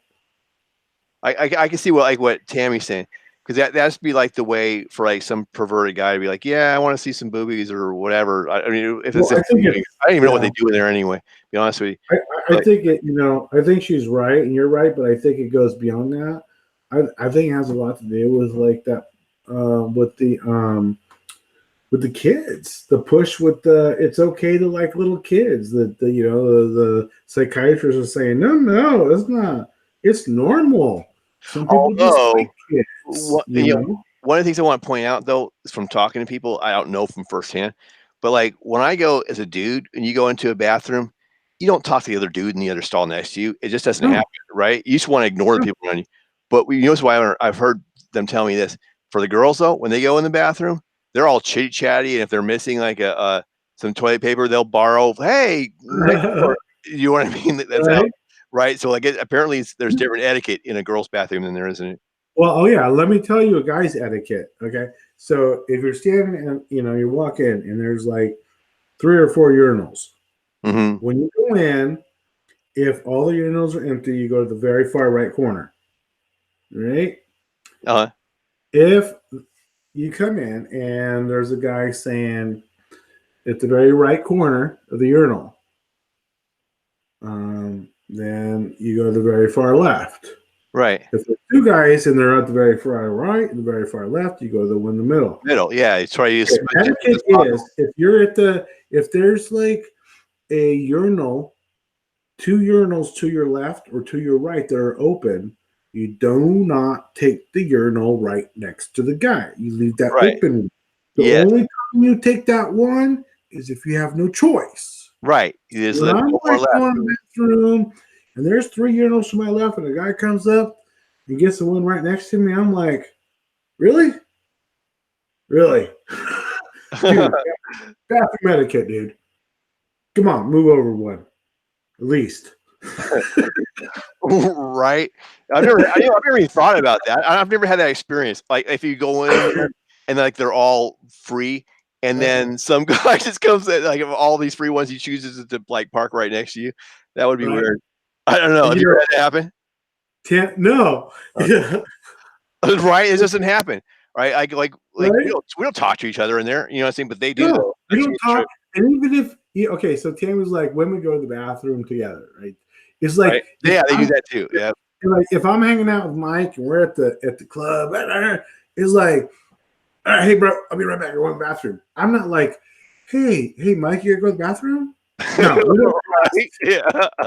I can see what Tammy's saying, because that has to be like the way for like some perverted guy to be like, yeah, I want to see some boobies or whatever. I mean, if it's, I don't even know what they do in there anyway. To be honest with you, I think it. I think she's right, and you're right, but I think it goes beyond that. I think it has a lot to do with like that with the kids, the push with it's okay to like little kids. The psychiatrists are saying no, it's not. It's normal. Some people just like kids. One of the things I want to point out though is from talking to people, I don't know from firsthand, but like when I go as a dude and you go into a bathroom, you don't talk to the other dude in the other stall next to you. It just doesn't happen, right? You just want to ignore the people around you. But why I've heard them tell me this. For the girls though, when they go in the bathroom, they're all chitty chatty, and if they're missing like some toilet paper, they'll borrow. Hey, you know what I mean? That's right. How, right. So like apparently there's different etiquette in a girl's bathroom than there is in it. Well, let me tell you a guy's etiquette. Okay, so if you're standing and you walk in and there's like 3 or 4 urinals. Mm-hmm. When you go in, if all the urinals are empty, you go to the very far right corner. Right? Uh-huh. If you come in and there's a guy saying at the very right corner of the urinal, then you go to the very far left. Right. If there's 2 guys and they're at the very far right and the very far left, you go to the one in the middle. Middle, yeah. It's right. Etiquette is if there's like a urinal, 2 urinals to your left or to your right that are open, you do not take the urinal right next to the guy. You leave that open. The only time you take that one is if you have no choice. Right. There's when I'm like going to the bathroom and there's 3 urinals to my left and a guy comes up and gets the one right next to me, I'm like, really? Really? Dude, bathroom etiquette, dude. Come on, move over one. At least. Right? I've never even thought about that. I've never had that experience. Like if you go in there and like they're all free, and then some guy just comes in, like of all these free ones, he chooses to like park right next to you. That would be Right. weird. I don't know. And Have you ever had that happen? No. Okay. Right? It doesn't happen. Right? Like we Right? don't talk to each other in there. You know what I'm saying? But they do. No, we I've seen don't it talk. true, And even if okay, so Tam was like, women go to the bathroom together, right? It's like right? if Yeah, they do I'm that too. Yeah. like if I'm hanging out with Mike and we're at the club, it's like, all right, hey bro, I'll be right back. I go to the bathroom. I'm not like, hey, Mike, you gotta go to the bathroom? No, we don't ask. Right? Yeah.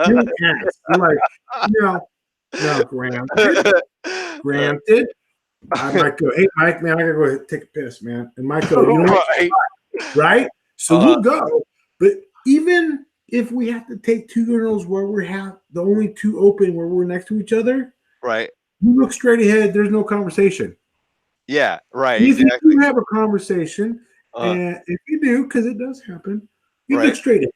We don't ask. We're like, no, granted. I might go, hey Mike, man, I gotta go take a piss, man. And Mike go, you know what? Right. Right? So Uh-huh. we'll go. But even if we have to take two girls where we have the only two open where we're next to each other, Right. you look straight ahead, there's no conversation. Yeah. Right. If Exactly. you do have a conversation, Uh, and if you do, because it does happen, you Right. look straight ahead.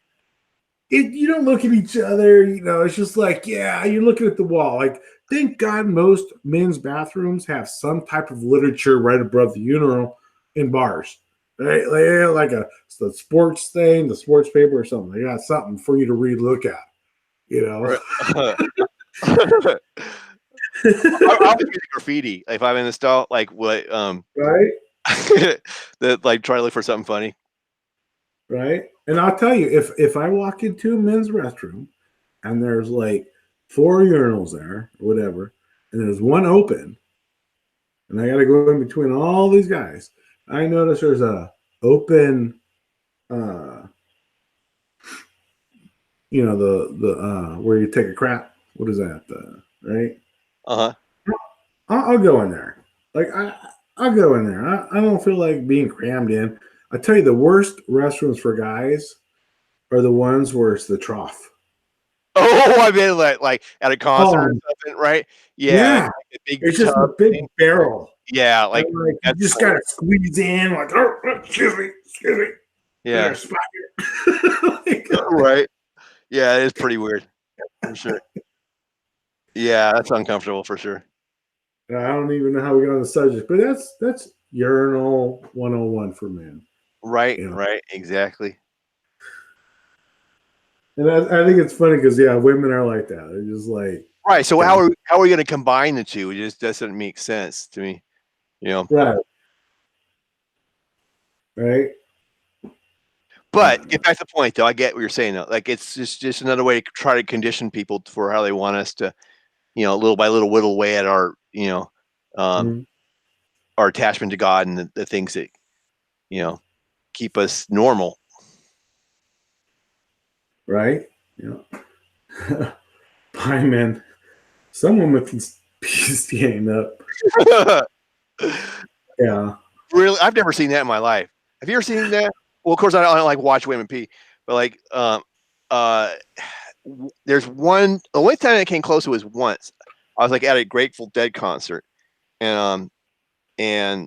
You don't look at each other, it's just like, yeah, you're looking at the wall. Like, thank God most men's bathrooms have some type of literature right above the urinal in bars. Right? Like the sports thing, the sports paper or something. They got something for you to read, look at. Right. I was reading graffiti if I'm in the stall, like what Right? that like try to look for something funny. Right? And I'll tell you, if I walk into a men's restroom and there's like 4 urinals there, or whatever, and there's one open, and I got to go in between all these guys, I notice there's a open, the where you take a crap. What is that? Right? Uh-huh. I'll go in there. Like I'll go in there. I don't feel like being crammed in. I tell you, the worst restrooms for guys are the ones where it's the trough. Oh, I mean like at a concert or Oh, something, right? Yeah, yeah. like a big It's just a tub big thing. barrel. Yeah, like And like you that's just cool. gotta squeeze in, like, oh, excuse me. Yeah, There's a spot here. Like, right. Yeah, it is pretty weird for sure. Yeah, that's uncomfortable for sure. I don't even know how we got on the subject, but that's urinal 101 for men. Right, You know? right, exactly. And I think it's funny because women are like that. They're just like, Right. So yeah. how are we going to combine the two? It just doesn't make sense to me. You know. Right. But get back to the point, though. I get what you're saying, though. Like it's just another way to try to condition people for how they want us to, little by little, whittle away at our, Mhm. our attachment to God and the things that, keep us normal. Right. Yeah. Bye, man. Some women can be standing up. Yeah. Really, I've never seen that in my life. Have you ever seen that? Well, of course, I don't like watch women pee, but like, there's one. The only time I came close to was once. I was like at a Grateful Dead concert, and I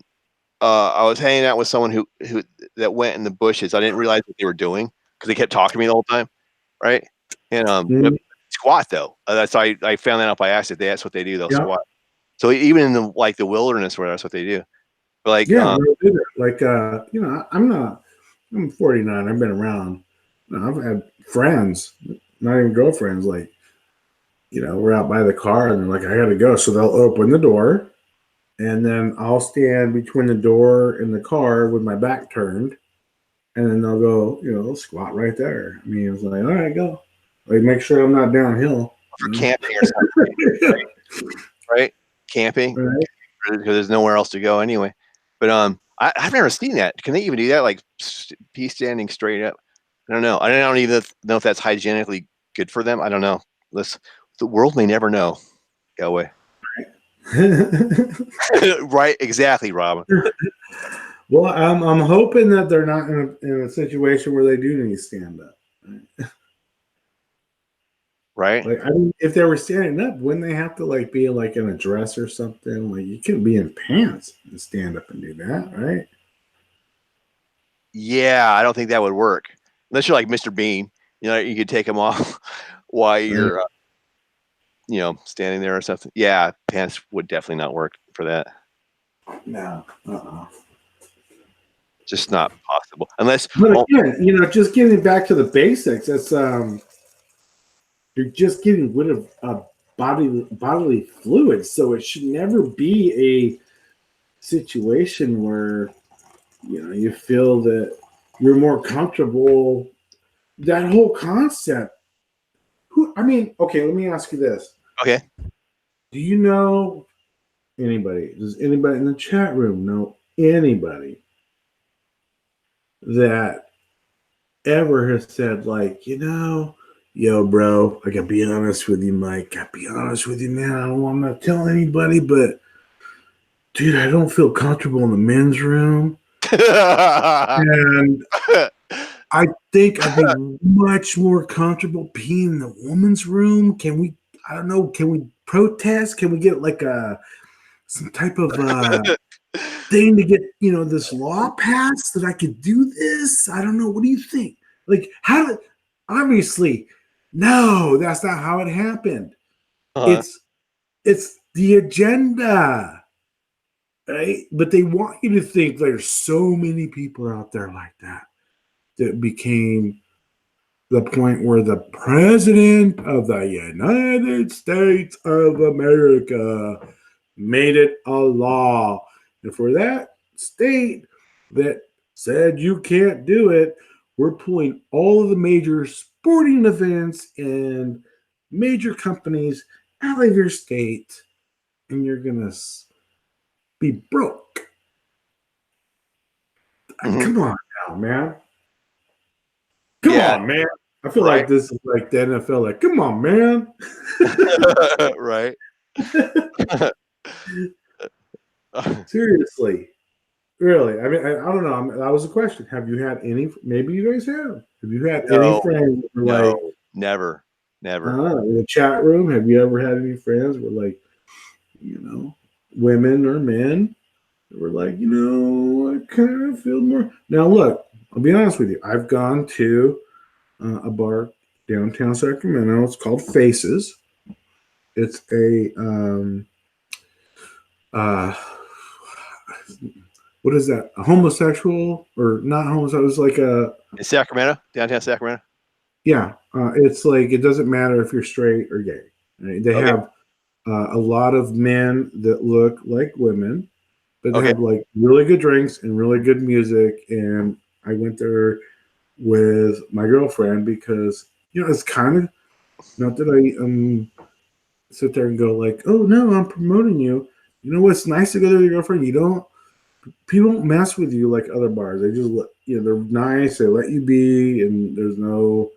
was hanging out with someone who that went in the bushes. I didn't realize what they were doing because they kept talking to me the whole time, right? And Mhm. squat though. That's I found that out by accident. That's what they do. They'll Yeah. squat. So even in the wilderness where that's what they do. But like, Yeah. Like, I'm 49. I've been around. I've had friends, not even girlfriends, like, we're out by the car and they're like, I got to go. So they'll open the door and then I'll stand between the door and the car with my back turned. And then they'll go, they'll squat right there. I mean, it's like, all right, go. Like, make sure I'm not downhill. for camping or something, right? Camping Right? because there's nowhere else to go anyway. But I've never seen that. Can they even do that? Like pee standing straight up? I don't know. I don't even know if that's hygienically good for them. I don't know. The world may never know. Galway. Right? Exactly, Robin. Well, I'm hoping that they're not in a situation where they do need to stand up. Right? Like, I mean, if they were standing up, wouldn't they have to like be like in a dress or something? Like, you couldn't be in pants and stand up and do that, right? Yeah, I don't think that would work unless you're like Mr. Bean. You could take them off while you're standing there or something. Yeah, pants would definitely not work for that. No. Just not possible unless. But again, just getting back to the basics, it's you're just getting rid of bodily fluids, so it should never be a situation where you feel that you're more comfortable. That whole concept. Okay, let me ask you this. Okay. Do you know anybody? Does anybody in the chat room know anybody that ever has said, like, yo, bro, I gotta be honest with you, Mike. Gotta be honest with you, man. I don't want to tell anybody, but dude, I don't feel comfortable in the men's room. And I think I'd be much more comfortable being in the woman's room. Can we protest? Can we get like some type of thing to get, this law passed that I could do this? I don't know. What do you think? Like, obviously, no, that's not how it happened. It's the agenda. Right? But they want you to think there's so many people out there like that became the point where the president of the United States of America made it a law. And for that state that said you can't do it, we're pulling all of the major sporting events and major companies out of your state, and you're going to be broke. Come on now, man. Come on, man. I feel like this is like the NFL. Like, come on, man. Right. Seriously. Really. I mean, I don't know. That was a question. Have you had any? Maybe you guys have. Have you had any friends who were like, never. In the chat room, have you ever had any friends who were like, women or men who were like, I kind of feel more. Now, look, I'll be honest with you. I've gone to a bar downtown Sacramento. It's called Faces. It's a what is that? A homosexual or not homosexual? It's like in Sacramento, downtown Sacramento. Yeah, it's like it doesn't matter if you're straight or gay. Right? They have a lot of men that look like women, but they have like really good drinks and really good music. And I went there with my girlfriend because it's kind of not that I sit there and go like, oh no, I'm promoting you. You know what's nice to go there with your girlfriend? People don't mess with you like other bars. They just they're nice. They let you be, and there's no.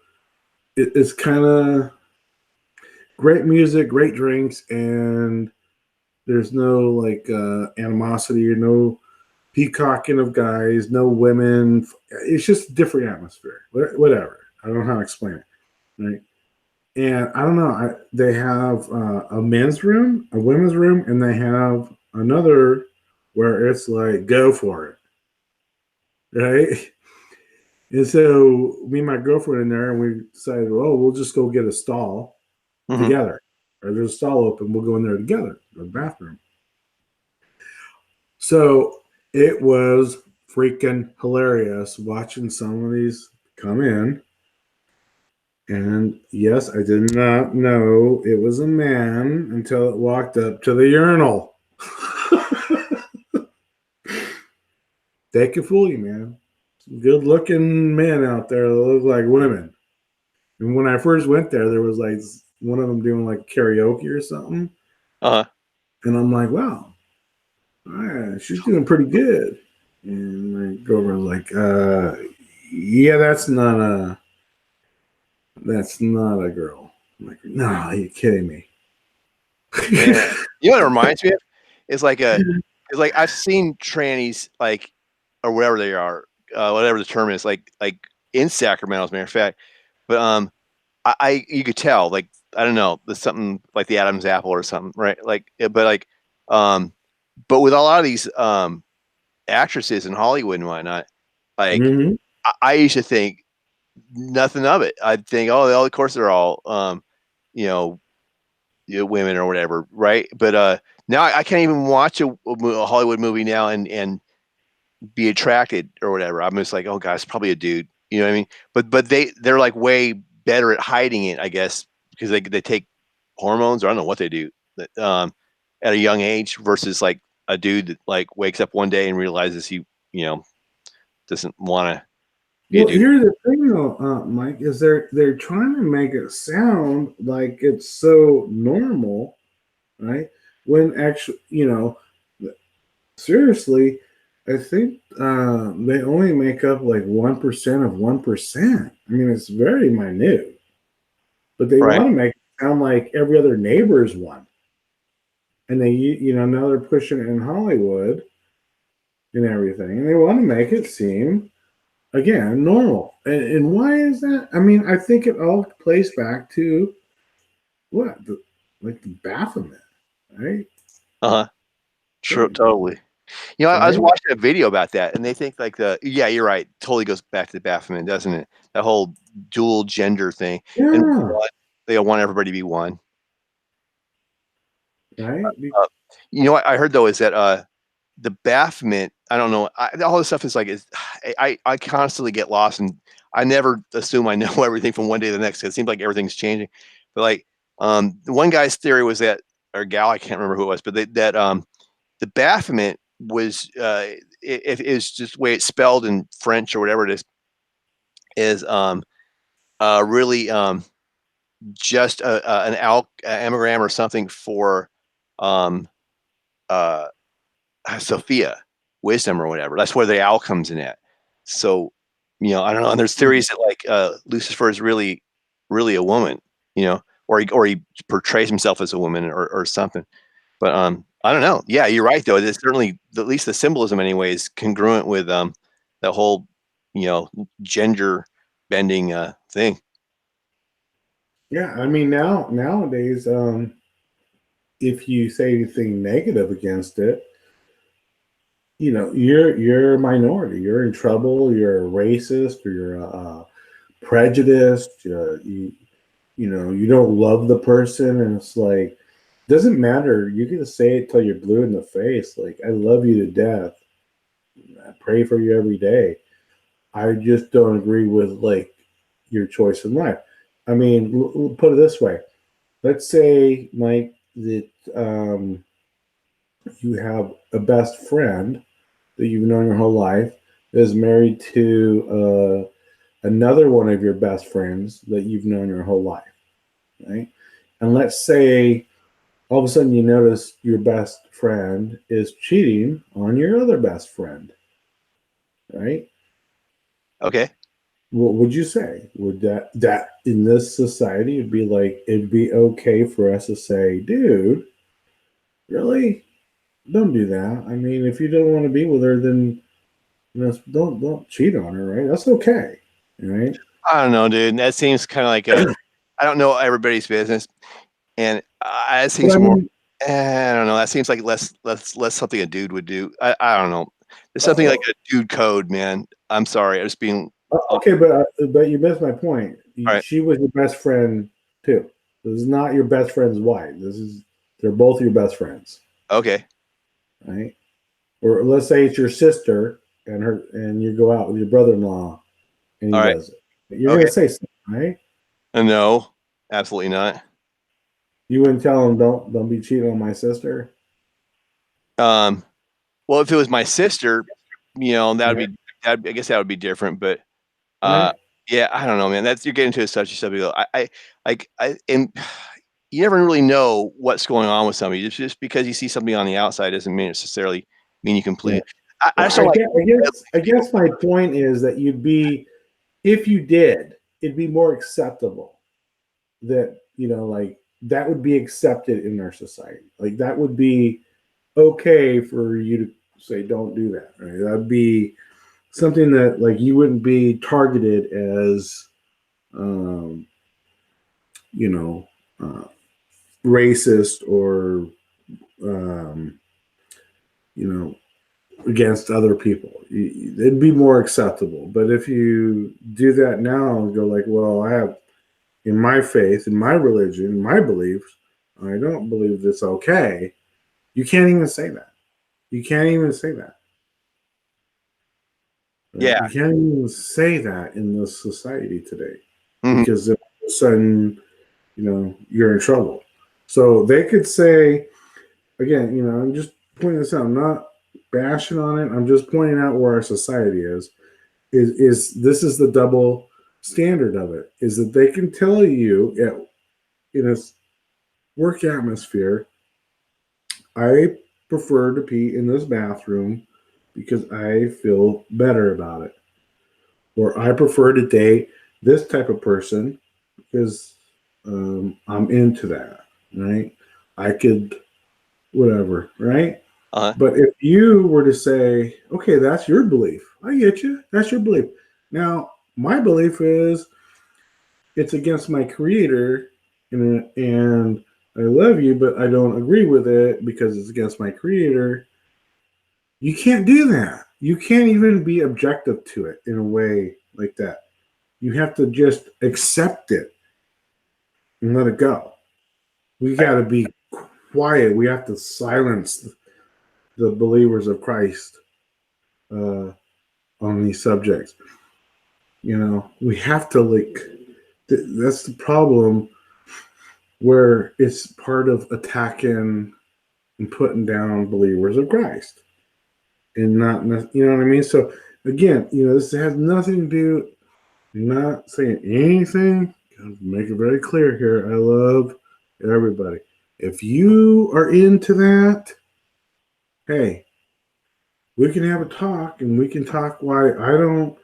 It's kind of great music, great drinks, and there's no like animosity or no peacocking of guys, no women. It's just a different atmosphere. Whatever. I don't know how to explain it. Right. And I don't know. They have a men's room, a women's room, and they have another where it's like, go for it. Right. And so me and my girlfriend in there, and we decided, well, we'll just go get a stall together. Or there's a stall open. We'll go in there together, the bathroom. So it was freaking hilarious watching some of these come in. And yes, I did not know it was a man until it walked up to the urinal. They can fool you, man. Good looking men out there that look like women. And when I first went there was like one of them doing like karaoke or something. And I'm like, wow, she's doing pretty good. And my girlfriend was like, yeah, that's not a girl. I'm like, no, you're kidding me. Yeah. You know what it reminds me of? It's like I've seen trannies like, or whatever they are, whatever the term is, like in Sacramento, as a matter of fact. But you could tell, like, I don't know, there's something like the Adam's apple or something, right? But with a lot of these actresses in Hollywood and whatnot, like I used to think nothing of it. I'd think, oh, of course they're all, women or whatever, right? But now I can't even watch a Hollywood movie now and be attracted or whatever. I'm just like, oh gosh, it's probably a dude. You know what I mean? But they're like way better at hiding it, I guess, because they take hormones or I don't know what they do at a young age versus like a dude that like wakes up one day and realizes he doesn't want to be a Well, dude. here's the thing, though, Mike, is they're trying to make it sound like it's so normal, right? When actually, seriously, I think they only make up like 1% of 1%. I mean, it's very minute, but they Right. want to make it sound like every other neighbor is one. And they, now they're pushing it in Hollywood and everything, and they want to make it seem again normal. And why is that? I mean, I think it all plays back to what, like the Baphomet, right? Uh-huh. Sure, totally. I was Right? watching a video about that, and they think like yeah, you're right. Totally goes back to the Baphomet, doesn't it? That whole dual gender thing, and Yeah, they want everybody to be one. right. What I heard though is that the Baphomet. I don't know. All this stuff is like I constantly get lost, and I never assume I know everything from one day to the next. It seems like everything's changing. But like one guy's theory was that, or gal, I can't remember who it was, but that the Baphomet was it is just the way it's spelled in French or whatever it is really just an anagram or something for um, uh, Sophia, wisdom or whatever. That's where the owl comes in at. So, I don't know. And there's theories that like Lucifer is really, really a woman, or he portrays himself as a woman or something. But I don't know. Yeah, you're right though. It's certainly at least the symbolism anyway is congruent with that whole gender bending thing. Yeah, I mean nowadays, if you say anything negative against it, you're a minority. You're in trouble. You're a racist, or you're prejudiced. You don't love the person, and it's like doesn't matter. You can say it till you're blue in the face. Like I love you to death. I pray for you every day. I just don't agree with like your choice in life. I mean, put it this way. Let's say, Mike, that you have a best friend that you've known your whole life is married to another one of your best friends that you've known your whole life, right? And let's say all of a sudden you notice your best friend is cheating on your other best friend, right? Okay. What would you say? Would that in this society it'd be okay for us to say, dude, really? Don't do that. I mean, if you don't want to be with her, then don't cheat on her, right? That's okay, right? I don't know, dude. That seems kind of like I don't know everybody's business, and it seems But I more. mean, I don't know. That seems like less something a dude would do. I don't know. There's something like a dude code, man. I'm sorry. I'm just being. okay, but you missed my point. All right. She was your best friend too. This is not your best friend's wife. They're both your best friends, Okay. right? Or let's say it's your sister and you go out with your brother-in-law and he All right. does it. You're Okay. gonna say something, right? No, absolutely not. You wouldn't tell him don't be cheating on my sister. Well, if it was my sister, that would Right. be. I guess that would be different. But Right. yeah, I don't know, man. You're getting to a touchy subject. And you never really know what's going on with somebody. Just because you see something on the outside doesn't mean necessarily mean you completely. I just don't like. I guess my point is that if you did, it'd be more acceptable that, like that would be accepted in our society. Like that would be okay for you to say, don't do that. Right. That'd be something that like you wouldn't be targeted as, um, you know, uh, racist or, um, against other people. It'd be more acceptable. But if you do that now and go like, well, I have in my faith, in my religion, in my beliefs, I don't believe it's okay. You can't even say that. You can't even say that. Right? Yeah. You can't even say that in this society today Mhm. because all of a sudden, you're in trouble. So they could say, again, I'm just pointing this out. I'm not bashing on it. I'm just pointing out where our society is. Is this is the double standard of it? Is that they can tell you in a work atmosphere, I prefer to pee in this bathroom because I feel better about it, or I prefer to date this type of person because I'm into that, right? I could, whatever, right? Uh-huh. But if you were to say, okay, that's your belief, I get you, that's your belief. Now, my belief is it's against my creator, and I love you, but I don't agree with it because it's against my creator. You can't do that. You can't even be objective to it in a way like that. You have to just accept it and let it go. We got to be quiet. We have to silence the believers of Christ on these subjects. We have to that's the problem where it's part of attacking and putting down believers of Christ and not, you know what I mean? So again, this has nothing to do, I'm not saying anything. I'll make it very clear here. I love everybody. If you are into that, hey, we can have a talk and we can talk why I don't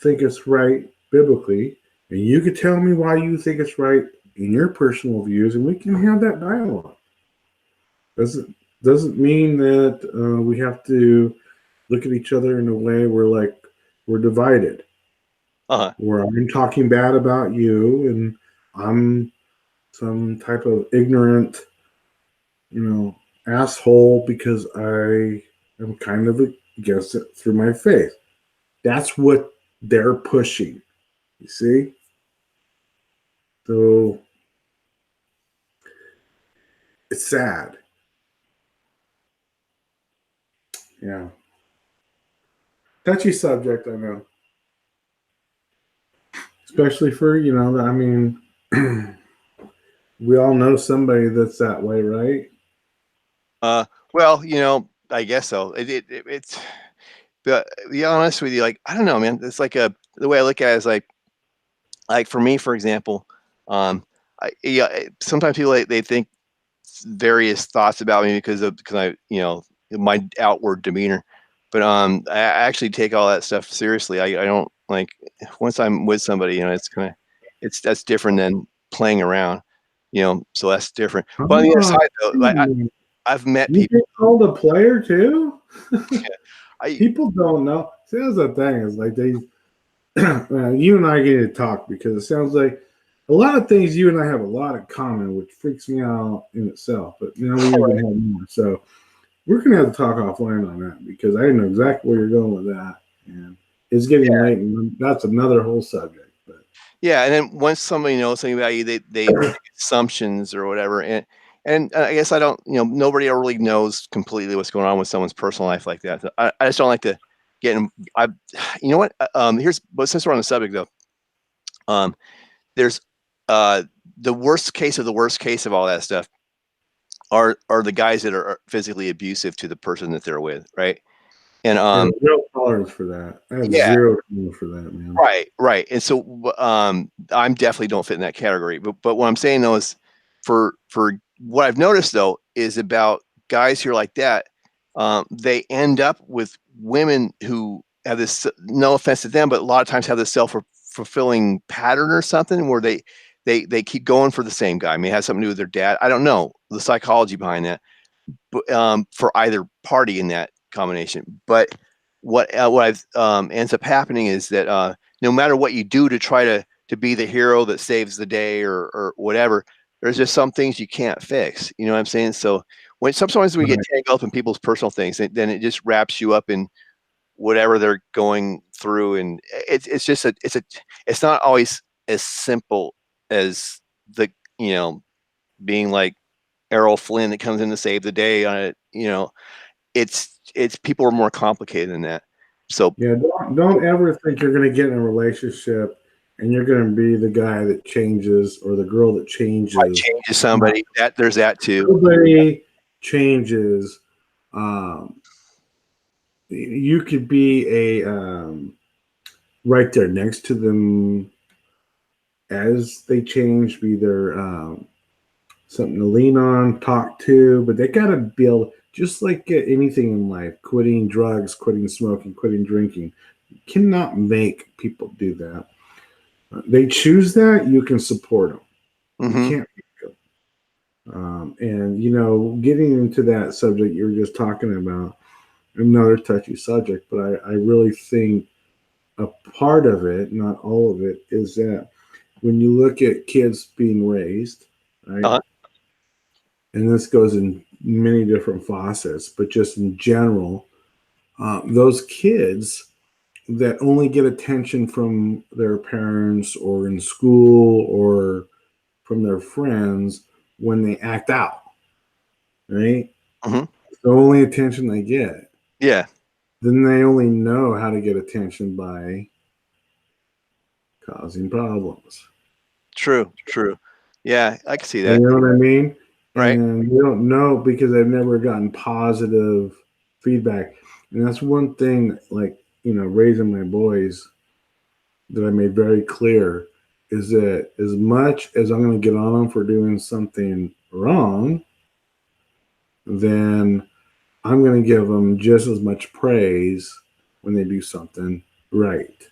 think it's right biblically. And you can tell me why you think it's right in your personal views, and we can have that dialogue. Doesn't mean that we have to look at each other in a way where we're divided. Uh-huh. Where I'm talking bad about you and I'm some type of ignorant, asshole because I am kind of against it through my faith. That's what they're pushing. You see? So it's sad. Yeah. Touchy subject, I know. Especially for, I mean, we all know somebody that's that way, right? Well, I guess so. It's, but to be honest with you, like, I don't know, man. It's like the way I look at it is like for me, for example, sometimes people they think various thoughts about me because I, my outward demeanor, but I actually take all that stuff seriously. I don't like once I'm with somebody, that's different than playing around, so that's different. But on the other Oh, side though, I've met you people. get called a player too? I People don't know. See, that's the thing. Is like they, you and I get to talk because it sounds like a lot of things you and I have a lot in common, which freaks me out in itself. But we even have more. So we're gonna have to talk offline on that because I know exactly where you're going with that, and it's getting late, and that's another whole subject. But Yeah, and then once somebody knows something about you, they make assumptions or whatever, and I guess I don't, nobody ever really knows completely what's going on with someone's personal life like that. So I just don't like to get in. You know what? But since we're on the subject though, there's uh, the worst case of the worst case of all that stuff are the guys that are physically abusive to the person that they're with, right? And I have no tolerance for that. I have yeah, zero tolerance for that, man. right. And so I'm definitely don't fit in that category. But what I'm saying though is for what I've noticed though is about guys who are like that, they end up with women who have this, no offense to them, but a lot of times have this self-fulfilling pattern or something where they keep going for the same guy. I mean, it has something to do with their dad. I don't know the psychology behind that, but for either party in that combination. But what ends up happening is that no matter what you do to try to be the hero that saves the day or whatever, there's just some things you can't fix. You know what I'm saying? So sometimes we get Right. tangled up in people's personal things, then it just wraps you up in whatever they're going through, and it's just it's not always as simple as the being like Errol Flynn that comes in to save the day on it. It's people are more complicated than that. So Yeah, don't ever think you're going to get in a relationship and you're going to be the guy that changes or the girl that changes. changes somebody. There's that too. Nobody changes. You could be right there next to them as they change, be there something to lean on, talk to, but they got to build, just like anything in life, quitting drugs, quitting smoking, quitting drinking. You cannot make people do that. They choose that, you can support them. Mm-hmm. You can't make them. And, getting into that subject you were just talking about, another touchy subject, but I really think a part of it, not all of it, is that when you look at kids being raised, right? Uh-huh. And this goes in many different facets, but just in general, those kids that only get attention from their parents or in school or from their friends when they act out, right? Mm-hmm. The only attention they get. Yeah. Then they only know how to get attention by causing problems. True. Yeah, I can see that. You know what I mean? Right. And you don't know because they've never gotten positive feedback. And that's one thing, like, raising my boys that I made very clear is that as much as I'm going to get on them for doing something wrong, then I'm going to give them just as much praise when they do something right.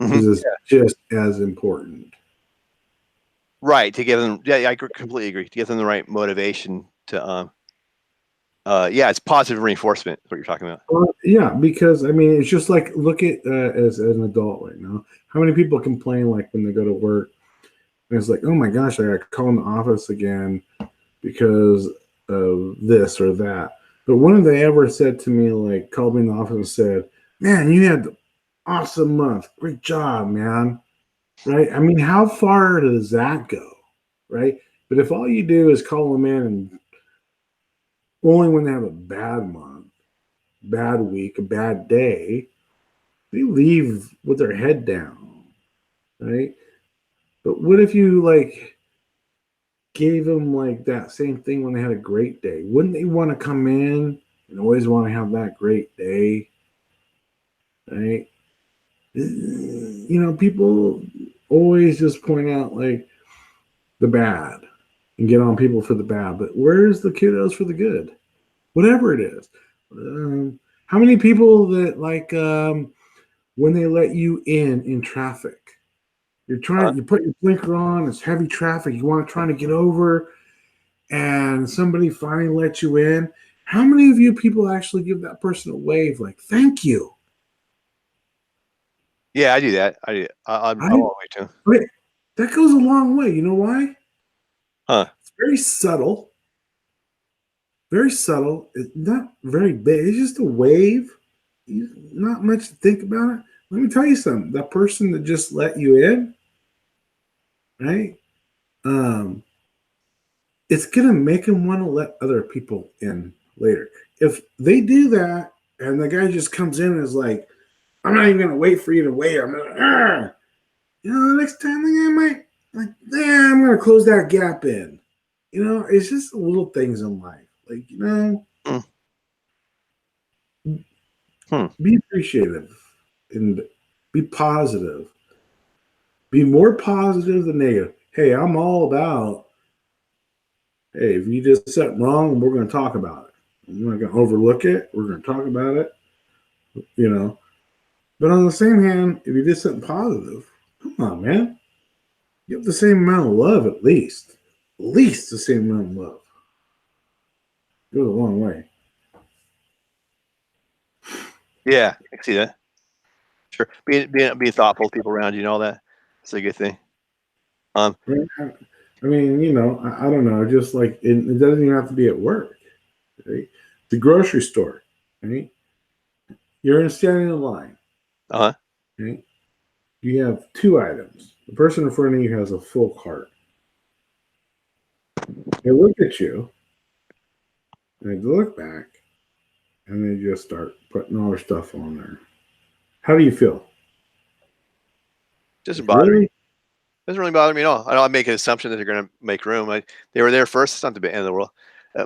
Because it's just as important. Right, to give them, I completely agree. To give them the right motivation to, it's positive reinforcement. Is what you're talking about. Yeah, because it's just like, look at as an adult right now. How many people complain like when they go to work, and it's like, oh my gosh, I got to call in the office again because of this or that. But when have they ever said to me, like, called me in the office and said, "Man, you had an awesome month. Great job, man." Right? How far does that go? Right? But if all you do is call them in and only when they have a bad month, bad week, a bad day, they leave with their head down, right? But what if you gave them that same thing when they had a great day? Wouldn't they want to come in and always want to have that great day, right? People always just point out the bad and get on people for the bad, but where's the kudos for the good? Whatever it is. How many people that when they let you in traffic, you put your blinker on, it's heavy traffic, trying to get over, and somebody finally lets you in. How many of you people actually give that person a wave, like, thank you? Yeah, I do that. I'm all the way too. Wait, that goes a long way. You know why? It's very subtle. Very subtle. It's not very big. It's just a wave. Not much to think about it. Let me tell you something. That person that just let you in, right? It's gonna make them want to let other people in later. If they do that, and the guy just comes in and is like, "I'm not even gonna wait for you to wait. I'm gonna, the next time I might I'm gonna close that gap in." It's just little things in life, Be appreciative and be positive. Be more positive than negative. Hey, I'm all about, hey, if you did something wrong, we're going to talk about it. I'm not going to overlook it. We're going to talk about it, But on the same hand, if you did something positive, come on, man. Give the same amount of love at least. At least the same amount of love. Goes a long way. Yeah, I can see that. Sure. Being thoughtful to people around you and all that. It's a good thing. I don't know. Just it doesn't even have to be at work. Right? The grocery store, right? You're standing in line. Right? You have two items. The person in front of you has a full cart. They look at you, and they look back, and they just start putting all their stuff on there. How do you feel? Doesn't Like, bother me. really? Doesn't really bother me at all. I don't make an assumption that they're going to make room. They were there first. It's not the end of the world.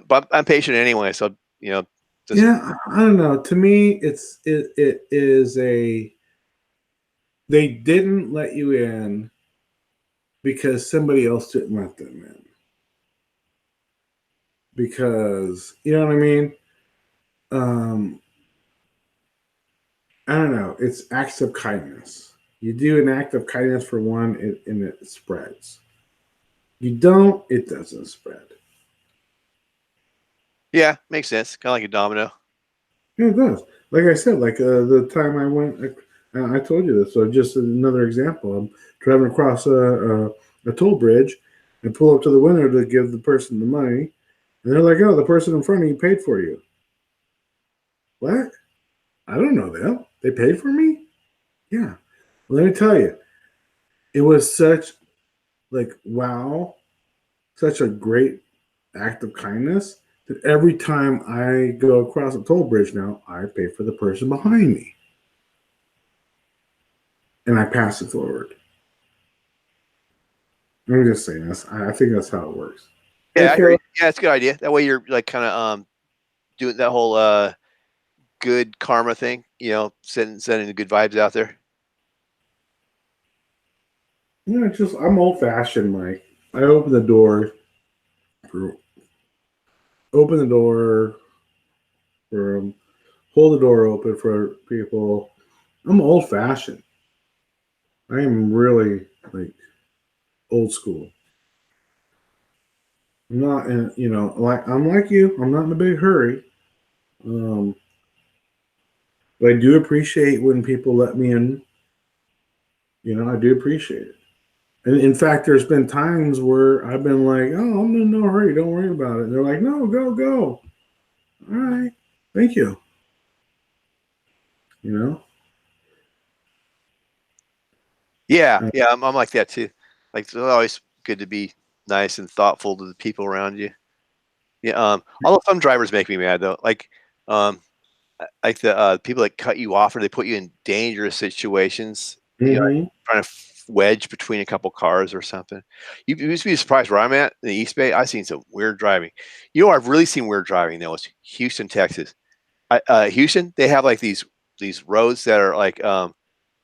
But I'm patient anyway, so doesn't. Yeah, I don't know. To me, it is a they didn't let you in because somebody else didn't let them in. Because you know what I mean? Um, I don't know. It's acts of kindness. You do an act of kindness for one, and it spreads. You don't, it doesn't spread. Yeah, makes sense. Kind of like a domino. Yeah, it does. Like I said, like the time I went, I told you this. So just another example. I'm driving across a toll bridge and pull up to the window to give the person the money, and they're like, "Oh, the person in front of you paid for you." What? I don't know them. They paid for me? Yeah. Let me tell you, it was such like wow, such a great act of kindness that every time I go across a toll bridge now, I pay for the person behind me and I pass it forward. I'm just saying this. I think that's how it works. Yeah, I I hear feel you. Yeah, it's a good idea. That way you're like kind of doing that whole good karma thing. Sending the good vibes out there. just I'm old fashioned, Mike. I for open the door for hold the door open for people. I'm old fashioned. I am really like old school. I'm not in, like I'm like you. I'm not in a big hurry. Um, but I do appreciate when people let me in. I do appreciate it. And in fact, there's been times where I've been like, "Oh, I'm in no hurry. Don't worry about it." And they're like, "No, go, go. All right, thank you." You know. Yeah, yeah, I'm like that too. Like it's always good to be nice and thoughtful to the people around you. Yeah. Although some drivers make me mad though. Um, like the people that cut you off or they put you in dangerous situations. Mm-hmm. Trying to wedge between a couple cars or something. You used to be surprised where I'm at in the East Bay. I've seen some weird driving. Where I've really seen weird driving though is Houston, Texas. Houston, they have like these roads that are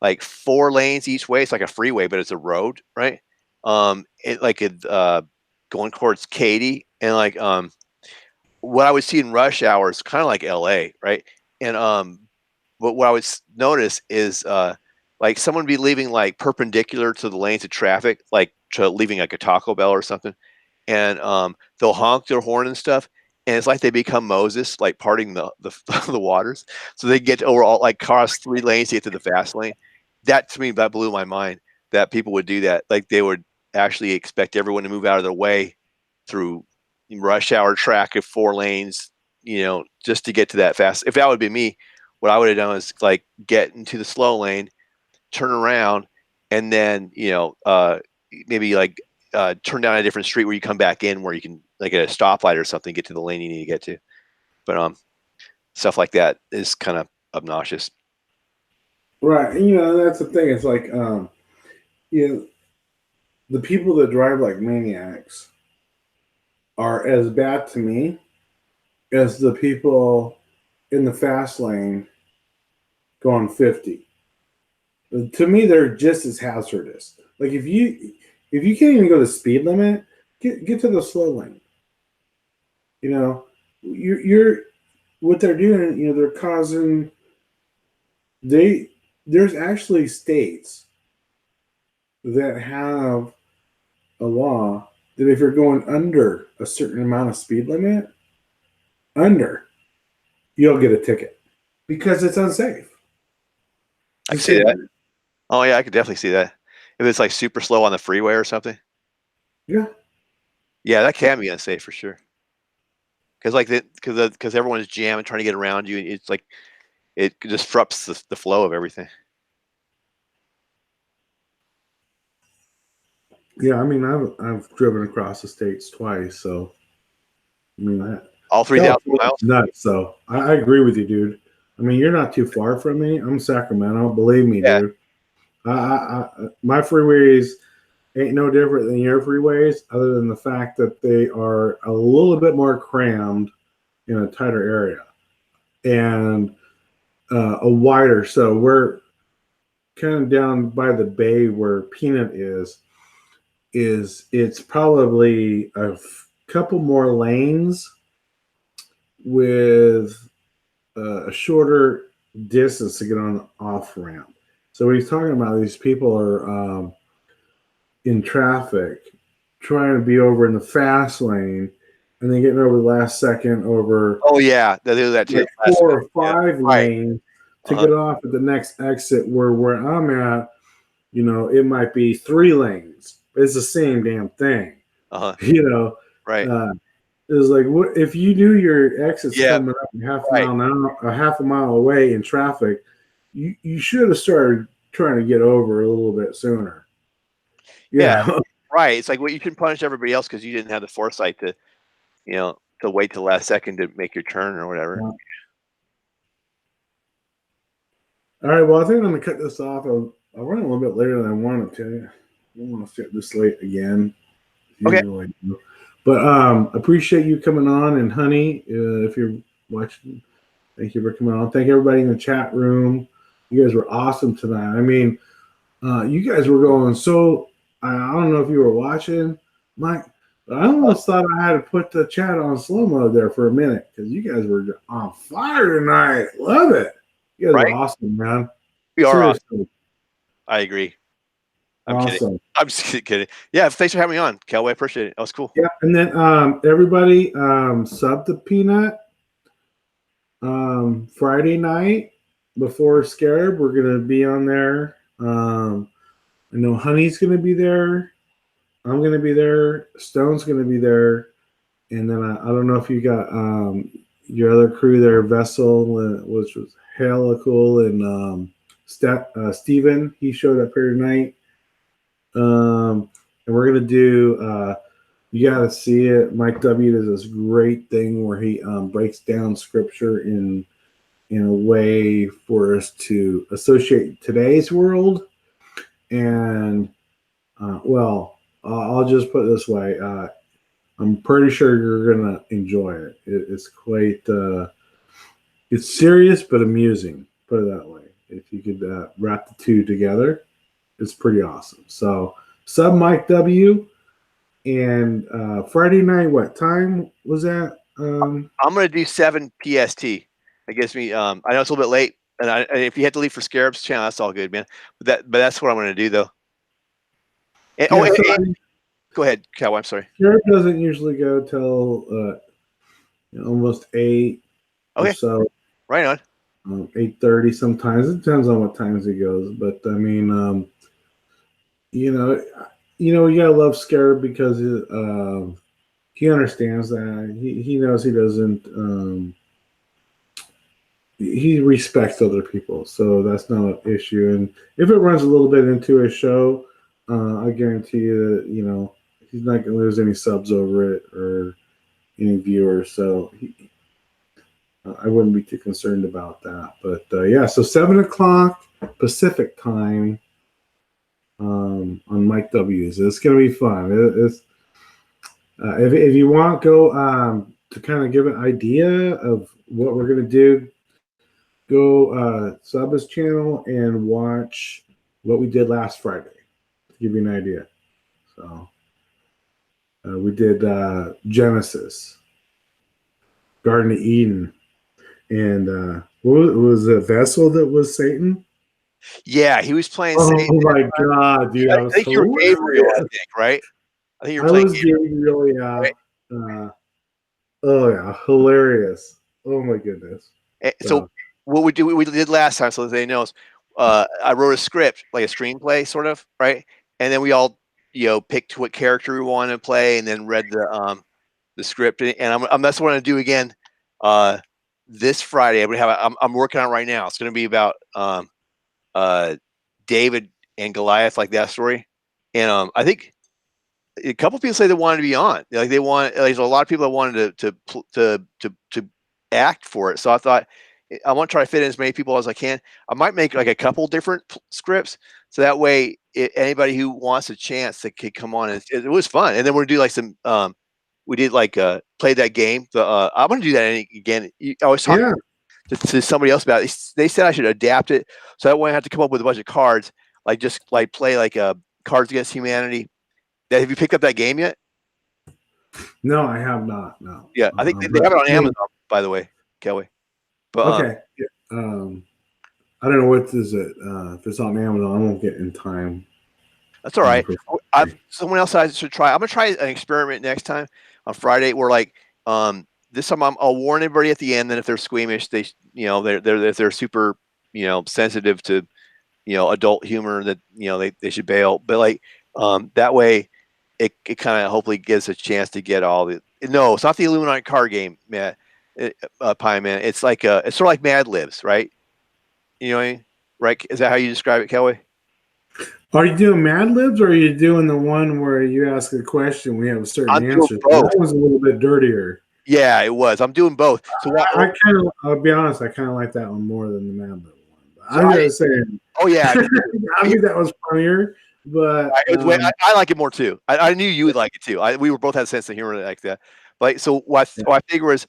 like 4 lanes each way. It's like a freeway, but it's a road, right? Going towards Katy and what I would see in rush hour is kind of like LA, right? And but what I would notice is like someone be leaving like perpendicular to the lanes of traffic, like leaving like a Taco Bell or something, and they'll honk their horn and stuff, and it's like they become Moses, like parting the the waters, so they get over all like cross 3 lanes to get to the fast lane. That to me that blew my mind that people would do that. Like they would actually expect everyone to move out of their way through rush hour track of 4 lanes, just to get to that fast. If that would be me, what I would have done is like get into the slow lane, turn around, and then maybe like turn down a different street where you come back in where you can like at a stoplight or something get to the lane you need to get to. But stuff like that is kind of obnoxious. Right. And, that's the thing. It's like, you know, the people that drive like maniacs are as bad to me as the people in the fast lane going 50. To me, they're just as hazardous. Like if you can't even go the speed limit, get to the slow lane. You know, you're what they're doing. They're causing they. There's actually states that have a law that if you're going under a certain amount of speed limit, under, you'll get a ticket because it's unsafe. I can It's see that. unsafe. Oh yeah, I could definitely see that. If it's like super slow on the freeway or something. Yeah. Yeah, that can be unsafe for sure. Because because everyone is jamming trying to get around you. It's like it disrupts the flow of everything. Yeah, I mean, I've driven across the states twice, so I mean, that, All 3,000 miles. nuts. So I agree with you, dude. I mean, you're not too far from me. I'm Sacramento. Believe me, Yeah. dude. My freeways ain't no different than your freeways, other than the fact that they are a little bit more crammed in a tighter area and a wider. So we're kind of down by the bay where Peanut is. It's probably a couple more lanes with a shorter distance to get on the off ramp. So what he's talking about, these people are in traffic, trying to be over in the fast lane, and then getting over the last second over Oh yeah, they do that too. like 4 or 5 Right. lanes to get off at the next exit. Where I'm at, it might be 3 lanes. It's the same damn thing. Uh-huh. Right. It's like, what if you knew your exit's Yeah. coming up half a mile away in traffic? You should have started trying to get over a little bit sooner. Yeah. Right. It's like, well, you can punish everybody else because you didn't have the foresight to, to wait till the last second to make your turn or whatever. Yeah. All right. Well, I think I'm gonna cut this off. I'll run a little bit later than I wanted to. I don't want to sit this late again. Okay. But appreciate you coming on, and Honey, if you're watching, thank you for coming on. Thank everybody in the chat room. You guys were awesome tonight. I mean, you guys were going so. I don't know if you were watching, Mike, but I almost thought I had to put the chat on slow mode there for a minute because you guys were on fire tonight. Love it. You guys are awesome, man. We are Seriously. awesome. I agree. I'm awesome. kidding. I'm just kidding. Yeah, thanks for having me on, Kelway. I appreciate it. That was cool. Yeah, and then everybody sub to Peanut Friday night before Scarab. We're gonna be on there. I know Honey's gonna be there. I'm gonna be there. Stone's gonna be there, and then I don't know if you got your other crew there, Vessel, which was hella cool, and Steven, he showed up here tonight. And we're gonna do. You got to see it. Mike W. does this great thing where he breaks down scripture in a way for us to associate today's world. And I'll just put it this way: I'm pretty sure you're gonna enjoy it. It's quite. It's serious but amusing. Put it that way. If you could wrap the two together, it's pretty awesome. So sub Mike W. And Friday night, what time was that? I'm gonna do 7 PST. That gives me. I know it's a little bit late, and if you had to leave for Scarab's channel, that's all good, man. But that's what I'm gonna do, though. And, go ahead, Cowboy. I'm sorry. Scarab doesn't usually go till almost 8. Okay. Or so. Right on. 8:30 sometimes. It depends on what times he goes, but I mean, you gotta love Scarab because he understands that. He knows he doesn't. He respects other people, so that's not an issue. And if it runs a little bit into his show, I guarantee you that he's not gonna lose any subs over it or any viewers. So I wouldn't be too concerned about that. But yeah, so 7:00 Pacific time. On Mike W's. It's going to be fun. It's if you want, go to kind of give an idea of what we're going to do. Go sub his channel and watch what we did last Friday to give you an idea. So we did Genesis, Garden of Eden, and what was it? Vessel that was Satan. Yeah, he was playing. Oh my god, dude! I think you were Gabriel. I think, right? I think you were playing Gabriel. Yeah. Right? Oh yeah, hilarious! Oh my goodness. So what we did last time, so they know, I wrote a script, like a screenplay, sort of, right? And then we all, picked what character we wanted to play, and then read the script. And that's what I'm gonna do again this Friday. I'm working on it right now. It's gonna be about David and Goliath, like that story. And I think a couple people say they wanted to be on. Like they want. There's a lot of people that wanted to act for it. So I thought I want to try to fit in as many people as I can. I might make like a couple different scripts, so that way anybody who wants a chance that could come on. It was fun, and then we're gonna do like some. We did like play that game. I'm gonna do that again. I was talking to somebody else about it. They said I should adapt it, so that way I have to come up with a bunch of cards, like just like play like Cards Against Humanity. Have you picked up that game yet? No, I have not. No. Yeah, I think they have it on Amazon, by the way, Kelly. But okay. I don't know what is it. If it's on Amazon, I won't get in time. That's all right. Someone else I should try. I'm gonna try an experiment next time on Friday. Where like this time I'll warn everybody at the end that if they're squeamish, they're super sensitive to adult humor, that they should bail. But like that way it kind of hopefully gives a chance to get all the. No, it's not the Illuminati card game, Matt. Pie Man. It's like it's sort of like Mad Libs, right? You know what I mean? Right? Is that how you describe it, Kelly? Are you doing Mad Libs, or are you doing the one where you ask a question, we have a certain answer? That was a little bit dirtier. Yeah, it was. I'm doing both. So I'll be honest, I kind of like that one more than the Mad Lib one. But I'm just saying. Oh yeah, I think that was funnier, but I like it more too. I knew you would like it too. We were both had a sense of humor like that. But so what I figured was,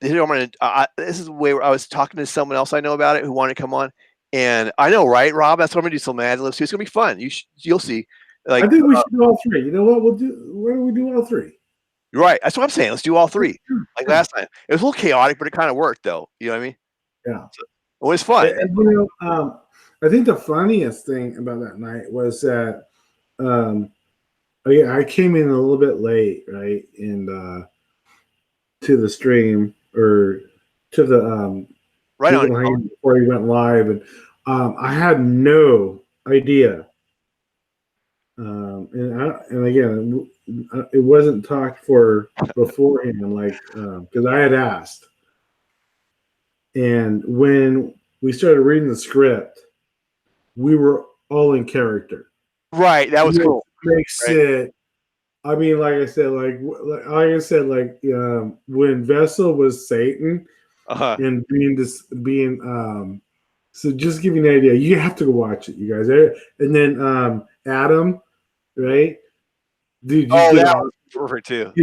this is the way I was talking to someone else I know about it who wanted to come on. And I know, right, Rob? That's what I'm gonna do. Some Mad Libs too. It's gonna be fun. You'll see. Like, I think we should do all three. You know what? Why don't we do all three? You're right. That's what I'm saying. Let's do all three. Like last time, it was a little chaotic, but it kind of worked, though. You know what I mean? Yeah. So, it was fun. And, I think the funniest thing about that night was that, I came in a little bit late, right, and to the stream or to the right on before he went live, and I had no idea. And again, it wasn't talked for beforehand, like because I had asked. And when we started reading the script, we were all in character. Right, that was cool. Makes it. I mean, like I said, when Vessel was Satan, and being so just give you an idea. You have to go watch it, you guys. And then Adam, right? Dude, that was perfect too.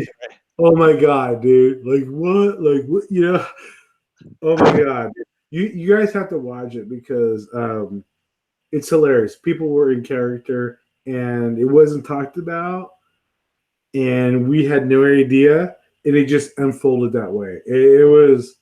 Oh my god, dude! Like what? Oh my god! You guys have to watch it because it's hilarious. People were in character, and it wasn't talked about, and we had no idea, and it just unfolded that way. It was.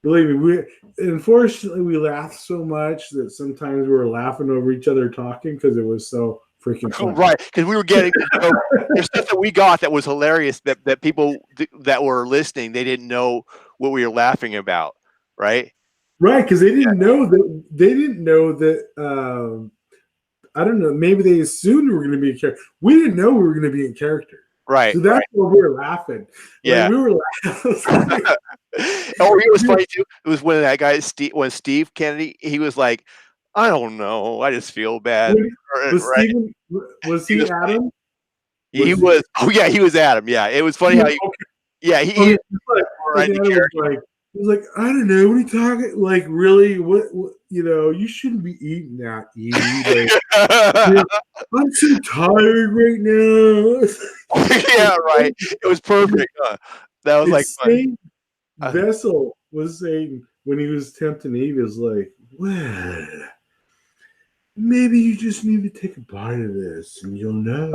Believe me, unfortunately we laughed so much that sometimes we were laughing over each other talking because it was so freaking funny. Right, because we were getting there's stuff that we got that was hilarious that people that were listening, they didn't know what we were laughing about, right? Right, because they didn't know that. I don't know. Maybe they assumed we were going to be in character. We didn't know we were going to be in character. Right. So that's why we were laughing. Yeah. We were laughing. Oh, it was funny too. It was when that guy Steve Kennedy, he was like, I don't know, I just feel bad. Was he Adam? He was. Oh yeah, he was Adam. Yeah, it was funny how he. Yeah, he was like, I don't know, what are you talking? Like, really? What you shouldn't be eating that. I'm so tired right now. Yeah, right. It was perfect. That was like fun. Vessel was saying when he was tempting Eve, he was like, well, maybe you just need to take a bite of this and you'll know.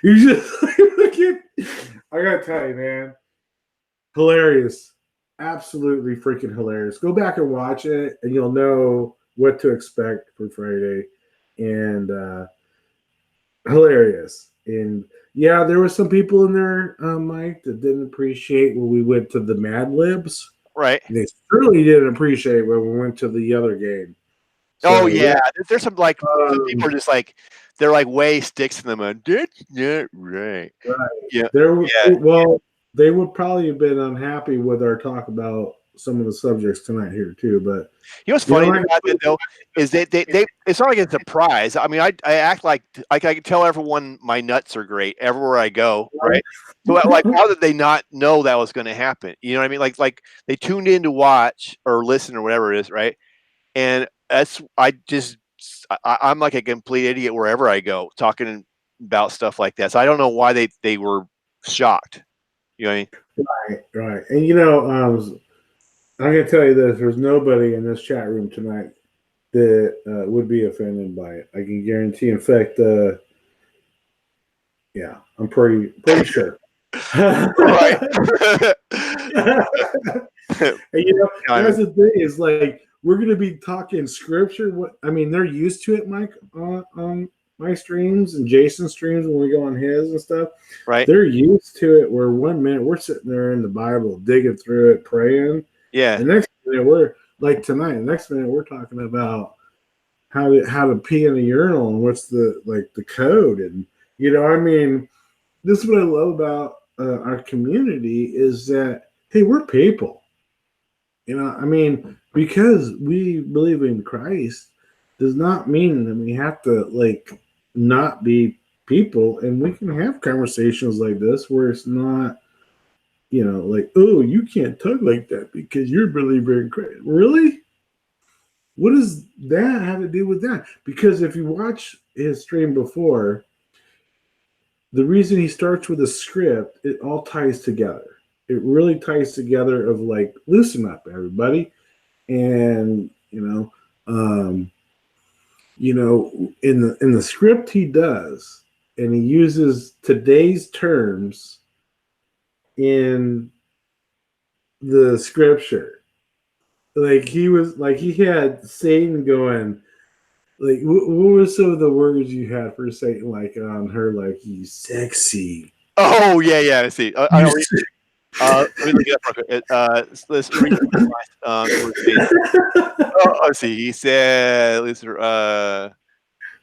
You just I gotta tell you, man. Hilarious. Absolutely freaking hilarious. Go back and watch it and you'll know what to expect for Friday. And hilarious. And yeah, there were some people in there, Mike, that didn't appreciate when we went to the Mad Libs. Right. And they certainly didn't appreciate when we went to the other game. So, yeah. There's some some people are just like, they're like way sticks in them. That's not right. Right. Yeah. Well, they would probably have been unhappy with our talk about some of the subjects tonight here too. But You know what's You know, funny I- about it though is they it's not like it's a surprise. I mean, I act like I can tell everyone my nuts are great everywhere I go, right? So like, how did they not know that was going to happen? You know what I mean? Like they tuned in to watch or listen or whatever it is, right? And I'm like a complete idiot wherever I go talking about stuff like that. So I don't know why they were shocked. You know what I mean? right. And I'm gonna tell you this: there's nobody in this chat room tonight that would be offended by it. I can guarantee. In fact, yeah, I'm pretty sure. Right. And that's the thing is like we're gonna be talking scripture. What I mean, they're used to it, Mike, on my streams and Jason's streams when we go on his and stuff. Right. They're used to it. Where 1 minute we're sitting there in the Bible, digging through it, praying. Yeah. The next minute we're like tonight. The next minute we're talking about how to pee in a urinal and what's the code, and I mean, this is what I love about our community is that hey, we're people. I mean, because we believe in Christ does not mean that we have to like not be people, and we can have conversations like this where it's not, like, oh, you can't talk like that because you're a believer in Christ. Really? What does that have to do with that? Because if you watch his stream before, the reason he starts with a script, it all ties together. It really ties together of like, listen up, everybody. And, in the script he does, and he uses today's terms in the scripture. Like he had Satan going, like, what were some of the words you had for Satan, like on her, like, you sexy. Oh yeah. I see. Let me look it up real quick. Let's read. Let's see. He said,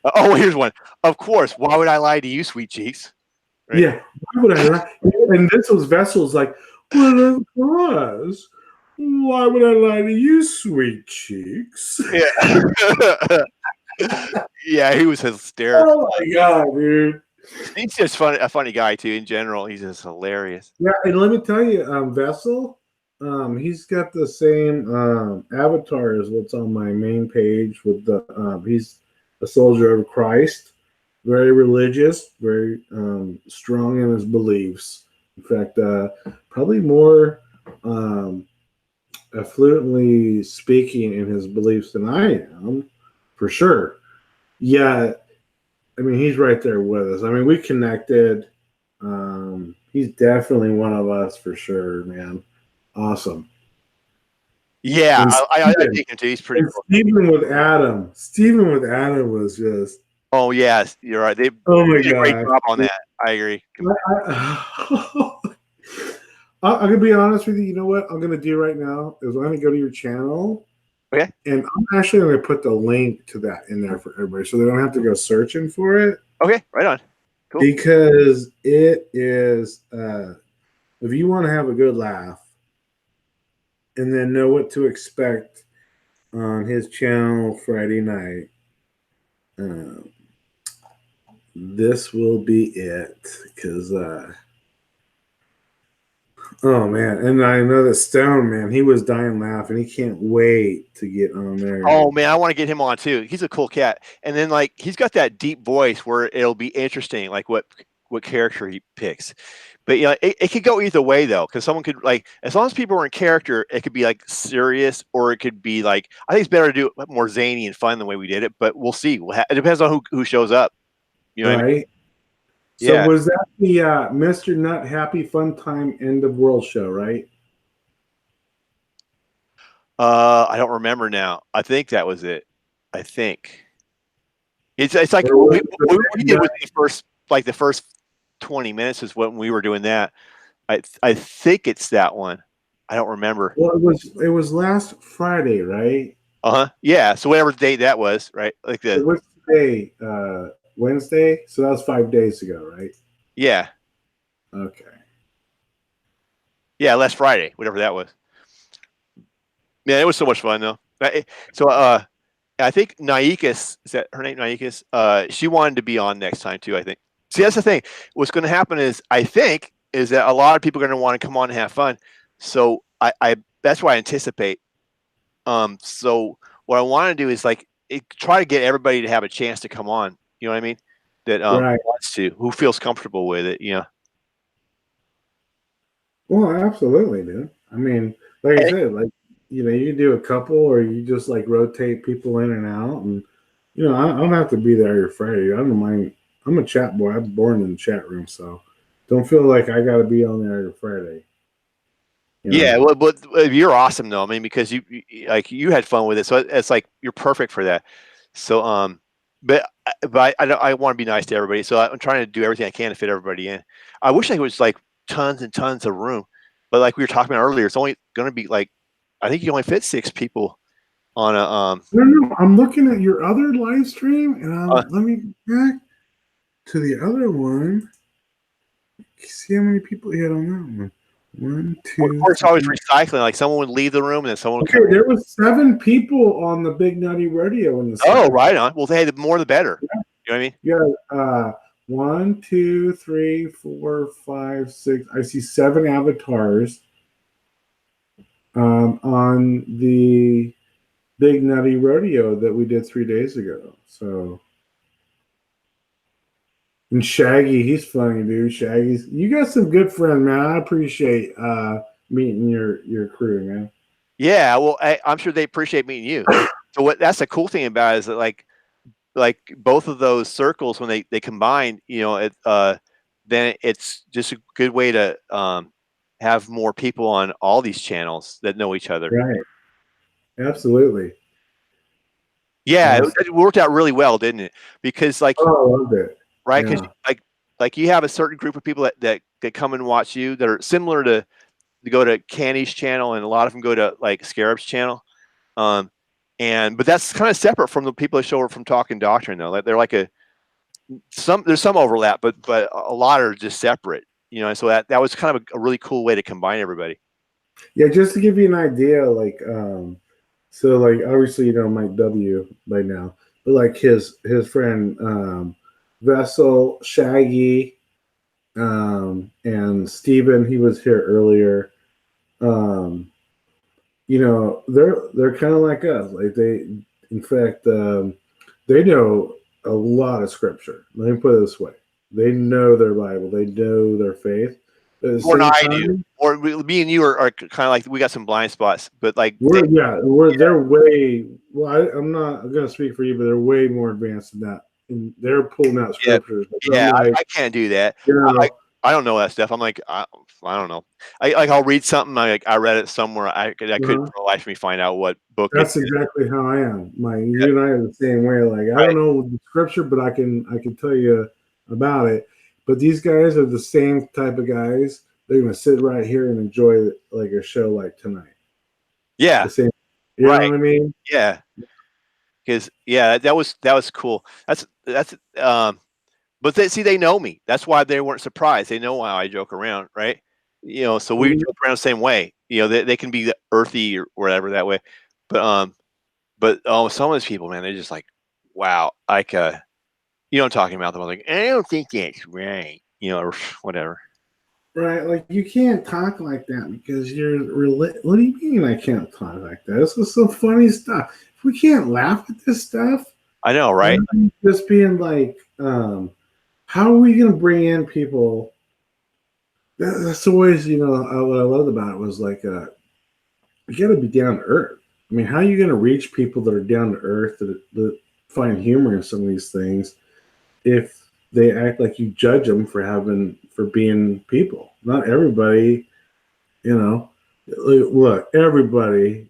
"Oh, here's one. Of course. Why would I lie to you, sweet cheeks?" Right? Yeah. Why would I lie? And this was Vessel's like, well, of course. Why would I lie to you, sweet cheeks? Yeah. Yeah, he was hysterical. Oh my god, dude. He's just a funny guy too. In general, he's just hilarious. Yeah, and let me tell you, Vessel, he's got the same avatar as what's on my main page. With he's a soldier of Christ, very religious, very strong in his beliefs. In fact, probably more fluently speaking in his beliefs than I am, for sure. Yeah, I mean, he's right there with us. I mean, we connected. He's definitely one of us for sure, man. Awesome. Yeah, And I think him too. He's pretty cool. Stephen with Adam was just. Oh yes, you're right. They Oh my did a great god! job on that. I agree. I'm gonna be honest with you. You know what I'm gonna do right now is I'm gonna go to your channel. Okay. And I'm actually gonna put the link to that in there for everybody, so they don't have to go searching for it. Okay, right on. Cool. Because it is, if you want to have a good laugh, and then know what to expect on his channel Friday night, this will be it. Because, oh man, and I know that Stone, man, he was dying laughing. He can't wait to get on there. Oh man, I want to get him on too. He's a cool cat, and then like he's got that deep voice where it'll be interesting, like what character he picks. But it could go either way though, because someone could like, as long as people are in character, it could be like serious, or it could be like, I think it's better to do it more zany and fun the way we did it. But we'll see. It depends on who shows up. You know right? What I mean? So Yeah. was that the Mr. Nut Happy Fun Time End of World show, right? I don't remember now. I think that was it. I think it's like what we did with the first 20 minutes is when we were doing that. I think it's that one. I don't remember. Well, it was last Friday, right? Yeah. So whatever date that was, right? Like what's today? Wednesday. So that was 5 days ago, right? Yeah. Okay. Yeah, last Friday, whatever that was. Man, it was so much fun though. So I think Naikis, is that her name? Naikis. She wanted to be on next time too. I think. See, that's the thing. What's going to happen is, I think, is that a lot of people are going to want to come on and have fun. So I that's what I anticipate. So what I want to do is like try to get everybody to have a chance to come on. You know what I mean? That Right. wants to, who feels comfortable with it. You know. Well, absolutely, dude. I mean, like I said, like you can do a couple, or you just like rotate people in and out, and I don't have to be there every Friday. I don't mind. I'm a chat boy. I'm born in the chat room, so don't feel like I got to be on there every Friday. Yeah, well, but you're awesome though. I mean, because like you had fun with it, so it's like you're perfect for that. So but I want to be nice to everybody, so I'm trying to do everything I can to fit everybody in. I wish I was like tons and tons of room, but like we were talking about earlier, it's only going to be like, I think you only fit 6 people on a No, I'm looking at your other live stream, and uh, let me go back to the other one. See how many people you had on that one. One, of two, course, always three. recycling. Like someone would leave the room and then someone would Okay, come in. there was 7 people on the Big Nutty Radio in the Oh, chat. right on. Well, hey, the more the better. You know what I mean? Yeah, 1, 2, 3, 4, 5, 6. I see 7 avatars on the Big Nutty Rodeo that we did 3 days ago. So, and Shaggy, he's funny, dude. Shaggy's, you got some good friends, man. I appreciate meeting your crew, man. Yeah, well, I'm sure they appreciate meeting you. So that's the cool thing about it is that like both of those circles when they combine, then it's just a good way to have more people on all these channels that know each other. Right. Absolutely. Yeah, Awesome. it worked out really well, didn't it? Because like, Oh, I loved it. right, because Yeah. like you have a certain group of people that come and watch you that are similar to go to Canny's channel, and a lot of them go to like Scarab's channel. Um, but that's kind of separate from the people that show up from Talking Doctrine, though. Like they're like there's some overlap, but a lot are just separate. So that was kind of a really cool way to combine everybody. Yeah, just to give you an idea, like so like obviously Mike W by now, but like his friend Vessel, Shaggy, and Steven, he was here earlier. They're kind of like us. Like in fact, they know a lot of scripture. Let me put it this way: they know their Bible, they know their faith. At the More than same I do. time, Or me and you are kind of like we got some blind spots, but like they're way. Well, I'm not gonna speak for you, but they're way more advanced than that, and they're pulling out yeah, scriptures. yeah, I'm like, I can't do that. you know, I don't know that stuff. I'm like, I don't know. I'll read something. I read it somewhere. I couldn't uh-huh. for the life of me find out what book it That's is. exactly how I am. Yeah, You and I are the same way. Like I right. don't know the scripture, but I can tell you about it. But these guys are the same type of guys. They're gonna sit right here and enjoy like a show like tonight. Yeah, The same, you know right. what I mean? Yeah, because that was cool. That's but they know me. That's why they weren't surprised. They know how I joke around, right? So we joke around the same way. They can be earthy or whatever that way, but some of those people, man, they're just like, wow, like I'm talking about them. I'm like, I don't think that's right, or whatever. Right, like you can't talk like that because what do you mean I can't talk like that? This is some funny stuff. If we can't laugh at this stuff, I know, right? just being like, how are we gonna bring in people? That's always, what I loved about it was like, you got to be down to earth. I mean, how are you gonna reach people that are down to earth that find humor in some of these things if they act like you judge them for being people? Not everybody. Look, everybody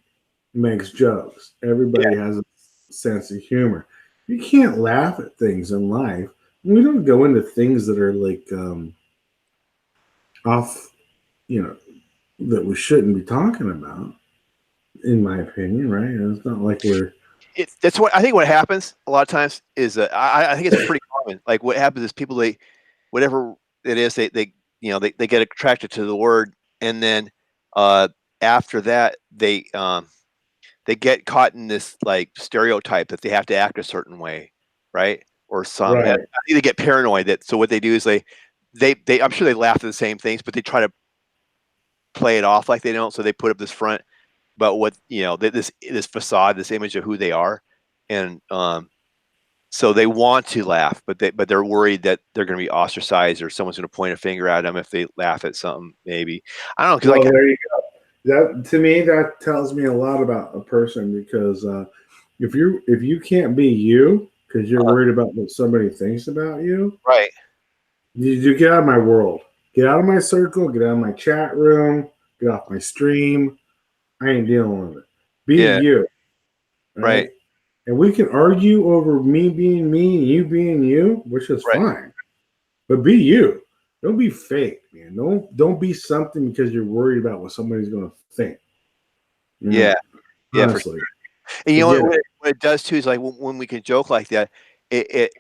makes jokes. Everybody has a sense of humor. You can't laugh at things in life. We don't go into things that are like off, that we shouldn't be talking about, in my opinion, right? It's not like we're That's what I think. What happens a lot of times is I think it's pretty common. Like what happens is people whatever it is they get attracted to the word, and then after that they get caught in this like stereotype that they have to act a certain way, right? Or some, Right. I think they get paranoid that. So what they do is they I'm sure they laugh at the same things, but they try to play it off like they don't. So they put up this front, but what this facade, this image of who they are, and so they want to laugh, but they're worried that they're going to be ostracized or someone's going to point a finger at them if they laugh at something. Maybe I don't know Well, because there you go. That to me, that tells me a lot about a person because if you can't be you because you're worried about what somebody thinks about you, right, you get out of my world, get out of my circle, get out of my chat room, get off my stream. I ain't dealing with it. Be yeah, you, right, And we can argue over me being me and you being you, which is right. fine. But be you. Don't be fake, man. Don't be something because you're worried about what somebody's going to think. Yeah, yeah, for honestly. sure. And you know Forget what it does too is like when we can joke like that, it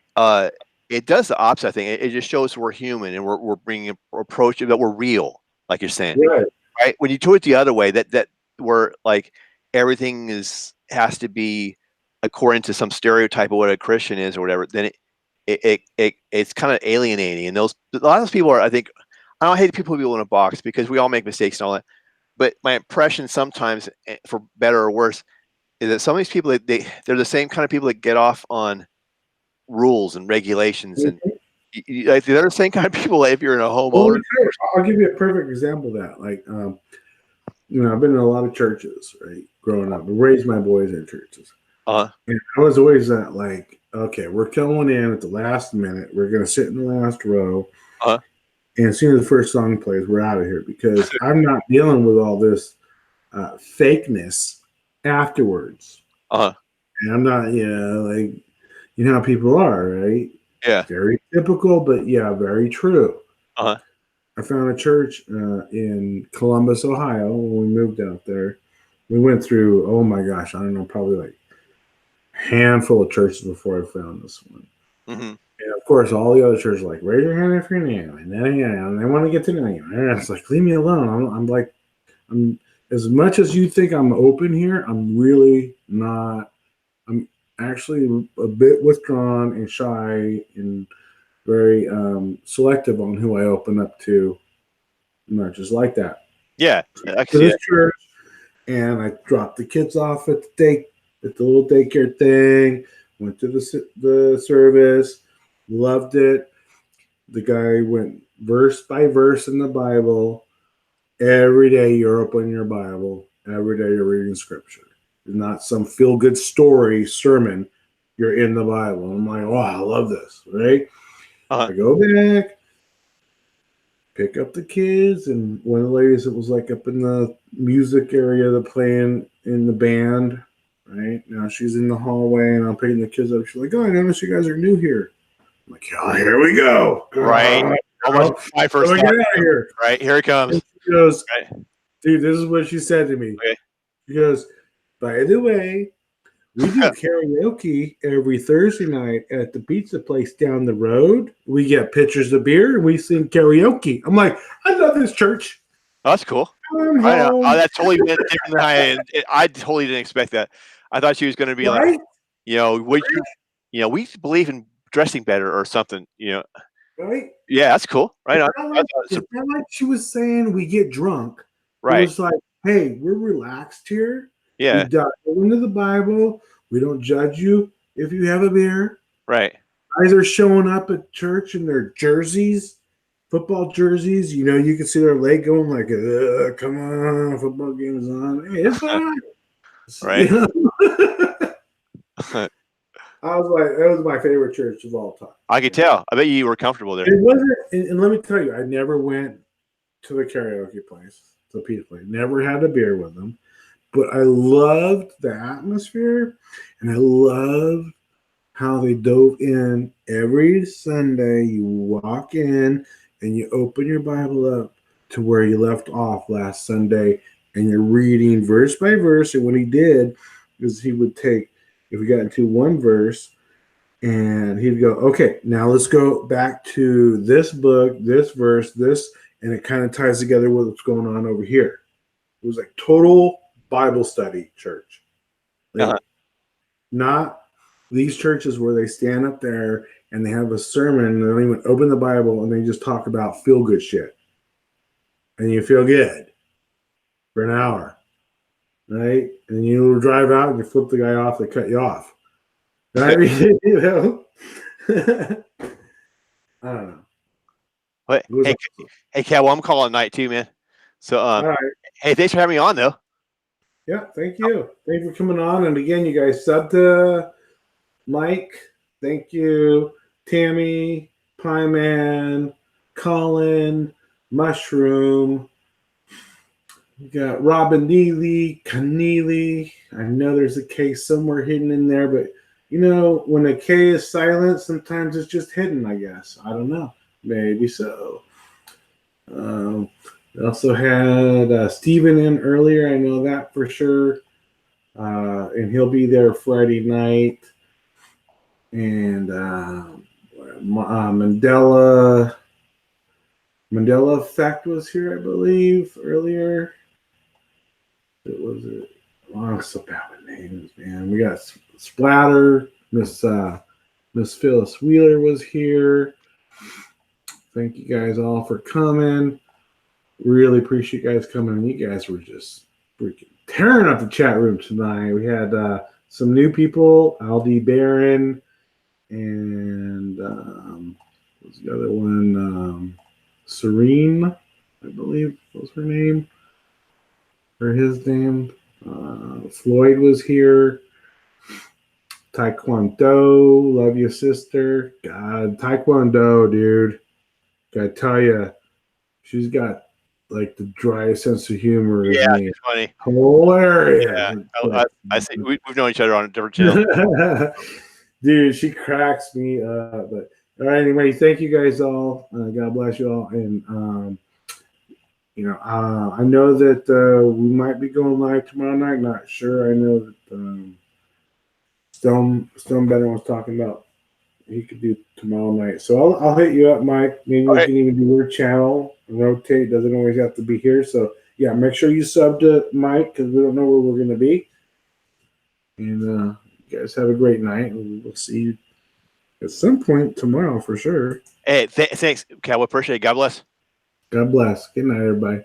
does the opposite. I think it just shows we're human and we're bringing approach that we're real, like you're saying, Right. right? When you do it the other way, that we're like everything has to be according to some stereotype of what a Christian is or whatever, then it's kind of alienating. And a lot of those people are, I think, I don't hate people in a box because we all make mistakes and all that. But my impression sometimes, for better or worse, is that some of these people they're the same kind of people that get off on rules and regulations, and like, they're the same kind of people. If you're in a homeowner, I'll give you a perfect example of that. Like, I've been in a lot of churches, right? Growing up, I raised my boys in churches, and I was always like, okay, we're going in at the last minute. We're gonna sit in the last row, and as soon as the first song plays, we're out of here because I'm not dealing with all this fakeness afterwards. And I'm not, like, you know how people are, right? Yeah. Very typical, but yeah, very true. I found a church in Columbus, Ohio when we moved out there. We went through, oh my gosh, I don't know, probably like a handful of churches before I found this one. Mm-hmm. And of course, all the other churches like, raise your hand if you're new. And then they want to get to know you. And it's like, leave me alone. I'm as much as you think I'm open here, I'm really not. I'm actually a bit withdrawn and shy and very selective on who I open up to. I'm not just like that. Yeah, I see this church, and I dropped the kids off at the little daycare thing. Went to the service, loved it. The guy went verse by verse in the Bible. Every day you're opening your Bible. Every day you're reading scripture. It's not some feel-good story sermon. You're in the Bible. I'm like, wow, I love this, right? I go back, pick up the kids, and one of the ladies that was like up in the music area, the playing in the band, right? Now she's in the hallway, and I'm picking the kids up. She's like, oh, I noticed you guys are new here. I'm like, oh, here we go. Right. Almost my first thought. Get out of here. Right, here it comes. And she goes, dude, this is what she said to me. Okay. She goes, by the way, we do karaoke every Thursday night at the pizza place down the road. We get pitchers of beer and we sing karaoke. I'm like, I love this church. Oh, that's cool. I know. Oh, that totally went different. I totally didn't expect that. I thought she was going to be like, we believe in dressing better or something. Right? Yeah, that's cool. Right on. It's not like she was saying we get drunk. Right. It was like, hey, we're relaxed here. Yeah. We dive into the Bible. We don't judge you if you have a beer. Right. Guys are showing up at church in their jerseys, football jerseys. You can see their leg going like, come on, football game is on. Hey, it's fine. Right. I was like, that was my favorite church of all time. I could tell. I bet you were comfortable there. It wasn't, and let me tell you, I never went to the karaoke place, the pizza place. Never had a beer with them. But I loved the atmosphere, and I loved how they dove in every Sunday. You walk in, and you open your Bible up to where you left off last Sunday, and you're reading verse by verse. And what he did is he would take, if we got into one verse, and he'd go, okay, now let's go back to this book, this verse, this, and it kind of ties together with what's going on over here. It was like total Bible study church. Like, Uh-huh. not these churches where they stand up there and they have a sermon and they don't even open the Bible and they just talk about feel good shit. And you feel good for an hour, right? And you drive out and you flip the guy off, they cut you off. Right? You know? I don't know. But It was hey, awesome. hey, Cal, well, I'm calling at night too, man. So, All right. hey, thanks for having me on, though. Yeah, thank you. Thanks for coming on. And again, you guys sub to Mike. Thank you. Tammy, Pie Man, Colin, Mushroom. We got Robin Neely, Keneally. I know there's a K somewhere hidden in there, but you know, when a K is silent, sometimes it's just hidden, I guess. I don't know. Maybe so. We also had Steven in earlier. I know that for sure. And he'll be there Friday night. And Mandela Effect was here, I believe, earlier. It was so bad with names, man. We got Splatter. Miss Phyllis Wheeler was here. Thank you guys all for coming. Really appreciate you guys coming. You guys were just freaking tearing up the chat room tonight. We had some new people, Aldi Barron, and what was the other one? Serene, I believe was her name, or his name. Floyd was here. Taekwondo, love you, sister. God, Taekwondo, dude. Gotta tell you, she's got like the driest sense of humor. Yeah, As me. it's funny. Hilarious. Yeah, I see. We've known each other on a different channel. Dude, she cracks me up. But all right, anyway, thank you guys all. God bless you all. And I know that we might be going live tomorrow night. Not sure. I know that Stone Better was talking about he could do tomorrow night. So I'll hit you up, Mike. Maybe we can even do your channel and rotate. Doesn't always have to be here. So yeah, make sure you sub to Mike because we don't know where we're going to be. And you guys have a great night. And we'll see you at some point tomorrow for sure. Hey, thanks, Cal. We appreciate it. God bless. God bless. Good night, everybody.